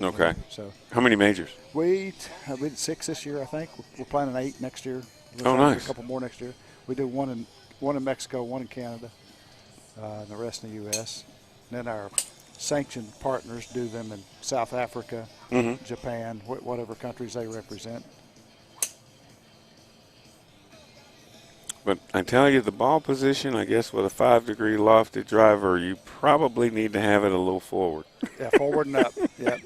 Okay. So how many majors? We did 6 this year, I think. We're planning 8 next year. Oh, nice. A couple more next year. We do one in Mexico, 1 in Canada, and the rest in the U.S. And then our sanctioned partners do them in South Africa, Japan, whatever countries they represent. But I tell you, the ball position, I guess with a 5-degree lofted driver, you probably need to have it a little forward. Yeah, forward and up. Yeah.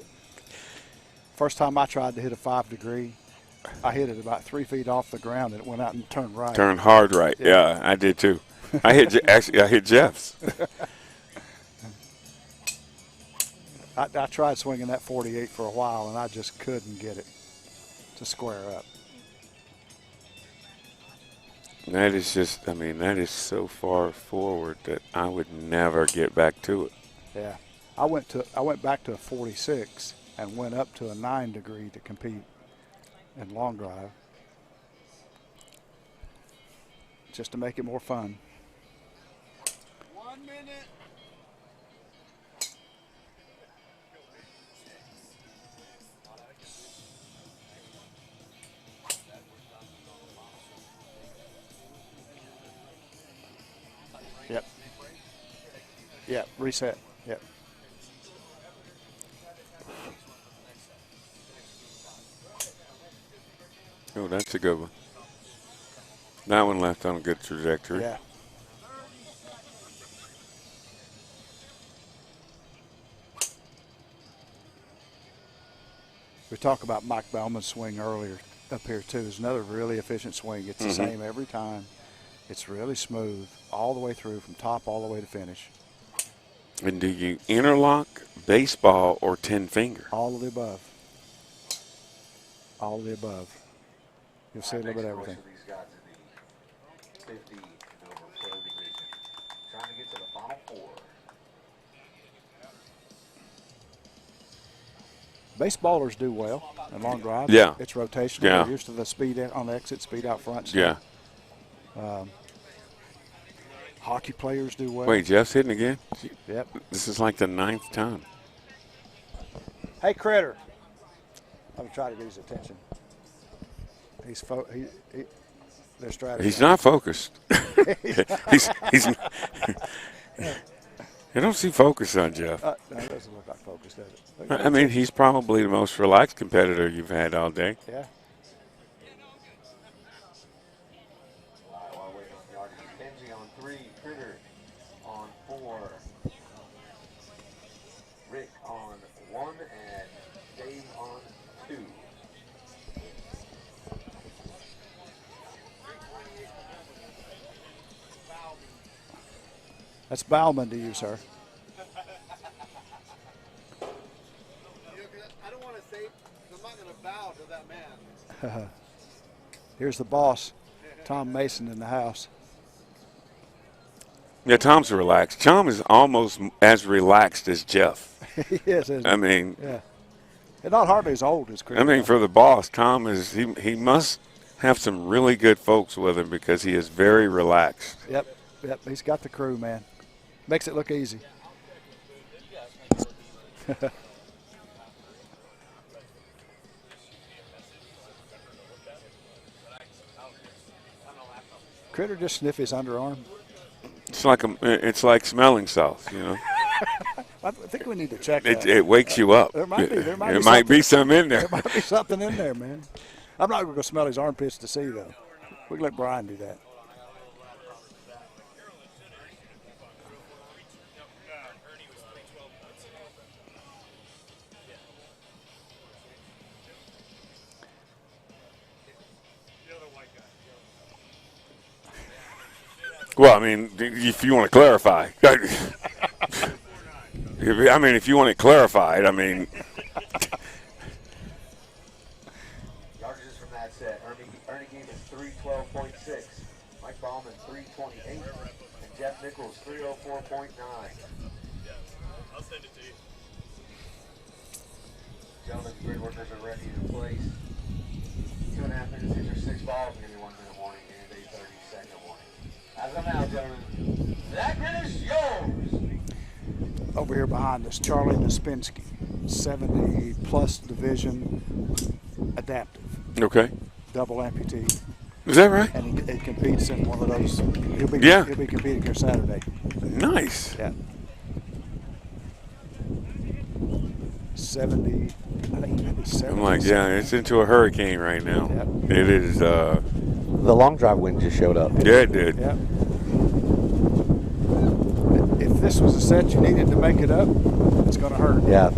First time I tried to hit a 5-degree, I hit it about 3 feet off the ground, and it went out and turned right. Turned hard right. Yeah, I did too. I hit Jeff's. I tried swinging that 48 for a while, and I just couldn't get it to square up. That is just, that is so far forward that I would never get back to it. Yeah. I went back to a 46 and went up to a 9 degree to compete in long drive, just to make it more fun. 1 minute. Yep. Yep. Reset. Yep. Oh, that's a good one. That one left on a good trajectory. Yeah. We talked about Mike Bellman's swing earlier up here too. It's another really efficient swing. It's the same every time. It's really smooth all the way through, from top all the way to finish. And do you interlock, baseball, or 10-finger? All of the above. All of the above. You'll see a little bit of everything. These guys in the 50 and over pro division, trying to get to the final four. Baseballers do well in long drive. Yeah. It's rotational. Yeah. They're used to the speed on the exit, speed out front. Yeah. Hockey players do well. Wait, Jeff's hitting again? Yep. This is like the 9th time. Hey, Critter. I'm going to try to get his attention. They're strategizing. He's not focused. he's I don't see focus on Jeff. No, it doesn't look like focus, does it? I mean, he's probably the most relaxed competitor you've had all day. Yeah. While waiting on the yard, Kenzie on 3, Critter on 4, Rick on 1, and Dave on 2. That's Bauman to you, sir. I don't want to say, I'm not going to bow to that man. Here's the boss, Tom Mason, in the house. Yeah, Tom's relaxed. Tom is almost as relaxed as Jeff. He is, isn't he? I mean, yeah. And not hardly as old as Chris. I mean, for the boss, Tom is he must have some really good folks with him because he is very relaxed. Yep. He's got the crew, man. Makes it look easy. Critter just sniff his underarm. It's like smelling salts, you know. I think we need to check that. It wakes you up. There might be some in there. There might be something in there, man. I'm not going to go smell his armpits to see, though. We can let Brian do that. Well, I mean, if you want to clarify. If you want it clarified, I mean. Yardages from that set. Ernie Game is 312.6. Mike Bauman 328. And Jeff Nichols 304.9. I'll send it to you. Gentlemen, the grid workers are ready to place. 2.5 minutes into 6 balls. We're going to be 1 minute warning and a 30-second warning. As of now, gentlemen, that grid is yours. Over here behind us, Charlie Naspinski, 70-plus division, adaptive. Okay. Double amputee. Is that right? And he competes in one of those. He'll be competing here Saturday. Nice. Yeah. 70. I think maybe 70. I'm like, yeah, it's into a hurricane right now. Yep. It is. The long drive wind just showed up. Yeah, it did. Yeah. If this was a set you needed to make it up, it's going to hurt. Yeah.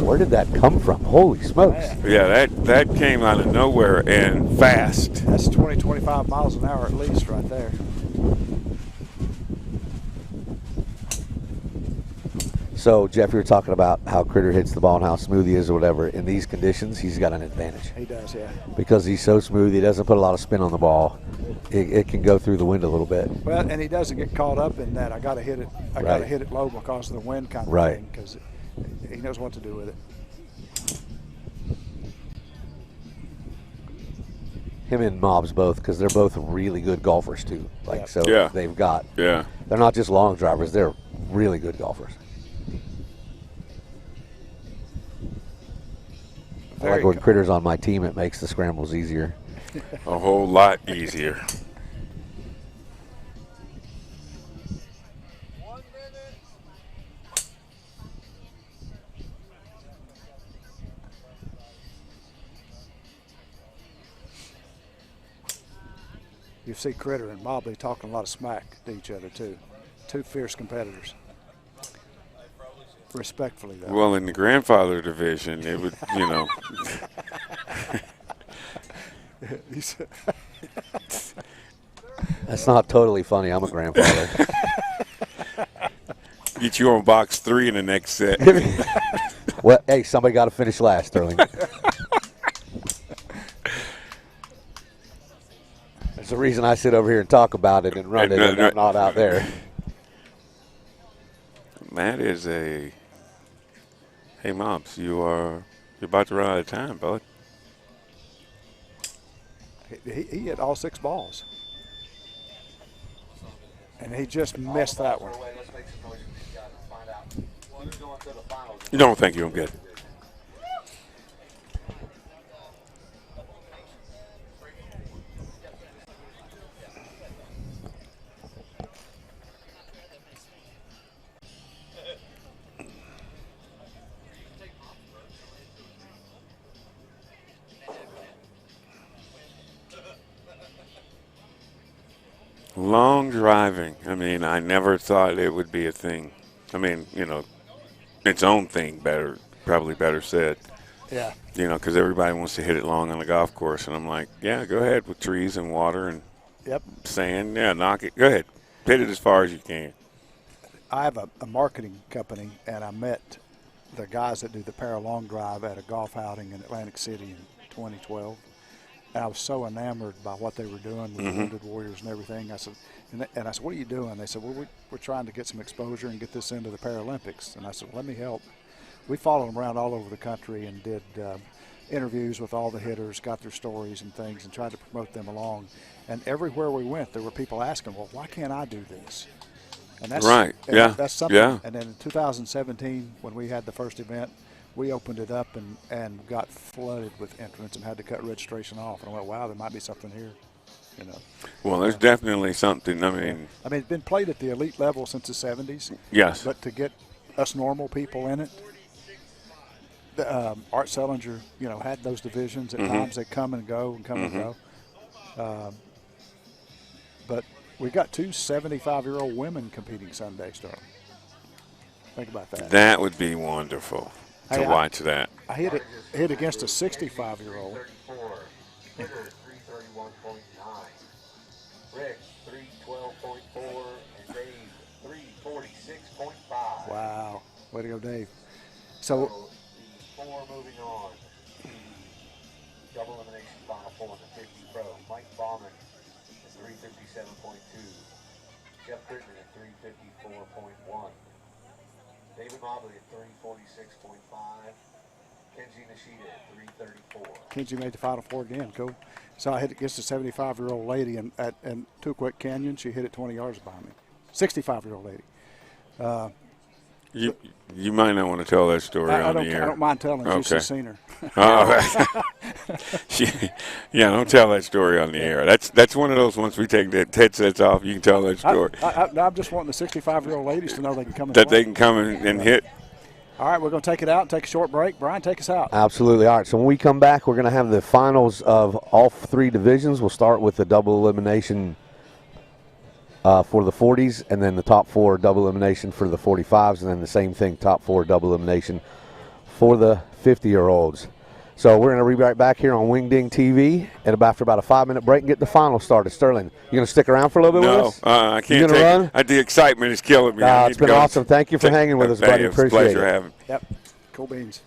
Where did that come from? Holy smokes. Yeah, that came out of nowhere and fast. That's 20, 25 miles an hour at least right there. So, Jeff, you were talking about how Critter hits the ball and how smooth he is or whatever. In these conditions, he's got an advantage. He does, yeah. Because he's so smooth, he doesn't put a lot of spin on the ball. It can go through the wind a little bit. Well, and he doesn't get caught up in that. I got to hit it. I got to hit it low because of the wind kind of thing. Because he knows what to do with it. Him and Mobs both, because they're both really good golfers too. They've got. Yeah. They're not just long drivers; they're really good golfers. I like when Critter's on my team; it makes the scrambles easier. A whole lot easier. You see Critter and Mobley talking a lot of smack to each other too. Two fierce competitors. Respectfully, though. Well, in the grandfather division, it would, you know. That's not totally funny. I'm a grandfather. Get you on box 3 in the next set. Well, hey, somebody got to finish last, Sterling. There's a reason I sit over here and talk about it and run it, and I'm not out there. Matt is a. Hey, Mobs, you're about to run out of time, bud. He hit all 6 balls. And he just missed that one. You don't think you'll get it? Long driving. I mean, I never thought it would be a thing. I mean, you know, its own thing, probably better said. Yeah. You know, because everybody wants to hit it long on the golf course, and I'm like, yeah, go ahead with trees and water and sand. Yeah, knock it. Go ahead. Hit it as far as you can. I have a marketing company, and I met the guys that do the para long drive at a golf outing in Atlantic City in 2012. And I was so enamored by what they were doing with the Wounded Warriors and everything. I said, and I said, what are you doing? They said, well, we're trying to get some exposure and get this into the Paralympics. And I said, let me help. We followed them around all over the country and did interviews with all the hitters, got their stories and things, and tried to promote them along. And everywhere we went, there were people asking, well, why can't I do this? And that's right. Yeah. That's something. Yeah. And then in 2017, when we had the first event, we opened it up and got flooded with entrants and had to cut registration off. And I went, wow, there might be something here, you know. Well, there's definitely something. I mean, it's been played at the elite level since the 70s. Yes. But to get us normal people in it, Art Sellinger, you know, had those divisions. At times they come and go and come and go. But we got 2 75-year-old women competing Sunday, Sterling. Think about that. That would be wonderful to watch that. I hit against a 65-year-old. Rick 331.9. Rick 312.4 and Dave 346.5. Wow. Way to go, Dave. So the 4 moving on. Double elimination final 4 in the 50 Pro. Mike Baumann at 357.2. Jeff Crittenden at 354.1. David Mobley at 346.5. Kenji Nishida at 334. Kenji made the Final Four again. Cool. So I hit against a 75-year-old lady and Tuquet Canyon. She hit it 20 yards behind me. 65-year-old lady. You might not want to tell that story on the air. I don't mind telling you. She's seen her. Don't tell that story on the air. That's one of those, once we take the headsets off, you can tell that story. I'm just wanting the 65-year-old ladies to know they can come and that play. they can come and hit. All right, we're going to take it out and take a short break. Brian, take us out. Absolutely. All right, so when we come back, we're going to have the finals of all 3 divisions. We'll start with the double elimination for the 40s, and then the top 4 double elimination for the 45s, and then the same thing, top 4 double elimination for the 50-year-olds. So we're going to be right back here on Wing Ding TV after about a 5-minute break and get the final started. Sterling, you going to stick around for a little bit with us? No, I can't you take run? it. The excitement is killing me. It's been awesome. Thank you for hanging with us, buddy. It's a Appreciate pleasure it. having. Yep. Cool beans.